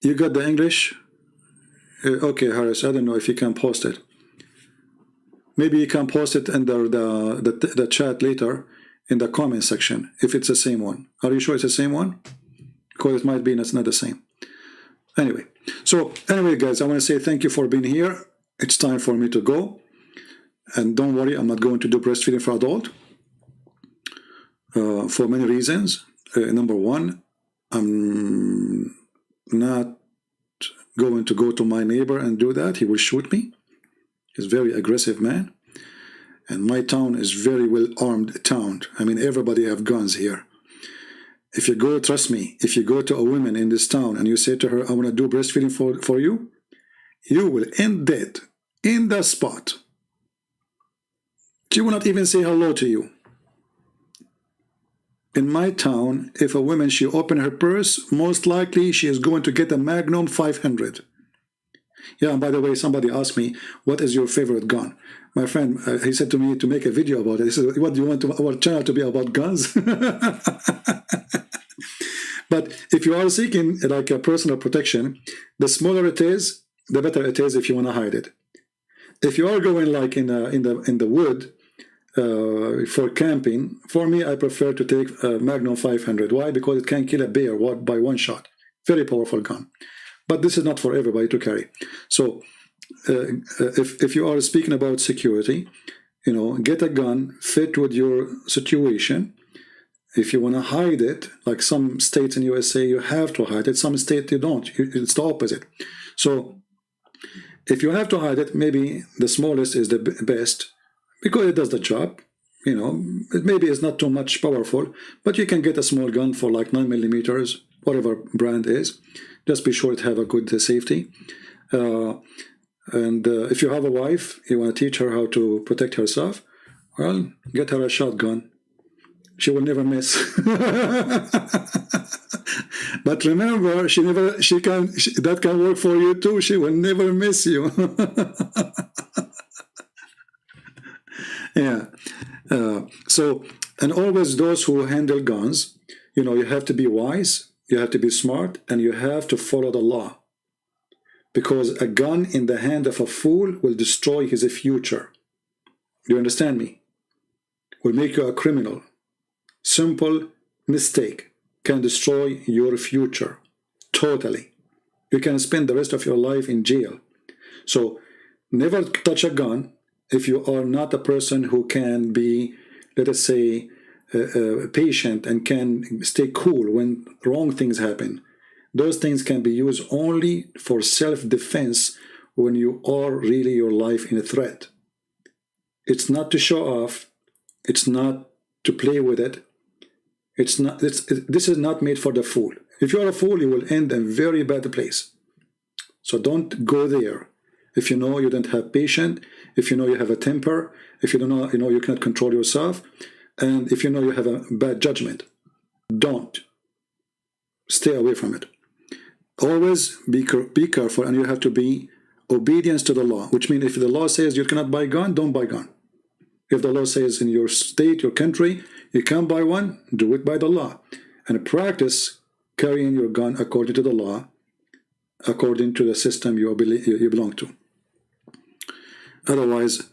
You got the English? Okay, Harris, I don't know if you can post it. Maybe you can post it under the chat later in the comment section if it's the same one. Are you sure it's the same one? Because it might be it's not the same. Anyway, guys, I want to say thank you for being here. It's time for me to go. And don't worry, I'm not going to do breastfeeding for adult for many reasons. Number one, I'm not going to go to my neighbor and do that. He will shoot me. He's a very aggressive man. And my town is very well armed town. I mean, everybody have guns here. If you go, trust me, if you go to a woman in this town and you say to her, I want to do breastfeeding for you, you will end dead in the spot. She will not even say hello to you. In my town, if a woman, she open her purse, most likely she is going to get a Magnum 500. Yeah, and by the way, somebody asked me, what is your favorite gun? My friend, he said to me to make a video about it. He said, what do you want our channel to be about guns? But if you are seeking like a personal protection, the smaller it is, the better it is if you want to hide it. If you are going like in the wood for camping, for me, I prefer to take a Magnum 500. Why? Because it can kill a bear by one shot. Very powerful gun. But this is not for everybody to carry. So if you are speaking about security, you know, get a gun fit with your situation. If you want to hide it, like some states in USA, you have to hide it. Some states you don't. It's the opposite. So if you have to hide it, maybe the smallest is the best because it does the job. You know, maybe it's not too much powerful, but you can get a small gun for like 9mm, whatever brand is. Just be sure to have a good safety. And if you have a wife, you want to teach her how to protect herself, well, get her a shotgun. she will never miss. But remember, that can work for you too. She will never miss you. Yeah. So, and always those who handle guns, you know, you have to be wise, you have to be smart, and you have to follow the law. Because a gun in the hand of a fool will destroy his future. Do you understand me? Will make you a criminal. Simple mistake can destroy your future. Totally. You can spend the rest of your life in jail. So never touch a gun if you are not a person who can be, let us say, patient and can stay cool when wrong things happen. Those things can be used only for self-defense when you are really your life in a threat. It's not to show off. It's not to play with it. It's not. This is not made for the fool. If you are a fool, you will end in a very bad place. So don't go there. If you know you don't have patience, if you know you have a temper, if you don't know, you know you cannot control yourself, and if you know you have a bad judgment, don't. Stay away from it. Always be careful, and you have to be obedience to the law, which means if the law says you cannot buy gun, don't buy gun. If the law says in your state, your country, you can't buy one, do it by the law. And practice carrying your gun according to the law, according to the system you belong to. Otherwise,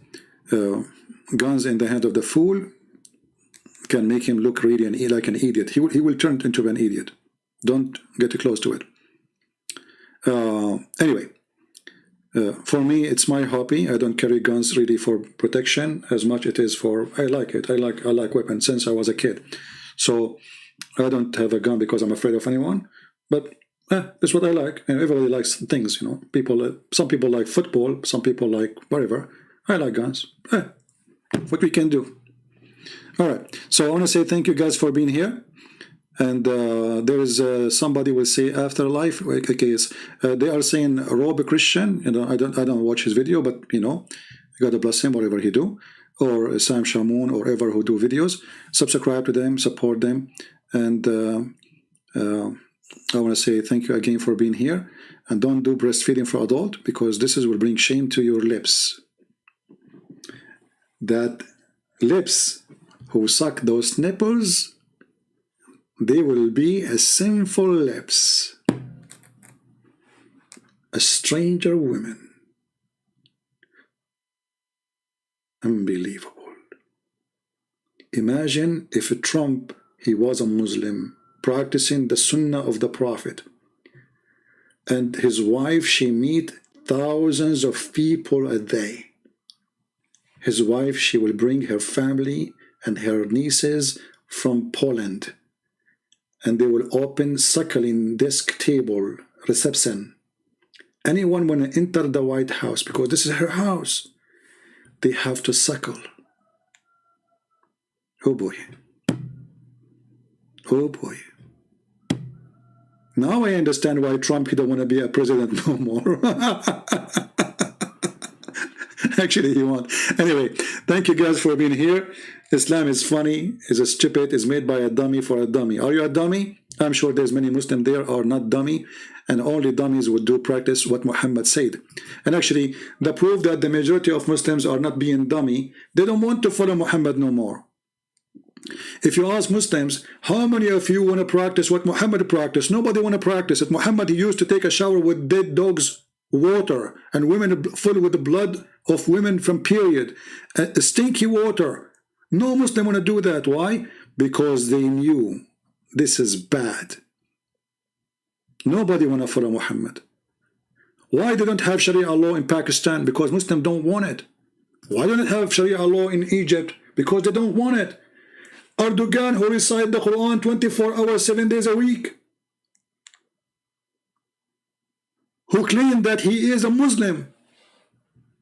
guns in the hand of the fool can make him look really like an idiot. He will turn into an idiot. Don't get close to it. Anyway, for me, it's my hobby. I don't carry guns really for protection as much it is for, I like it. I like weapons since I was a kid. So I don't have a gun because I'm afraid of anyone, but that's what I like. And everybody likes things, you know. Some people like football, some people like whatever. I like guns. What we can do. All right. So I want to say thank you guys for being here. And there is somebody will say afterlife. Okay, they are saying Rob Christian. You know, I don't watch his video, but you know, God bless him, whatever he do, or Sam Shamoun, or ever who do videos. Subscribe to them, support them, and I want to say thank you again for being here. And don't do breastfeeding for adult, because this will bring shame to your lips. That lips who suck those nipples, they will be a sinful lips, a stranger woman. Unbelievable. Imagine if Trump, he was a Muslim, practicing the Sunnah of the Prophet, and his wife, she meet thousands of people a day. His wife, she will bring her family and her nieces from Poland, and they will open suckling desk table reception. Anyone when they enter the White House, because this is her house, they have to suckle. Oh boy. Oh boy. Now I understand why Trump, he don't want to be a president no more. Actually, he won't. Anyway, thank you guys for being here. Islam is funny, is a stupid, is made by a dummy for a dummy. Are you a dummy? I'm sure there's many Muslims there are not dummy, and only dummies would do practice what Muhammad said. And actually, the proof that the majority of Muslims are not being dummy, they don't want to follow Muhammad no more. If you ask Muslims, how many of you want to practice what Muhammad practiced? Nobody want to practice it. Muhammad, he used to take a shower with dead dogs' water, and women full with the blood of women from period, stinky water. No Muslim want to do that. Why? Because they knew this is bad. Nobody want to follow Muhammad. Why they don't have Sharia law in Pakistan? Because Muslims don't want it. Why don't they have Sharia law in Egypt? Because they don't want it. Erdogan, who recite the Quran 24 hours, 7 days a week, who claimed that he is a Muslim,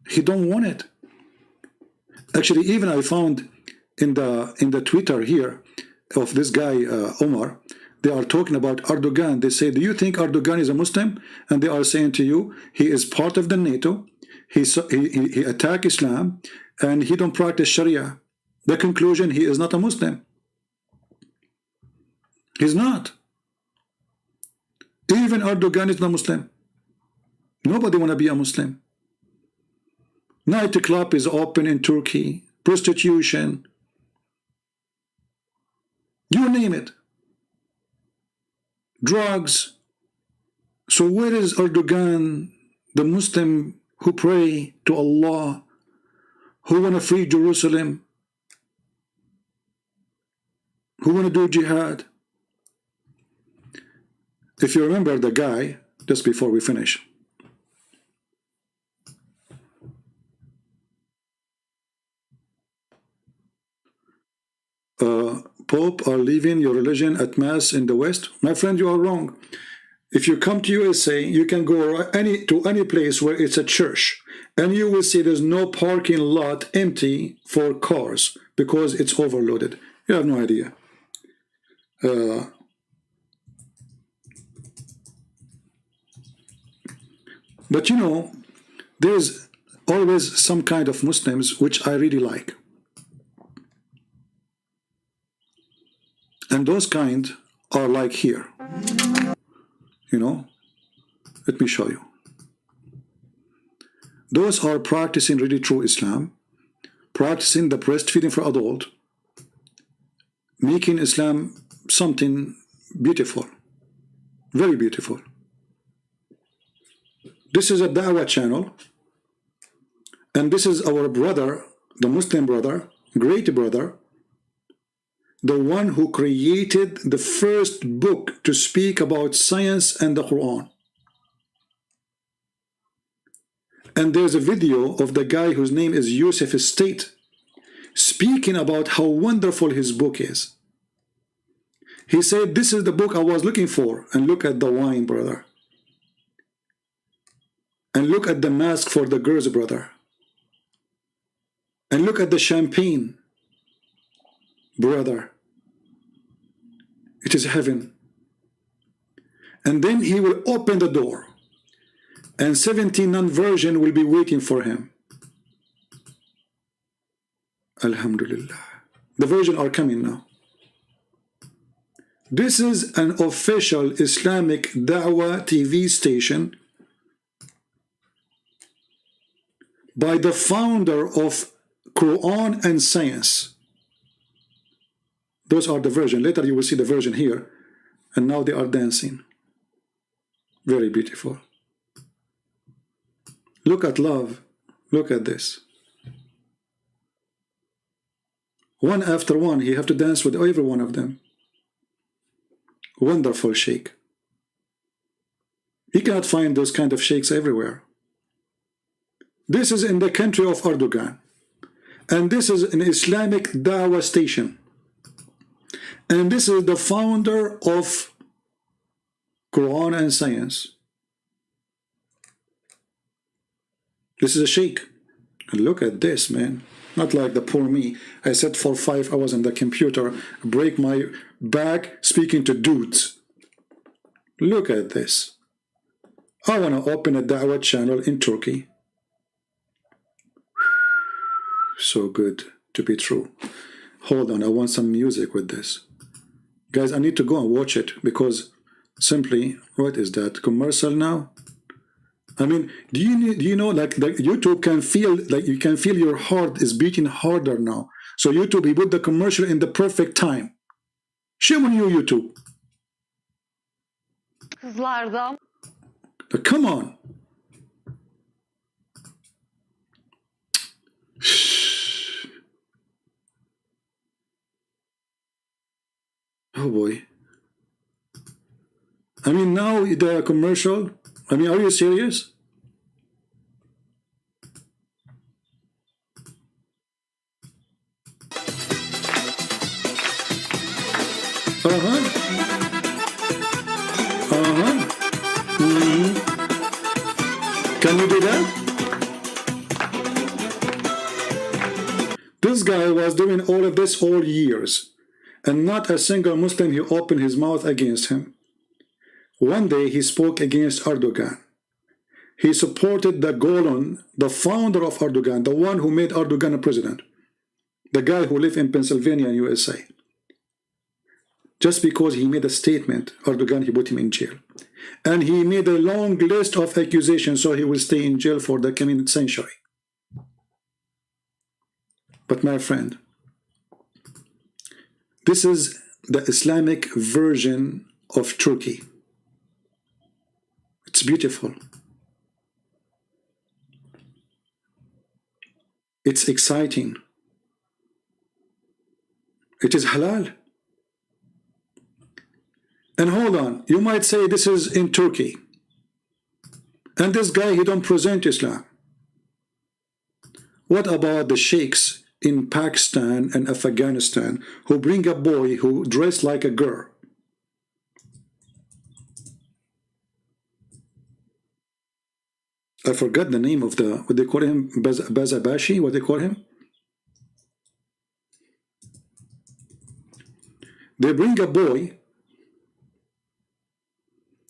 he don't want it. Actually, even I found in the Twitter here of this guy Omar, they are talking about Erdogan. They say, do you think Erdogan is a Muslim? And they are saying to you, he is part of the NATO, he attack Islam, and he don't practice Sharia. The conclusion, he is not a Muslim. He's not. Even Erdogan is not Muslim. Nobody want to be a Muslim. Nightclub is open in Turkey. Prostitution. You name it. Drugs. So where is Erdogan, the Muslim who pray to Allah, who want to free Jerusalem, who want to do jihad? If you remember the guy, just before we finish, Pope are leaving your religion at mass in the West. My friend, you are wrong. If you come to USA, you can go to any place where it's a church, and you will see there's no parking lot empty for cars because it's overloaded. You have no idea. But you know, there's always some kind of Muslims which I really like. And those kind are like here. You know, let me show you. Those are practicing really true Islam, practicing the breastfeeding for adult, making Islam something beautiful, very beautiful. This is a Dawah channel, and this is our brother, the Muslim brother, great brother, the one who created the first book to speak about science and the Quran. And there's a video of the guy whose name is Yusuf State speaking about how wonderful his book is. He said, this is the book I was looking for. And look at the wine, brother. And look at the mask for the girls, brother. And look at the champagne, brother. It is heaven. And then he will open the door, and 17 non-virgin will be waiting for him. Alhamdulillah. The virgin are coming now. This is an official Islamic Dawah TV station by the founder of Quran and Science. Those are the version. Later you will see the version here. And now they are dancing. Very beautiful. Look at love. Look at this. One after one, you have to dance with every one of them. Wonderful sheikh. You cannot find those kind of sheikhs everywhere. This is in the country of Erdogan. And this is an Islamic Dawah station. And this is the founder of Quran and Science. This is a sheikh. And look at this, man. Not like the poor me. I sat for 5 hours on the computer, break my back speaking to dudes. Look at this. I want to open a Dawah channel in Turkey. So good to be true. Hold on, I want some music with this. Guys, I need to go and watch it because simply, what is that? Commercial now? I mean, do you know, like the YouTube can feel, like you can feel your heart is beating harder now. So YouTube, he put the commercial in the perfect time. Shame on you, YouTube. Come on. Oh boy. I mean, now the commercial. I mean, are you serious? Can you do that? This guy was doing all of this all years, and not a single Muslim he opened his mouth against him. One day he spoke against Erdogan. He supported the Golan, the founder of Erdogan, the one who made Erdogan a president, the guy who lived in Pennsylvania, USA. just because he made a statement. Erdogan, he put him in jail. And he made a long list of accusations, so he will stay in jail for the coming century. But my friend, this is the Islamic version of Turkey. It's beautiful. It's exciting. It is halal. And hold on, you might say this is in Turkey. And this guy, he don't present Islam. What about the sheikhs in Pakistan and Afghanistan who bring a boy who dressed like a girl? I forgot the name of the, what they call him, Bazabashi, what they call him? They bring a boy.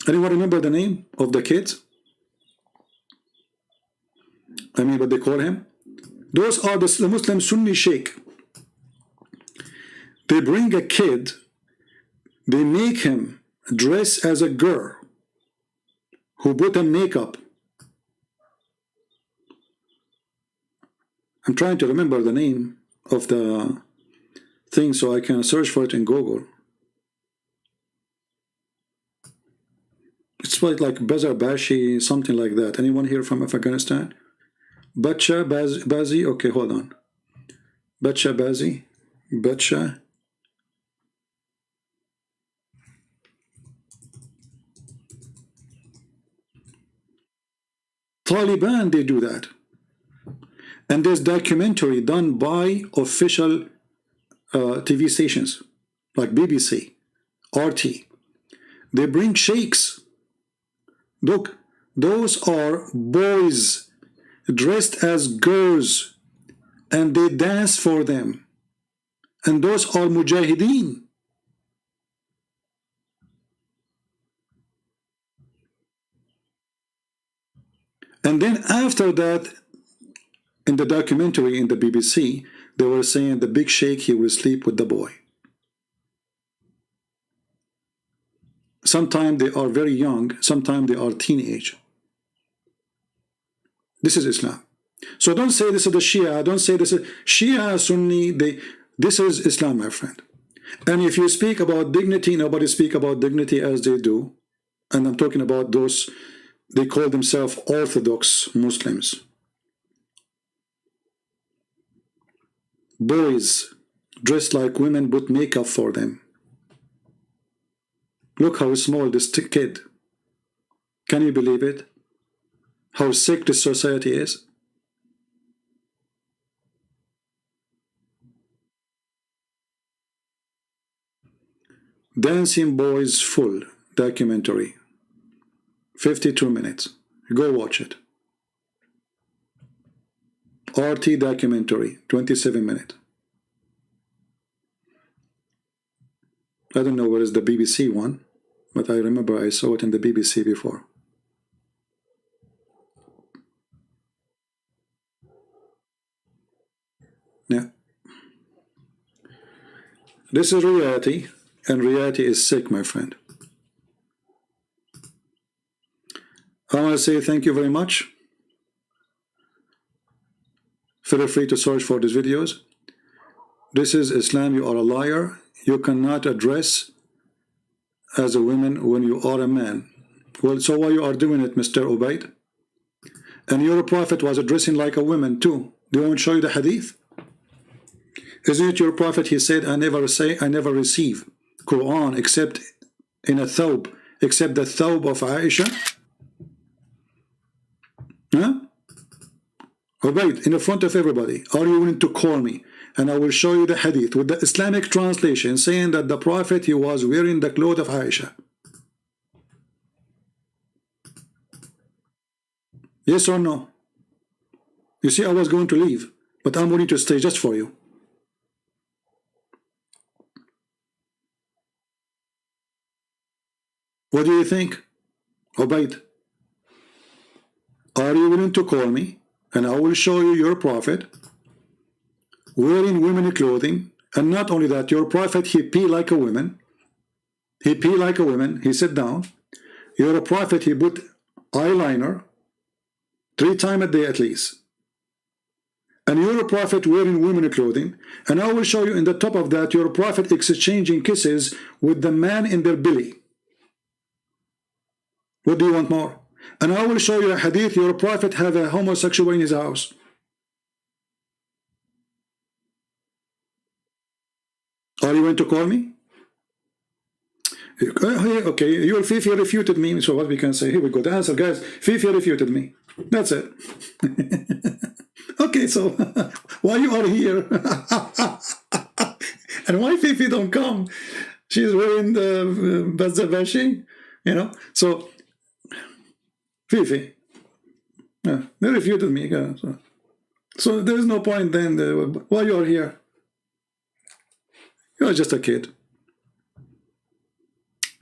Anyone remember the name of the kids? I mean, what they call him? Those are the Muslim Sunni sheikh. They bring a kid, they make him dress as a girl who put on makeup. I'm trying to remember the name of the thing so I can search for it in Google. It's like Bazabashi, something like that. Anyone here from Afghanistan? Bacha Bazi? Okay, hold on. Bacha Bazi? Bacha. Taliban, they do that. And there's documentary done by official TV stations like BBC, RT. They bring sheikhs. Look, those are boys dressed as girls and they dance for them. And those are mujahideen. And then after that, in the documentary in the BBC, they were saying the big sheikh, he will sleep with the boy. Sometimes they are very young, sometimes they are teenage. This is Islam. So don't say this is the Shia, don't say this is Shia, Sunni, this is Islam, my friend. And if you speak about dignity, nobody speak about dignity as they do. And I'm talking about those, they call themselves Orthodox Muslims. Boys dressed like women put makeup for them. Look how small this kid. Can you believe it? How sick this society is? Dancing Boys Full documentary. 52 minutes. Go watch it. RT documentary, 27 minutes. I don't know where is the BBC one, but I remember I saw it in the BBC before. Yeah. This is reality, and reality is sick, my friend. I want to say thank you very much. Feel free to search for these videos. This is Islam, you are a liar. You cannot address as a woman when you are a man. Well, so why you are doing it, Mr. Ubaid? And your prophet was addressing like a woman too. Do you want to show you the hadith? Isn't it your prophet? He said, I never receive Quran except in a thawb, except the thawb of Aisha. Huh? Ubaid, in the front of everybody, are you willing to call me? And I will show you the hadith with the Islamic translation saying that the prophet, he was wearing the clothes of Aisha. Yes or no? You see, I was going to leave, but I'm willing to stay just for you. What do you think? Ubaid, are you willing to call me? And I will show you your prophet wearing women clothing, and not only that, your prophet, he pee like a woman, He pee like a woman. He sit down. You're a prophet. He put eyeliner 3 times a day at least. And you're a prophet wearing women clothing. And I will show you in the top of that, you're a prophet exchanging kisses with the man in their belly. What do you want more? And I will show you a hadith, you're a prophet have a homosexual in his house. Are you going to call me? Okay, your Fifi refuted me, so what we can say, here we go, the answer, guys, Fifi refuted me. That's it. Okay, so why you are here? And why Fifi don't come? She's wearing the Bazabashi, you know, so Fifi, they refuted me, so there's no point then, why you are here? You are just a kid.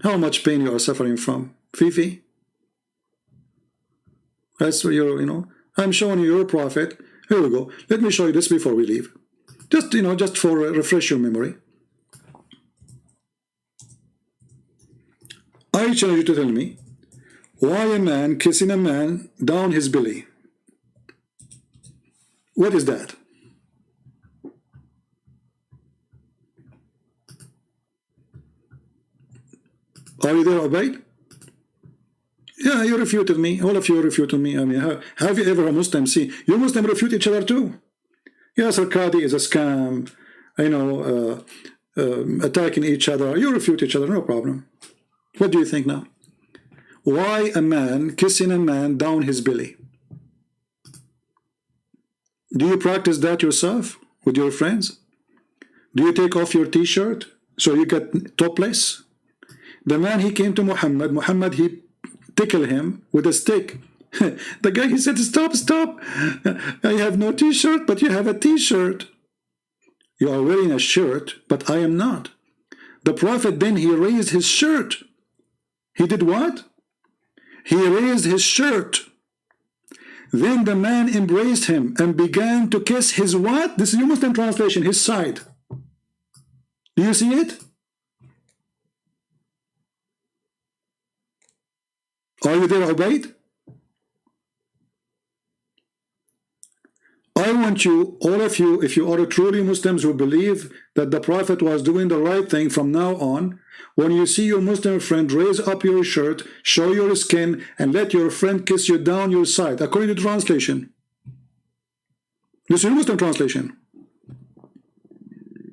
How much pain you are suffering from, Fifi? That's where you're, you know, I'm showing you your prophet. Here we go. Let me show you this before we leave. Just, you know, just for refresh your memory. I challenge you to tell me why a man kissing a man down his belly. What is that? Are you there, Ubayd? Yeah, you refuted me. All of you refuted me. I mean, have you ever a Muslim seen? You Muslim refute each other too. Yes, Al-Qadi is a scam. You know, attacking each other. You refute each other, no problem. What do you think now? Why a man kissing a man down his belly? Do you practice that yourself with your friends? Do you take off your t-shirt so you get topless? The man, he came to Muhammad, he tickled him with a stick. The guy, he said, stop, stop. I have no t-shirt, but you have a t-shirt. You are wearing a shirt, but I am not. The Prophet then, he raised his shirt. He did what? He raised his shirt. Then the man embraced him and began to kiss his what? This is your Muslim translation, his side. Do you see it? Are you there, Ubayd? I want you, all of you, if you are truly Muslims who believe that the Prophet was doing the right thing from now on, when you see your Muslim friend, raise up your shirt, show your skin, and let your friend kiss you down your side, according to the translation. This is your Muslim translation.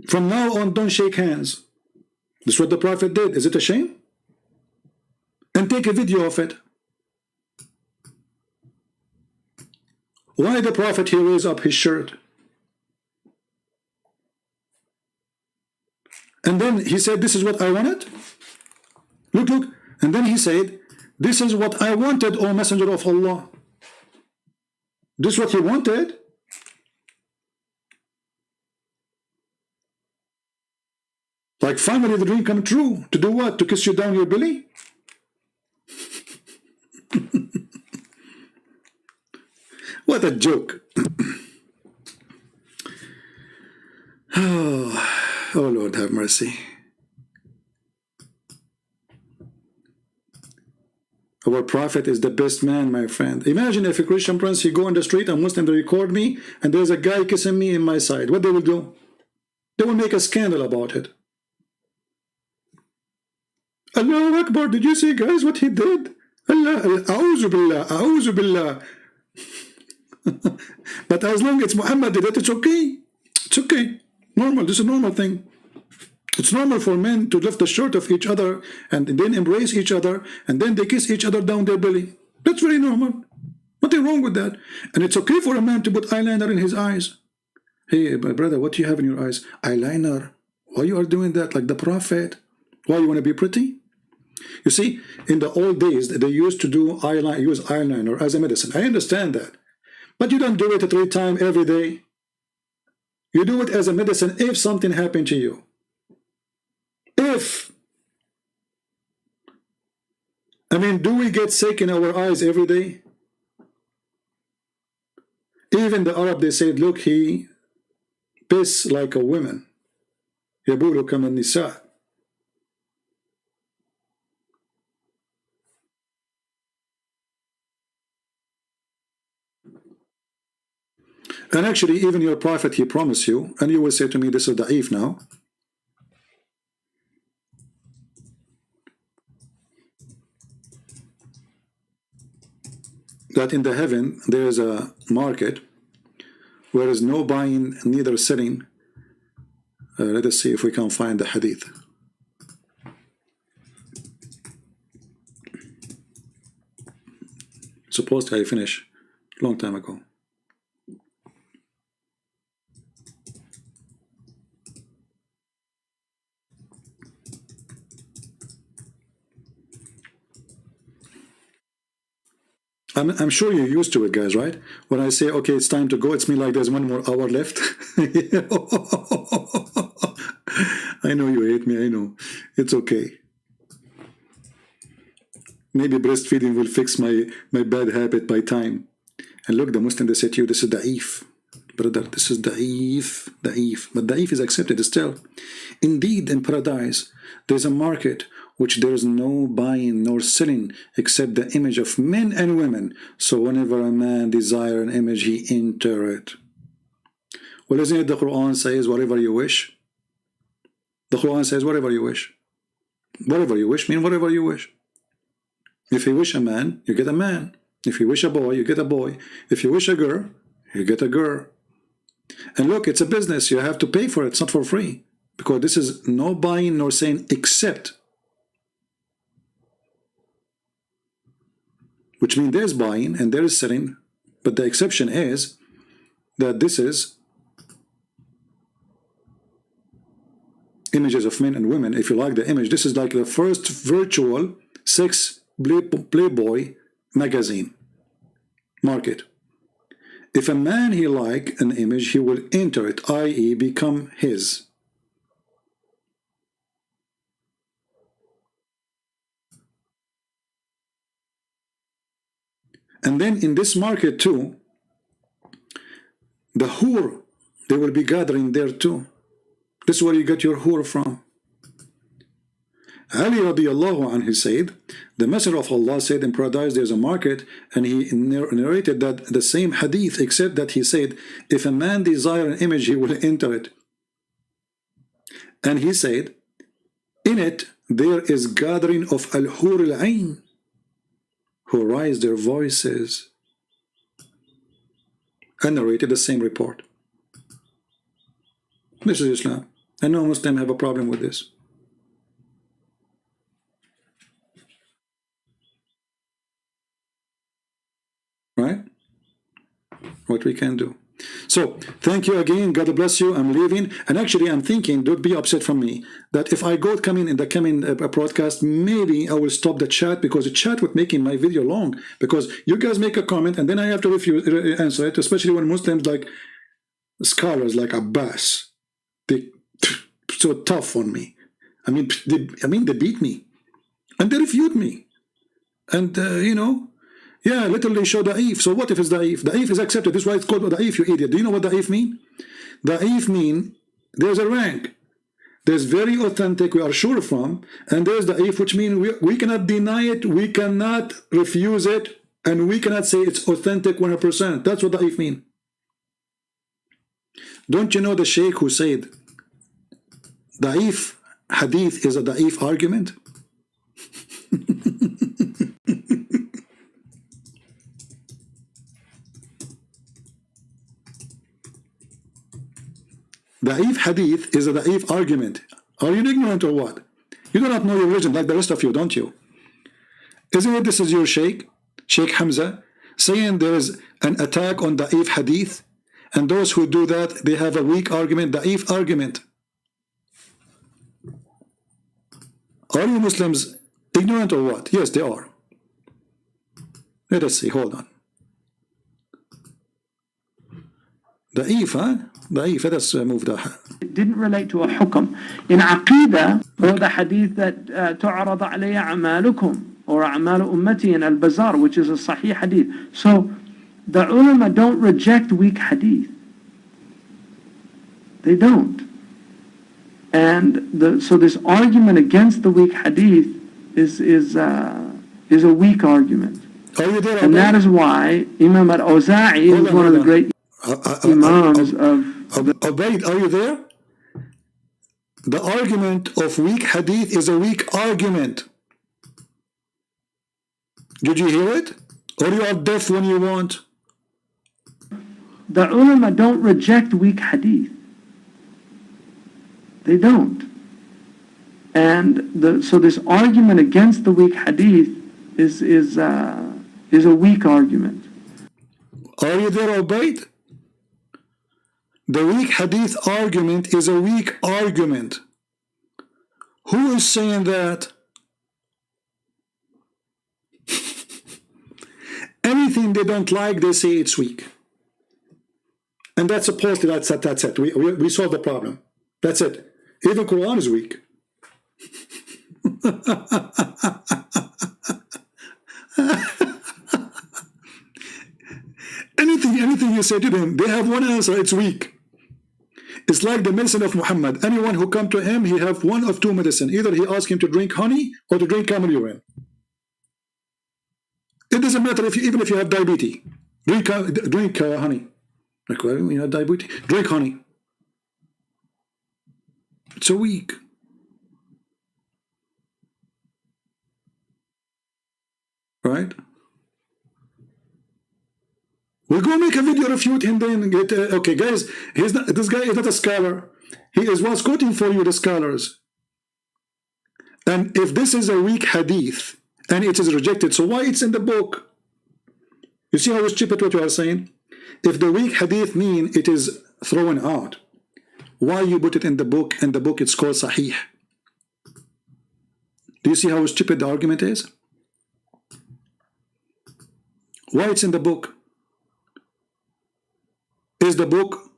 From now on, don't shake hands. This is what the Prophet did. Is it a shame? And take a video of it. Why the Prophet, he raised up his shirt? And then he said, this is what I wanted. Look, look. And then he said, this is what I wanted, O Messenger of Allah. This is what he wanted. Like finally the dream come true. To do what? To kiss you down your belly? What a joke. Oh Lord, have mercy. Our Prophet is the best man, my friend. Imagine if a Christian prince, he go on the street, a Muslim, they record me, and there's a guy kissing me in my side. What they will do? They will make a scandal about it. Allahu Akbar, did you see, guys, what he did? Allah, a'udhu billah, a'udhu billah. But as long as Muhammad did it, it's okay. It's okay. Normal. This is a normal thing. It's normal for men to lift the shirt of each other and then embrace each other and then they kiss each other down their belly. That's very normal. Nothing wrong with that. And it's okay for a man to put eyeliner in his eyes. Hey, my brother, what do you have in your eyes? Eyeliner. Why you are doing that like the Prophet? Why you want to be pretty? You see, in the old days, they used to do use eyeliner as a medicine. I understand that. But you don't do it 3 times every day. You do it as a medicine if something happened to you. If. I mean, do we get sick in our eyes every day? Even the Arab, they said, look, he piss like a woman. يبول كما النساء. And actually, even your prophet, he promised you, and you will say to me, this is da'if now. That in the heaven, there is a market where there is no buying, neither selling. Let us see if we can find the hadith. Supposedly I finished a long time ago. I'm sure you're used to it, guys, right? When I say, okay, it's time to go, it's me like there's 1 more hour left. I know you hate me, I know. It's okay. Maybe breastfeeding will fix my bad habit by time. And look, the Muslim, they say to you, this is da'if. Brother, this is da'if, da'if. But da'if is accepted still. Indeed, in paradise, there's a market which there is no buying nor selling except the image of men and women. So whenever a man desires an image, he enter it. Well, isn't it the Quran says, whatever you wish? The Quran says, whatever you wish. Whatever you wish means whatever you wish. If you wish a man, you get a man. If you wish a boy, you get a boy. If you wish a girl, you get a girl. And look, it's a business. You have to pay for it. It's not for free. Because this is no buying nor selling except, which means there's buying and there is selling, but the exception is that this is images of men and women. If you like the image, this is like the first virtual sex Playboy magazine market. If a man he like an image, he will enter it, i.e. become his. And then in this market too, the hur, they will be gathering there too. This is where you get your hur from. Ali radiallahu anhu said, the Messenger of Allah said in paradise there's a market, and he narrated that the same hadith, except that he said, if a man desire an image, he will enter it. And he said, in it there is gathering of al-hur al-ain, who raise their voices, and narrated the same report. This is Islam. And no Muslim have a problem with this. Right? What we can do. So, thank you again. God bless you. I'm leaving. And actually, I'm thinking, don't be upset from me, that if I go in the coming broadcast, maybe I will stop the chat, because the chat would making my video long. Because you guys make a comment, and then I have to answer it, especially when Muslims like scholars like Abbas, they so tough on me. I mean, they beat me. And they refute me. And, you know, yeah, literally show da'if. So what if it's da'if? Da'if is accepted. This is why it's called da'if, you idiot. Do you know what da'if mean? Da'if mean there's a rank. There's very authentic, we are sure from, and there's da'if, which means we cannot deny it, we cannot refuse it, and we cannot say it's authentic 100%. That's what da'if mean. Don't you know the sheikh who said da'if hadith is a da'if argument? Da'if hadith is a da'if argument. Are you ignorant or what? You do not know your religion like the rest of you, don't you? Isn't it this is your sheikh, Sheikh Hamza, saying there is an attack on da'if hadith, and those who do that, they have a weak argument, da'if argument. Are you Muslims ignorant or what? Yes, they are. Let us see, hold on. Da'if, huh? Da'if, let us move that. It didn't relate to a hukm. In Aqidah, or the hadith that تعرض علي أعمالكم, or أعمال أمتي in Al-Bazar, which is a sahih hadith. So, the ulama don't reject weak hadith. They don't. And so this argument against the weak hadith is a weak argument. Are you there? And that is why Imam al-Awza'i is one of the great... imams of Ubaid, are you there? The argument of weak hadith is a weak argument. Did you hear it? Or you are deaf when you want? the ulama don't reject weak hadith. They don't. And so this argument against the weak hadith is a weak argument. Are you there, Ubaid? The weak hadith argument is a weak argument. Who is saying that? Anything they don't like, they say it's weak. And that's supposedly, that's it. We solved the problem. That's it. Even Quran is weak. Anything you say to them, they have one answer, it's weak. It's like the medicine of Muhammad. Anyone who come to him, he have one of two medicine. Either he asks him to drink honey or to drink camel urine. It doesn't matter even if you have diabetes. Drink honey. Like, well, you have diabetes. Drink honey. It's so weak. Right? We'll go make a video refute him then get okay guys, this guy is not a scholar. He was quoting for you the scholars. And if this is a weak hadith and it is rejected, so why it's in the book? You see how stupid what you are saying? If the weak hadith mean it is thrown out, why you put it in the book, and the book it's called Sahih? Do you see how stupid the argument is? Why it's in the book? Is the book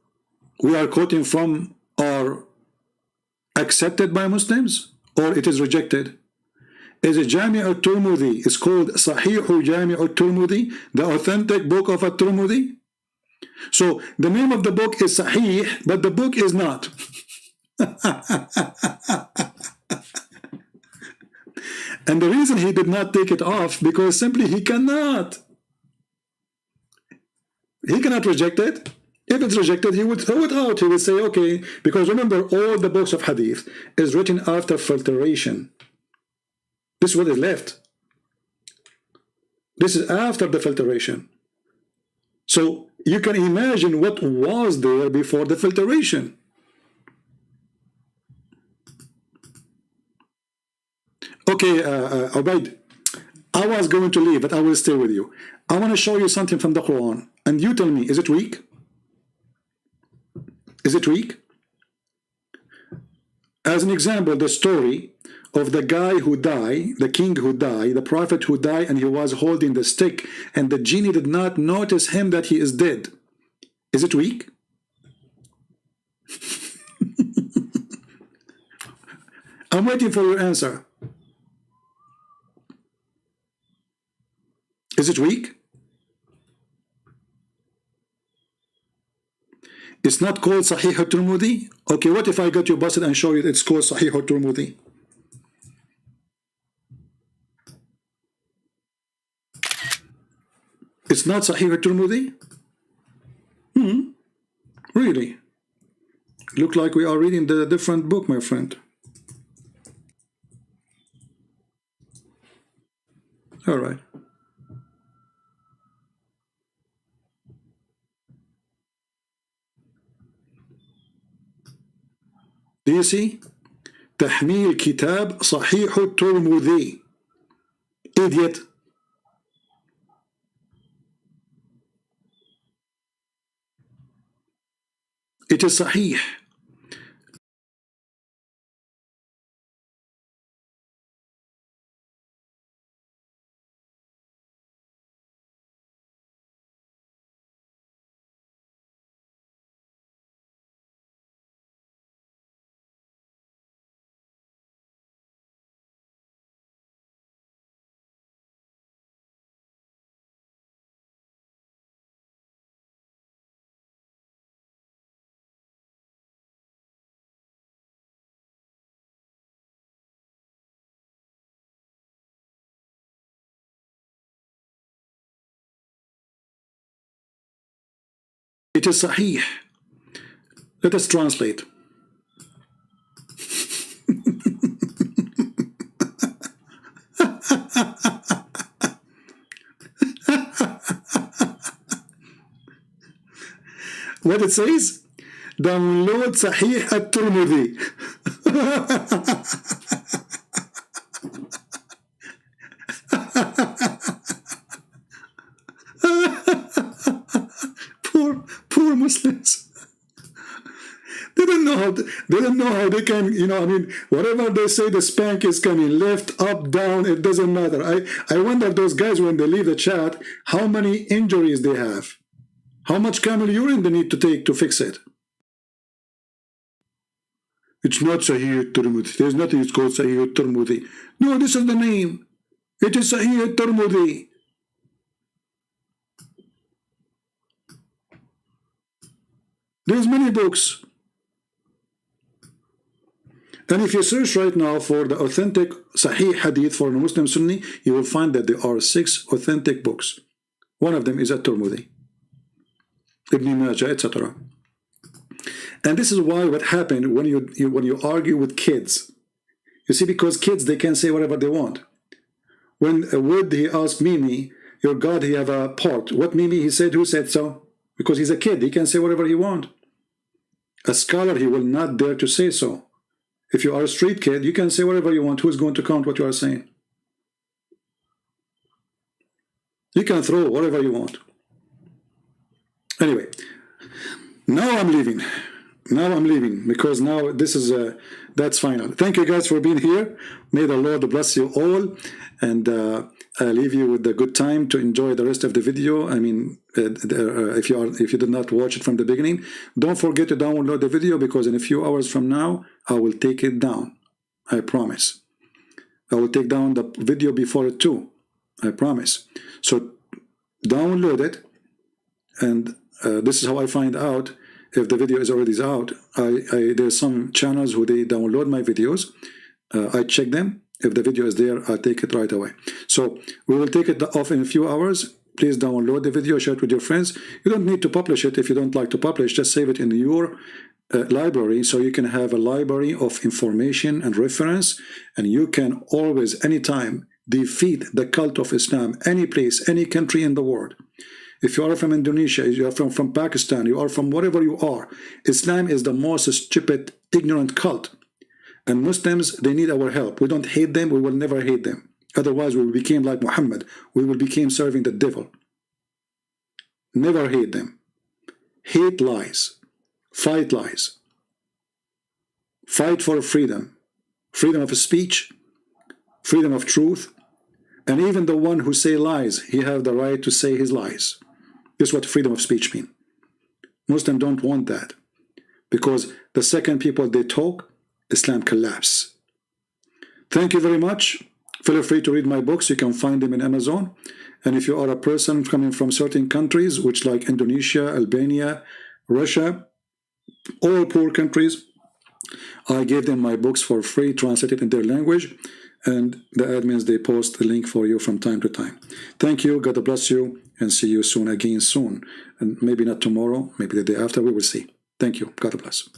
we are quoting from are accepted by Muslims, or it is rejected? Is it Jami' al-Tirmidhi? It's called Sahih Jami' al-Tirmidhi, the authentic book of al-Tirmidhi. So the name of the book is Sahih, but the book is not. And the reason he did not take it off, because simply he cannot. He cannot reject it. If it's rejected, he would throw it out. He would say, okay, because remember, all the books of hadith is written after filtration. This is what is left. This is after the filtration. So you can imagine what was there before the filtration. Okay, Ubaid, I was going to leave, but I will stay with you. I want to show you something from the Quran, and you tell me, is it weak? Is it weak? As an example, the story of the guy who died, the king who died, the prophet who died, and he was holding the stick, and the genie did not notice him that he is dead. Is it weak? I'm waiting for your answer. Is it weak? It's not called Sahih al-Tirmidhi? Okay, what if I got you busted and show you it's called Sahih al-Tirmidhi? It's not Sahih al-Tirmidhi? Really? Look like we are reading the different book, my friend. All right. Do you see? تحميل كتاب صحيح الترمذي. Idiot. It is صحيح. It is Sahih. Let us translate. What it says? Download Sahih at-Tirmidhi. Poor Muslims. They don't know how they can, you know, I mean, whatever they say, the spank is coming left, up, down, it doesn't matter. I wonder those guys, when they leave the chat, how many injuries they have. How much camel urine they need to take to fix it. It's not Sahih at-Tirmidhi. There's nothing it's called Sahih at-Tirmidhi. No, this is the name. It is Sahih at-Tirmidhi. There's many books. And if you search right now for the authentic Sahih Hadith for the Muslim Sunni, you will find that there are 6 authentic books. One of them is at-Tirmidhi, Ibn Majah, etc. And this is why what happened when you argue with kids. You see, because kids, they can say whatever they want. When Wood, he asked Mimi, your God, he have a part. What Mimi, he said, who said so? Because he's a kid, he can say whatever he want. A scholar, he will not dare to say so. If you are a street kid, you can say whatever you want. Who's going to count what you are saying? You can throw whatever you want. Anyway, now I'm leaving. Now I'm leaving because now this is that's final. Thank you guys for being here. May the Lord bless you all, and I leave you with a good time to enjoy the rest of the video. I mean, if you did not watch it from the beginning, don't forget to download the video, because in a few hours from now I will take it down. I promise. I will take down the video before it too. I promise. So download it, and this is how I find out if the video is already out. There's some channels who they download my videos. I check them. If the video is there, I take it right away. So we will take it off in a few hours. Please download the video, share it with your friends. You don't need to publish it if you don't like to publish. Just save it in your library, so you can have a library of information and reference, and you can always, anytime, defeat the cult of Islam, any place, any country in the world. If you are from Indonesia, you are from Pakistan, you are from wherever you are, Islam is the most stupid, ignorant cult. And Muslims, they need our help. We don't hate them, we will never hate them. Otherwise, we will become like Muhammad. We will become serving the devil. Never hate them. Hate lies. Fight lies. Fight for freedom. Freedom of speech, freedom of truth. And even the one who say lies, he have the right to say his lies. This is what freedom of speech means. Muslims don't want that, because the second people they talk, Islam collapse. Thank you very much. Feel free to read my books. You can find them in Amazon. And if you are a person coming from certain countries, which like Indonesia, Albania, Russia, all poor countries, I gave them my books for free, translated in their language. And the admins, they post the link for you from time to time. Thank you. God bless you. And see you soon, again soon. And maybe not tomorrow, maybe the day after, we will see. Thank you. God bless.